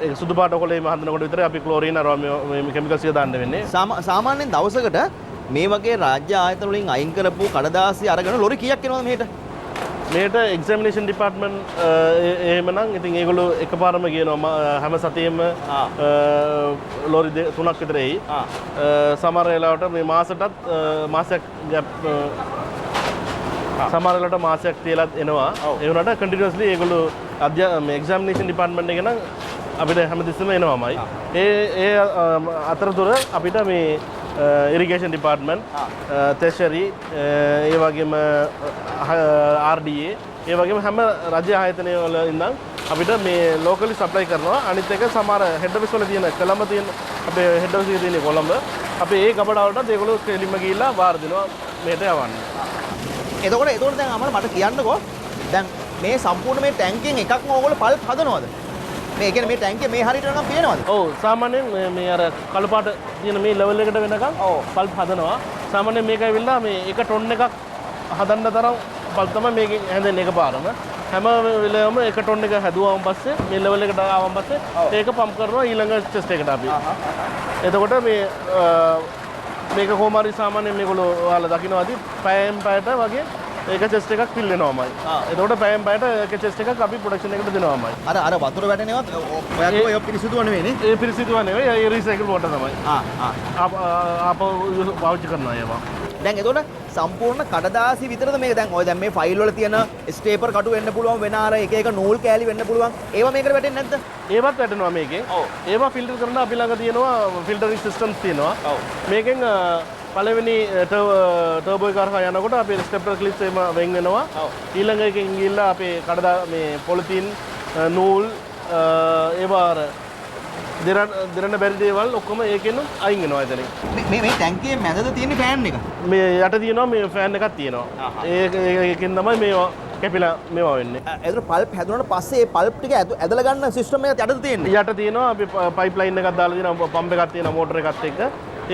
ඒ සුදු පාට කොළේම හදනකොට විතර අපි ක්ලෝරින් අරවා මේ කෙමිකල්ස් ටික දාන්න වෙන්නේ. සාමාන්‍යයෙන් දවසකට මේ වගේ රාජ්‍ය ආයතන වලින් අයින් කරපු කඩදාසි අරගෙන ලොරි කීයක් එනවද මෙහෙට? මෙහෙට එක්සැමිනේෂන් ඩිපාර්ට්මන්ට් එහෙමනම් ඉතින් ඒගොල්ලෝ එකපාරම කියනවා හැම සතියෙම ලොරි 3ක් විතර එයි. සමහර වෙලාවට මේ මාසෙටත් මාසයක් සමහර වෙලාවට මාසයක් තියලා එනවා. ඒ වුණාට කන්ටිනියස්ලි ඒගොල්ලෝ මේ එක්සැමිනේෂන් ඩිපාර්ට්මන්ට් එක නම් අපිට හැමතිස්සෙම එනවාමයි. ඒ අතරතුර අපිට මේ ඉරිගේෂන් ඩිපාර්ට්මන්ට්, තෙෂරි, ඒ වගේම RDA, ඒ වගේම හැම රජ්‍ය ආයතනය වල ඉඳන් අපිට මේ ලෝකලි සප්ලයි කරනවා. අනිත් එක සමහර හෙඩ් ඔෆිස් වල තියෙන කොළඹ තියෙන අපේ හෙඩ් ඔෆිස් එකේ තියෙන කොළඹ අපි ඒ ගබඩාවලට ඒගොල්ලෝ කෙලින්ම ගිහිල්ලා වාර දෙනවා මෙහෙට යවන්න. එතකොට දැන් අමල මට කියන්නකෝ දැන් මේ සම්පූර්ණ මේ ටැංකියෙන් එකක්ම ඕගොල්ලෝ පල්ප් හදනවද? මේ කියන්නේ මේ ටැංකිය මේ හරියට නම් පේනවද? ඔව් සාමාන්‍යයෙන් මේ අර කළු පාට තියෙන මේ ලෙවල් එකට වෙනකන් පල්ප් හදනවා. සාමාන්‍යයෙන් මේක ඇවිල්ලා මේ එක ටොන් එකක් හදන්න තරම් පල්ප් තමයි මේකෙන් හැදෙන්නේ එකපාරම. හැම වෙලාවෙම එක ටොන් එක හැදුවාම පස්සේ මේ ලෙවල් එකට ආවම පස්සේ ඒක පම්ප් කරනවා ඊළඟ ටෙස්ට් එකට අපි. එතකොට මේක කොහොම හරි සාමාන්‍යයෙන් මේගොල්ලෝ ඔයාලා දකින්නවා ඇති පැයෙන් පැයට වගේ ඒක චෙස්ට් එකක් ෆිල් වෙනවාමයි. එතකොට පැයෙන් පැයට ඒක චෙස්ට් එකක් අපි ප්‍රොඩක්ෂන් එකට දෙනවාමයි. අර වතුර වැටෙනවත් ඔයාලා ඔය පිරිසිදුව නෙවෙයිනේ. ඒ පිරිසිදුව නෙවෙයි. ඒ රීසයිකල් වෝටර් තමයි. ආපහු පාවිච්චි කරනවා ඒවා. දැන් එතකොට සම්පූර්ණ කඩදාසි විතරද මේක දැන් ඔය දැන් මේ ෆයිල් වල තියෙන ස්ටේපර් කටු වෙන්න පුළුවන් වෙන අර එක එක නූල් කෑලි වෙන්න පුළුවන්. ඒවා මේකට වැටෙන්නේ නැද්ද? ඒවත් වැටෙනවා මේකෙන්. ඒවා ෆිල්ටර් කරන අපි ළඟ තියෙනවා ෆිල්ටරින් සිස්ටම්ස් තියෙනවා. මේකෙන් පළවෙනි ටර්බෝ එක කරා යනකොට අපේ ස්ටෙප්ලර් ක්ලිප්ස් එම වෙන් වෙනවා. ඊළඟ එකකින් ගිහිල්ලා අපේ මේ පොලිතින් නූල් ඒවා අර දෙරන්න බැරි දේවල් ඔක්කොම ඒකෙන් අයින් වෙනවා එතනින්. මේ ටැංකියේ මැදද තියෙන ෆෑන් එක? මේ යට තියෙනවා මේ ෆෑන් එකක් තියෙනවා. ඒකෙන් තමයි මේවා කැපිලා මේවා වෙන්නේ. ඒතර පල්ප් හැදුනට පස්සේ මේ පල්ප් ටික ඇදලා ගන්න සිස්ටම් එක යටද තියෙන්නේ? යට තියෙනවා අපි පයිප් ලයින් එකක් දාලා තියෙනවා පම්ප් එකක් තියෙනවා මෝටර එකත් එක්ක.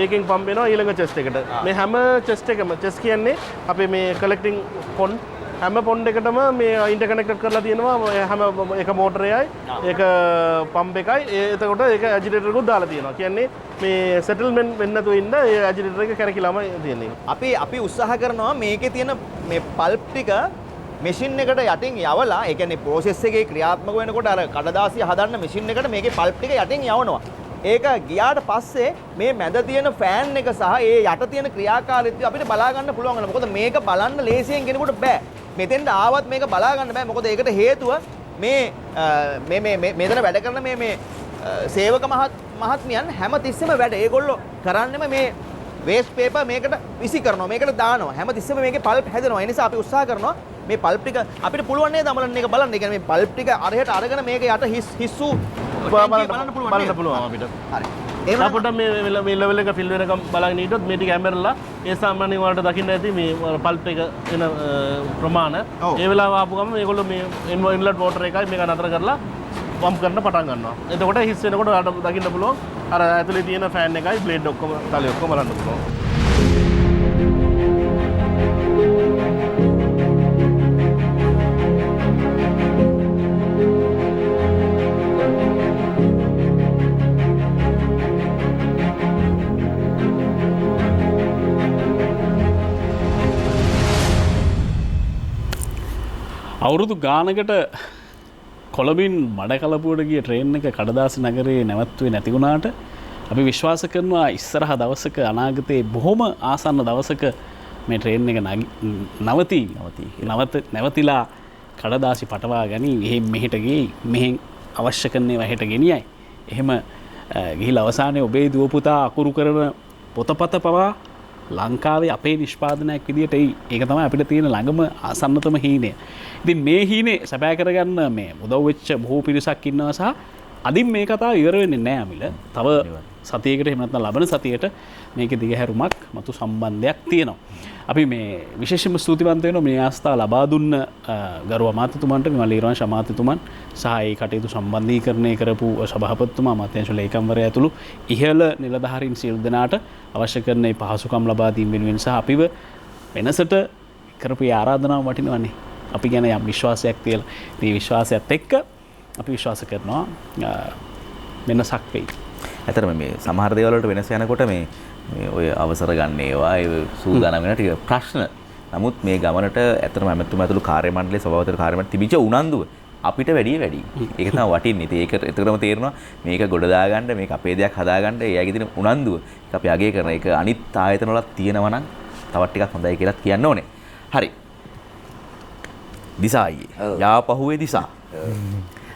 ඒකෙන් පම්ප් වෙනවා ඊළඟ චෙස්ට් එකට. මේ හැම චෙස්ට් එකම චෙස්ට් කියන්නේ අපේ මේ කලෙක්ටිං පොන්ඩ් හැම පොන්ඩ් එකටම මේ ඉන්ටර්කනෙක්ටඩ් කරලා තියෙනවා හැම එක මෝටරයයි ඒක පම්ප් එකයි. එතකොට ඒක ඇජිටේටර් එකකුත් දාලා තියෙනවා. කියන්නේ මේ සෙටල්මන්ට් වෙන්න නැතුව ඉන්න ඒ ඇජිටේටර් එක කැරකිලාම තියෙන්නේ. අපි උත්සාහ කරනවා මේකේ තියෙන මේ පල්ප් ටික මැෂින් එකට යටින් යවලා ඒ කියන්නේ ප්‍රොසෙස් එකේ ක්‍රියාත්මක වෙනකොට අර කඩදාසිය හදන්න මැෂින් එකට මේකේ පල්ප් ටික යටින් යවනවා. ඒක ගියාට පස්සේ මේ මැද තියෙන ෆෑන් එක සහ ඒ යට තියෙන ක්‍රියාකාරීත්වය අපිට බලා ගන්න පුළුවන් වෙනවා. මොකද මේක බලන්න ලේසියෙන් කෙනෙකුට බෑ. මෙතෙන්ට ආවත් මේක බලා ගන්න බෑ. මොකද ඒකට හේතුව මෙතන වැඩ කරන මේ සේවක මහත්මියන් හැම තිස්සෙම වැඩ. ඒගොල්ලෝ කරන්නේම මේ වේස්ට් පේපර් මේකට විසි කරනවා. මේකට දානවා. හැම තිස්සෙම මේකේ පල්ප් හැදෙනවා. ඒ නිසා අපි උත්සාහ කරනවා මේ පල්ප් ටික අපිට පුළුවන් නේද අමලන්න එක බලන්න. ඒ කියන්නේ මේ පල්ප් ටික අරහෙට අරගෙන මේක යට හිස්සු බලන්න පුළුවන් අපිට. හරි. ඒකට මේ ලෙවල් එක ෆිල් වෙනකම් බලගෙන හිටියොත් මේ ටික ඇමරලා ඒ සාමාන්‍යයෙන් වලට දකින්න ඇති මේ පල්ප් එක එන ප්‍රමාණය. ඒ වෙලාව ආපු ගමන් මේගොල්ලෝ මේ ඉන්ලට් වෝටර් එකයි මේක නතර කරලා පම්ප් කරන්න පටන් ගන්නවා. එතකොට හිස් වෙනකොට ඔයාලට දකින්න පුළුවන් අර ඇතුලේ තියෙන ෆෑන් එකයි බ්ලේඩ් ඔක්කොම තලයේ ඔක්කොම බලන්න පුළුවන්. අවුරුදු ගානකට කොළඹින් මඩකලපුවට ගිය ට්‍රේන් එක කඩදාසි නගරයේ නැවතුනේ නැති වුණාට අපි විශ්වාස කරනවා ඉස්සරහ දවසක අනාගතයේ බොහොම ආසන්න දවසක මේ ට්‍රේන් එක නැවතිලා කඩදාසි පටවා ගනී එහෙම මෙහෙට ගිහින් මෙහෙන් අවශ්‍ය කරන්නේ වහෙට ගෙනියයි. එහෙම ගිහිල්ලා අවසානයේ ඔබේ දුව පුතා අකුරු කරන පොතපත පවා ලංකාවේ අපේ නිෂ්පාදනයක් විදියට ඒක තමයි අපිට තියෙන ළඟම ආසන්නතම හීනය. ඉතින් මේ හීනේ සැබෑ කරගන්න මේ උදව් වෙච්ච බොහෝ පිරිසක් ඉන්නවා සහ අදින් මේ කතාව ඉවර වෙන්නේ නැහැ අමිල. තව සතියකට එහෙම නැත්නම් ලබන සතියට මේකේ දිගහැරුමක් මතු සම්බන්ධයක් තියෙනවා. අපි මේ විශේෂයෙන්ම ස්තුතිවන්ත වෙනවා මේ අවස්ථාව ලබා දුන්න ගරු අමාත්‍යතුමන්ට විමලීරවංශ අමාත්‍යතුමන් සහ ඒ කටයුතු සම්බන්ධීකරණය කරපු සභාපතිතුමා අමාත්‍යාංශ ලේකම්වරයා ඇතුළු ඉහළ නිලධාරීන් සියලු දෙනාට අවශ්‍ය කරන මේ පහසුකම් ලබා දීම වෙනුවෙන් සහ අපිව වෙනසට කරපු ආරාධනාව වටිනවනේ. අපි ගැන යම් විශ්වාසයක් තියලා මේ විශ්වාසයත් එක්ක අපි විශ්වාස කරනවා වෙනසක් වෙයි. ඇතරම මේ සමහර දේවල් වලට වෙනස යනකොට මේ ඔය අවසර ගන්න ඒවා ඒ සූදානම් වෙන ටික ප්‍රශ්න. නමුත් මේ ගමනට ඇත්තටම ඇමතුම ඇතුළු කාර්ය මණ්ඩලයේ සභාපති කාර්ය මණ්ඩලයේ තිබිච්ච උනන්දුව අපිට වැඩි. ඒක තමයි වටින්නේ. ඉතින් ඒක එතකටම තේරෙනවා මේක ගොඩ දාගන්න මේක අපේ දෙයක් හදාගන්න එයාගේ තියෙන උනන්දුව. ඒක අපි අගය කරන එක අනිත් ආයතන වලත් තියෙනවා නම් තවත් ටිකක් හොඳයි කියලා කියන්න ඕනේ. හරි. දිසා අයියේ. යාපහුවේ දිසා.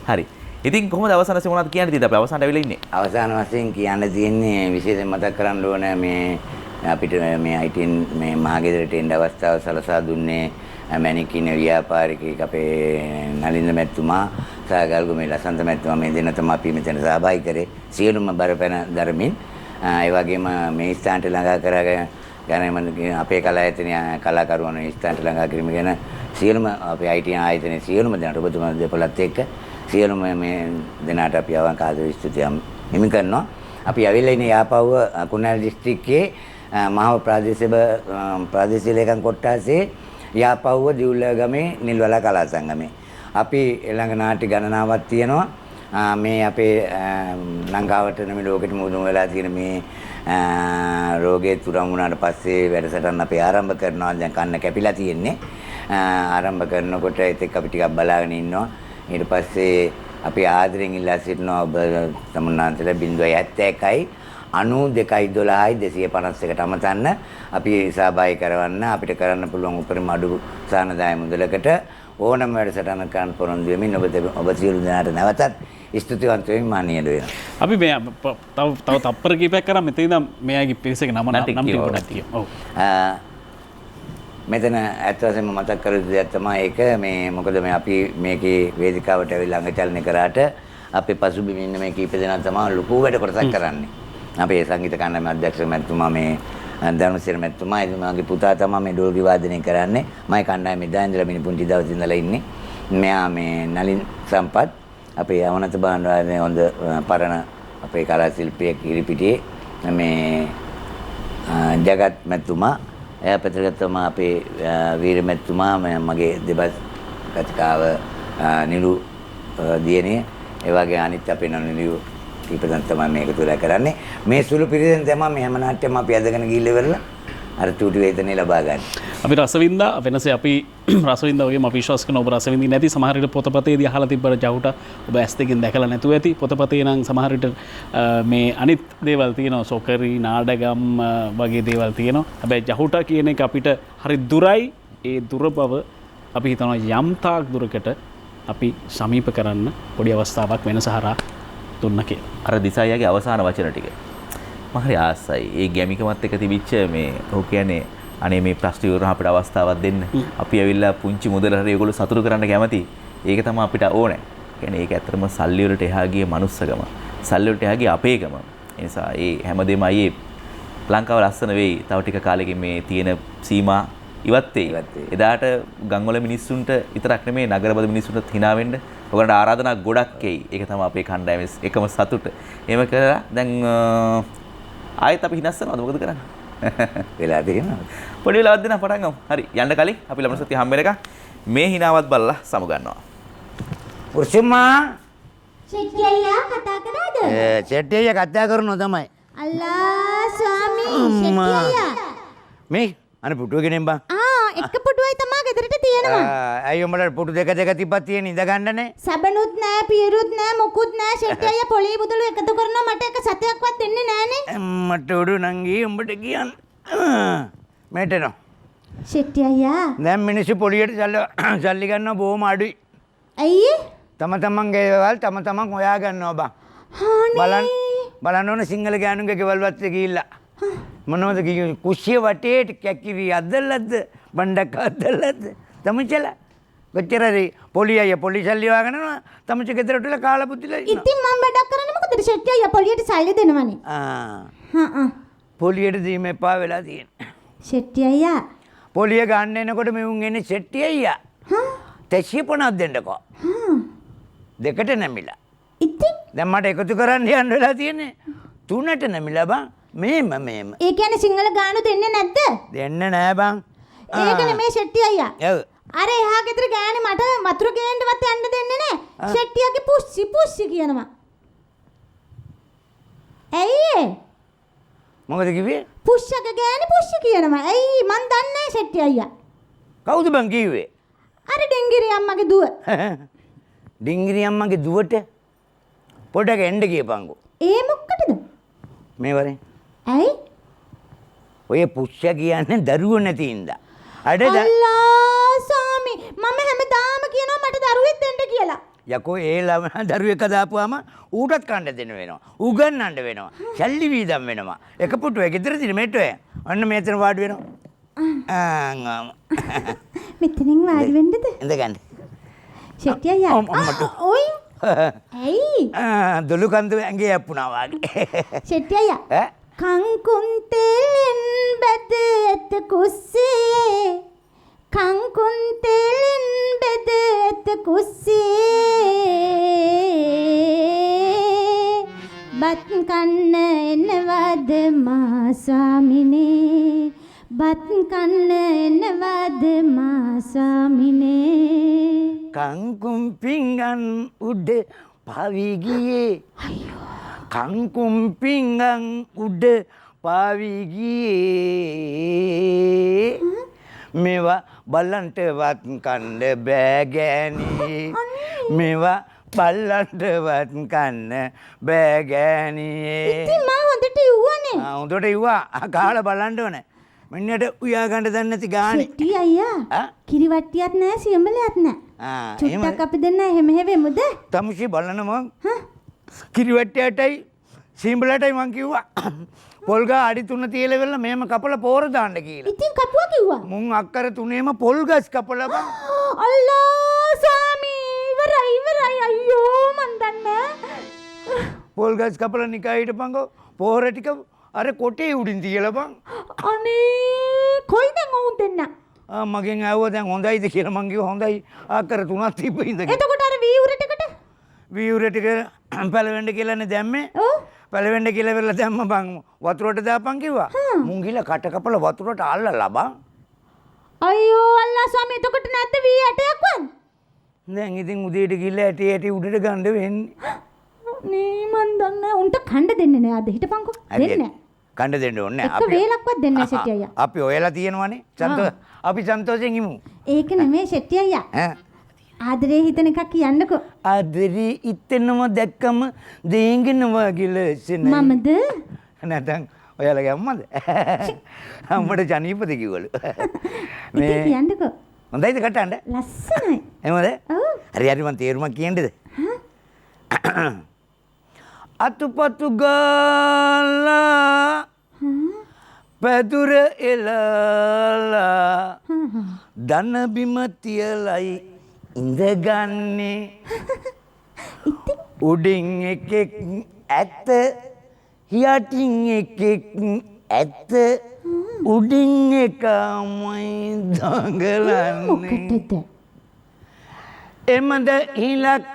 හරි. ඉතින් කොහොමද අවසාන වශයෙන් මොනවද කියන්න තියෙන්නේ? අපි අවසානට අවිලා ඉන්නේ. අවසාන වශයෙන් කියන්න තියෙන්නේ විශේෂයෙන් මතක් කරන්න ඕන මේ අපිට මේ ITN මේ මහගෙදරට එන්න අවස්ථාව සලසා දුන්නේ මැණිකින ව්‍යාපාරිකයෙක් අපේ නලින්ද මැතිතුමා සහ ගල්ගොමේ ලසන්ත මැතිතුමා මේ දෙන්න තමයි අපි මෙතන සහභාගී කරේ. සියලුම බරපැන ධර්මින් ඒ වගේම මේ ස්ථානට ළඟා කරගෙන ගැන අපේ කලායතනයේ කලාකරුවන් ස්ථානට ළඟා කිරීම ගැන සියලුම අපේ ITN ආයතනයේ සියලුම දෙනාට ඔබතුමා දෙපළත් එක්ක සියලුම මේ දෙනාට අපි අවංක ආදර ස්තුතිය හිමි කරනවා. අපි ඇවිල්ලා ඉන්නේ යාපහුව කුණාල දිස්ත්‍රික්කයේ මහව ප්‍රාදේශීය ලේකම් කොට්ටාසේ යාපහුව දිවුල්ගමේ නිල්වලා කලා සංගමේ. අපි ළඟ නාට්‍ය ගණනාවක් තියෙනවා. මේ අපේ ලංකාවට නෙමෙයි ලෝකෙට මුහුණ වෙලා තියෙන මේ රෝගේ තුරන් වුණාට පස්සේ වැඩසටහන අපි ආරම්භ කරනවා. දැන් කන්න කැපිලා තියෙන්නේ. ආරම්භ කරනකොට ඒත් අපි ටිකක් බලාගෙන ඉන්නවා. ඊට පස්සේ අපි ආදරෙන් ඉල්ලා සිටිනවා ඔබ තමුන්නාන්සලා 071යි 9212යි 251ට අමතන්න අපි සහභාගී කරවන්න අපිට කරන්න පුළුවන් උපරිම අඩු සානදාය මුදලකට ඕනම වැඩසටහනක් කරන්න පොරොන්දු වෙමින් ඔබ සියලු දෙනාට නැවතත් ස්තුතිවන්ත වෙමින් මානීය වෙනවා. අපි මේ තව තප්පර කීපයක් කරා මෙතන ඉඳන් මෙයාගේ පිරිසක නම ටිකක් තියෙනවා. ඔව්. මෙතන ඇත්ත වශයෙන්ම මතක් කර යුතු දෙයක් තමයි ඒක මේ මොකද මේ අපි මේකේ වේදිකාවට ඇවිල්ලා අංගචලනය කරාට අපේ පසුබිම ඉන්න මේ කීප දෙනා තමයි ලොකු වැඩ කොටසක් කරන්නේ. අපේ සංගීත කණ්ඩායම අධ්‍යක්ෂ මැතිතුමා මේ ධර්මසිරි මැතිතුමා එතුමාගේ පුතා තමයි මේ ඩෝල්ගි වාදනය කරන්නේ. මයි කණ්ඩායමේ ඉඳලා මිනි පුංචි දවසේ ඉඳලා ඉන්නේ. මෙයා මේ නලින් සම්පත් අපේ අවනත බාණ්ඩාරයේ හොඳ පරණ අපේ කලා ශිල්පියෙක් ඉරිපිටියේ මේ ජගත් මැතිතුමා එයා පැත්තකට අපේ වීර මැතිතුමා මගේ දෙබස් කතිකාව නිලු දියණිය ඒ වගේ අනිත් අපේ නිලු කීපදන් තමයි මේක තුල කරන්නේ. මේ සුළු පිරිසෙන් තමයි මේ හැම නාට්‍යම අපි අදගෙන ගිහිල්ලා ඉවරලා අර චූටි වේතනේ ලබා ගන්න. අපි රසවින්දා වෙනසේ අපි රසවින්දා වගේම අපි විශ්වාස කරන ඔබ රසවින්දින් නැති සමහර විට පොතපතේදී අහලා තිබ්බට ජහුට ඔබ ඇස් දෙකෙන් දැකලා නැතුව ඇති. පොතපතේ නම් සමහර විට මේ අනිත් දේවල් තියෙනවා සොකරි නාඩගම් වගේ දේවල් තියෙනවා. හැබැයි ජහුට කියන එක අපිට හරි දුරයි. ඒ දුර බව අපි හිතනවා යම් තාක් දුරකට අපි සමීප කරන්න පොඩි අවස්ථාවක් වෙනස හරහා දුන්න කියලා. අර දිසායියාගේ අවසාන වචන ටික මම හරි ආසයි. ඒ ගැමිකමත් එක්ක තිබිච්ච මේ ඔහු කියන්නේ අනේ මේ ප්‍රශ්න ඉවරන අපිට අවස්ථාවක් දෙන්න. අපි ඇවිල්ලා පුංචි මුදල හරි ඒගොල්ලෝ සතුටු කරන්න කැමති. ඒක තමයි අපිට ඕනේ. කියන්නේ ඒක ඇත්තටම සල්ලි වලට එහා ගිය මනුස්සකම. සල්ලි වලට එහා ගිය අපේකම. ඒ නිසා ඒ හැමදේම අයියේ ලංකාව ලස්සන වෙයි. තව ටික කාලෙකින් මේ තියෙන සීමා ඉවත් වෙයි. එදාට ගම්වල මිනිස්සුන්ට විතරක් නෙමෙයි නගරබද මිනිස්සුන්ට hina වෙන්න ඔයගොල්ලන්ට ආරාධනා ගොඩක් එයි. ඒක තමයි අපේ කණ්ඩායමේ එකම සතුට. එහෙම කරලා දැන් ආයෙත් අපි හිනස්සනවද මොකද කරන්නේ? වෙලා තියෙනවා. පොඩි වෙලාවක් දෙන්න පටන් ගමු. හරි යන්න කලින් අපි ළමන සතිය හම්බ වෙන එක මේ හිනාවත් බලලා සමු ගන්නවා. පුරුෂම්මා චෙට්ටියා කතා කරාද? චෙට්ටියා කතා කරනවා තමයි. අල්ලා ස්වාමී චෙට්ටියා. මේ අනේ පුටුව ගෙනෙන් බං. එක පුටුවයි තමා ගෙදරට තියෙනවා. ඇයි උඹලට පුටු දෙක දෙක තිබ්බත් තියෙන ඉඳ ගන්නනේ. සබනුත් නෑ පියරුත් නෑ මොකුත් නෑ ෂෙට්ටි අයියා පොළේ බුදළු එකතු කරනවා මට එක සතයක්වත් දෙන්නේ නෑනේ. මට උඩු නංගී උඹට කියන්න. මෙතන. ෂෙට්ටි අයියා. දැන් මිනිස්සු පොලියට සල්ලි ගන්නවා බොහොම අඩුයි. ඇයි? තම තමන්ගේ දේවල් තම තමන් හොයා ගන්නවා බං. බලන්න ඕන සිංහල ගෑනුන්ගේ ගෙවල් වත්තේ ගිහිල්ලා. මොනවද කිව්වේ? කුස්සිය වටේට කැකිරි අද්දලද්ද බණ්ඩක් අද්දලද්ද තමචලා කොච්චරද පොලියය පොලිස් සල්ලි වාගෙනවා තමච ගෙදරට කාලා පුතිලා ඉන්නවා. ඉතින් මම වැඩක් කරන්නේ මොකද ෂෙට්ටි අයියා පොලියට සල්ලි දෙනවනේ. පොලියට දීම එපා වෙලා තියෙනවා. ෂෙට්ටි අයියා පොලිය ගන්න එනකොට මෙවුන් එන්නේ ෂෙට්ටි අයියා. 350ක් දෙන්නකෝ. දෙකට නැමිලා. ඉතින් දැන් මට එකතු කරන්න යන්න වෙලා තියෙන්නේ 3ට නැමිලා බං. මේම. ඒ කියන්නේ සිංහල ගානු දෙන්නේ නැද්ද? දෙන්න නෑ බං. ඒක නෙමේ ෂෙට්ටි අයියා. ඔව්. අර එහා ගෙදර ගෑණි මට වතුර ගේන්නවත් යන්න දෙන්නේ නෑ. ෂෙට්ටියාගේ පුස්සි කියනවා. ඇයි? මොකද කිව්වේ? පුස්සගේ ගෑණි පුස්සි කියනවා. ඇයි මන් දන්නේ නෑ ෂෙට්ටි අයියා. කවුද බං කිව්වේ? අර ඩිංගිරි අම්මගේ දුව. ඩිංගිරි අම්මගේ දුවට පොඩ්ඩක් එන්න කියපන්කෝ. ඒ මොකටද? මේ වරේ. ඇයි? ඔය පුස්ස කියන්නේ දරුවෝ නැති ඉඳා. අල්ලා සාමි මම හැමදාම කියනවා මට දරුවෙක් දෙන්න කියලා. යකෝ ඒ ළමයා දරුවෙක් දාපුවාම ඌටත් කන්න දෙන්න වෙනවා. උගන්නන්න වෙනවා. සල්ලි වීදම් වෙනවා. එක පුටුවේ ගෙදර දින මෙට්ටෝය. අන්න මෙතන වාඩි වෙනවා. මෙතනින් වාඩි වෙන්නද? ඉඳ ගන්න. ෂෙට්ටි අයියා. ඔයි. ඇයි? දොළු කන්ද ඇඟේ යප්පුණා වාගේ. ෂෙට්ටි අයියා. කංකුන් තෙලෙන් බෙද ඇත කුස්සේ කංකුන් තෙලෙන් බෙද ඇත කුස්සේ බත් කන්න එනවද මා ස්වාමිනේ බත් කන්න එනවද මා ස්වාමිනේ කංකුම් පිංගන් උඩ පාවි ගියේ කංකුම් පිංගන් උඩ පාවි ගියේ මේවා බල්ලන්ටවත් කන්න බෑ ගෑණි මේවා බල්ලන්ටවත් කන්න බෑ ගෑණි ඉතින් මා හොඳට ඉව්වනේ හොඳට ඉව්වා කාලා බලන්න ඕනේ මිනිහට උයා ගන්න දන්නේ නැති ගානේ ෂෙට්ටි අයියා කිරි වට්ටියක් නැහැ සියඹලයක් නැහැ චුට්ටක් අපි දෙන්න එහෙම හැවෙමුද තමුෂි බලන්න මං කිරි වට්ටියටයි සියඹලටයි මං කිව්වා පොල් ගහ අඩි 3 තියලා වෙලා මේම කපලා පෝර දාන්න කියලා. ඉතින් කපුවා කිව්වා. මුන් අක්කර 3ේම පොල් ගස් කපලා බං. අල්ලා සාමි ඉවරයි අයියෝ මන් දන්නේ. පොල් ගස් කපලා නිකා හිටපන්කෝ පෝර ටික අර කොටේ උඩින් තියලා බං. අනේ කොයිද මොවුන් දෙන්න? මගෙන් ආවෝ දැන් හොඳයිද කියලා මං කිව්වා හොඳයි අක්කර 3ක් තිබ්බ ඉඳගෙන. එතකොට අර වීවුර ටිකට වීවුර ටික පැලවෙන්න කියලානේ දැම්මේ. ඔව්. පැලවෙන්න කියලා වෙලා දැම්ම බං වතුරට දාපන් කිව්වා. මුන් ගිහලා කට කපලා වතුරට අල්ලලා බං. අයියෝ අල්ලා ස්වාමී එතකොට නැද්ද වී ඇටයක්වත්? දැන් ඉතින් උදේට ගිහලා ඇටි උඩට ගන්න වෙන්නේ. නේ මන් දන්නේ උන්ට කණ්ඩ දෙන්නේ නෑ අද හිටපන්කෝ. දෙන්නේ. කණ්ඩ දෙන්න ඕනේ නෑ. එක වේලක්වත් දෙන්නේ නෑ ෂෙට්ටි අයියා. අපි ඔයලා තියෙනවනේ. අපි සන්තෝෂයෙන් ඉමු. ඒක නෙමෙයි ෂෙට්ටි අයියා. ආදරේ හිතන එකක් කියන්නකෝ. ආදරේ හිතෙනව දැක්කම දෙංගෙනවා ගිලසෙන. මමද? නැත්නම් ඔයාලගේ අම්මද? අම්මට ජනීපද කිව්වලු. මේ කියන්නකෝ. හොඳයිද කටහඬ? ලස්සනයි. එහෙමද? ඔව්. හරි මම තේරුමක් කියන්නද? අතුපතු ගාලා පැදුර එලලා දන බිම තියලයි ඉඳගන්නේ උඩින් එකෙක් ඇත්ත යටින් එකෙක් ඇත්ත උඩින් එකමයි දඟලන්නේ එමද හිලක්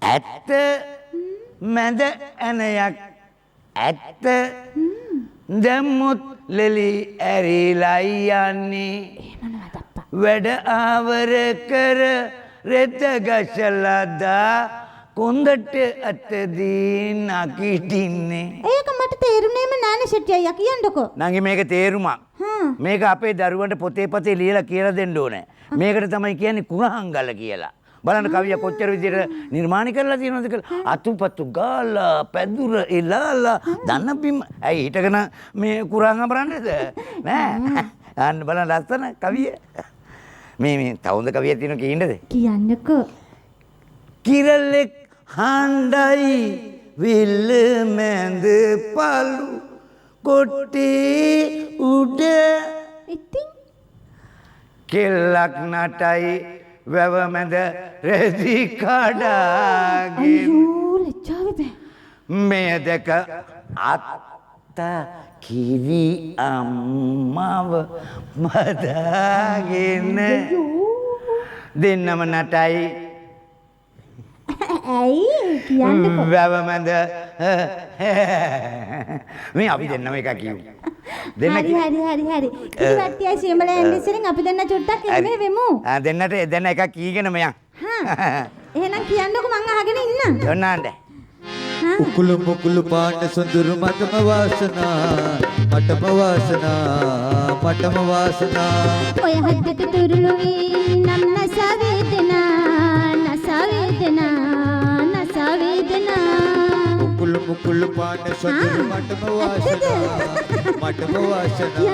ඇත්ත මැද ඇනයක් ඇත්ත දැම්මුත් ලෙලි ඇරිලයි යන්නේ වැඩ ආවර කර රෙත ගසලදා කොන්දට අතදී නකිටින්නේ. ඒක මට තේරුනේම නෑනේ ෂෙට්ටි අයියා කියන්නකෝ. නංගි මේක තේරුමක්. මේක අපේ දරුවන්ට පොතේ පතේ ලියලා කියලා දෙන්න ඕනේ. මේකට තමයි කියන්නේ කුරහංගල කියලා. බලන්න කවිය කොච්චර විදිහට නිර්මාණය කරලා තියෙනවද කියලා. අතුපතු ගාලා පැදුර එලාලා දන්න බිම. ඇයි හිටගෙන මේ කුරහංග බලන්නද? නෑ. අන්න බලන්න ලස්සන කවිය. මේ තවුන්ද කවියක් තියෙනවා කියන්නද? කියන්නකෝ. කිරලෙක් හඬයි විල්ල මැද පලු කොටි උඩ ඉතින් කෙල්ලක් නටයි වැව මැද රෙදි කඩාගෙන අයියෝ ලැජ්ජාව බෑ. මෙය දෙක අත්ත කිරි අම්මව මදාගෙන දෙන්නම නටයි ඇයි කියන්නකෝ. වැව මැද මේ අපි දෙන්නම එකක් කියමු. හරි. කිරිවැට්ටියයි සියඹල ඇන්ඩිසෙන් අපි දෙන්න චුට්ටක් එමේ වෙමු. දෙන්නට දෙන්න එකක් කීගෙනම යන්. එහෙනම් කියන්නකෝ මං අහගෙන ඉන්නම්. ඔන්නාන්ද. උකුළු මුකුළු පාට සොඳුරු මටම වාසනා මටම වාසනා මටම වාසනා ඔය හද්දට තුරුළු වී නම් නස වේදනා උකුළු මුකුළු පාට සොඳුරු මටම වාසනා මටම වාසනා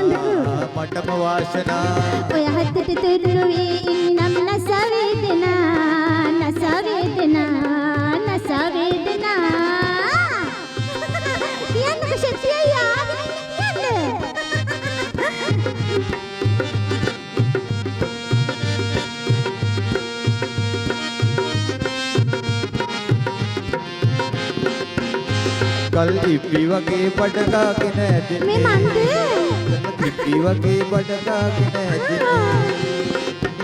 මටම වාසනා ඔය හද්දට තුරුළු වී නම් නස වේදනා කියන්නකෝ ෂෙට්ටි අයියා ආගෙන කල් ඉපි වගේ බඩගාගෙන ඇදෙන්නේ මේ මන්ද ඉපි වගේ බඩගාගෙන ඇදෙන්නේ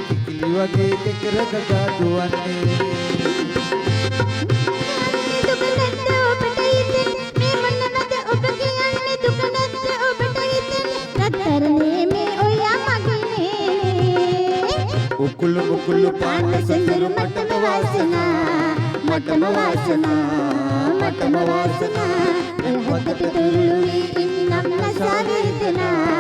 කිකිලි වගේ කෙකර කකා දුවන්නේ දුක නැද්ද ඔබට හිතෙන්නේ මේ මොනවද ඔබ කියන්නේ දුක නැද්ද ඔබට හිතෙන්නේ රත්තරනේ මේ ඔයා මගනේ උකුළු මුකුළු පාට සොඳුරු මටම වාසනා මටම වාසනා ඔය හදට තුරුළු වී නම් නස වේදනා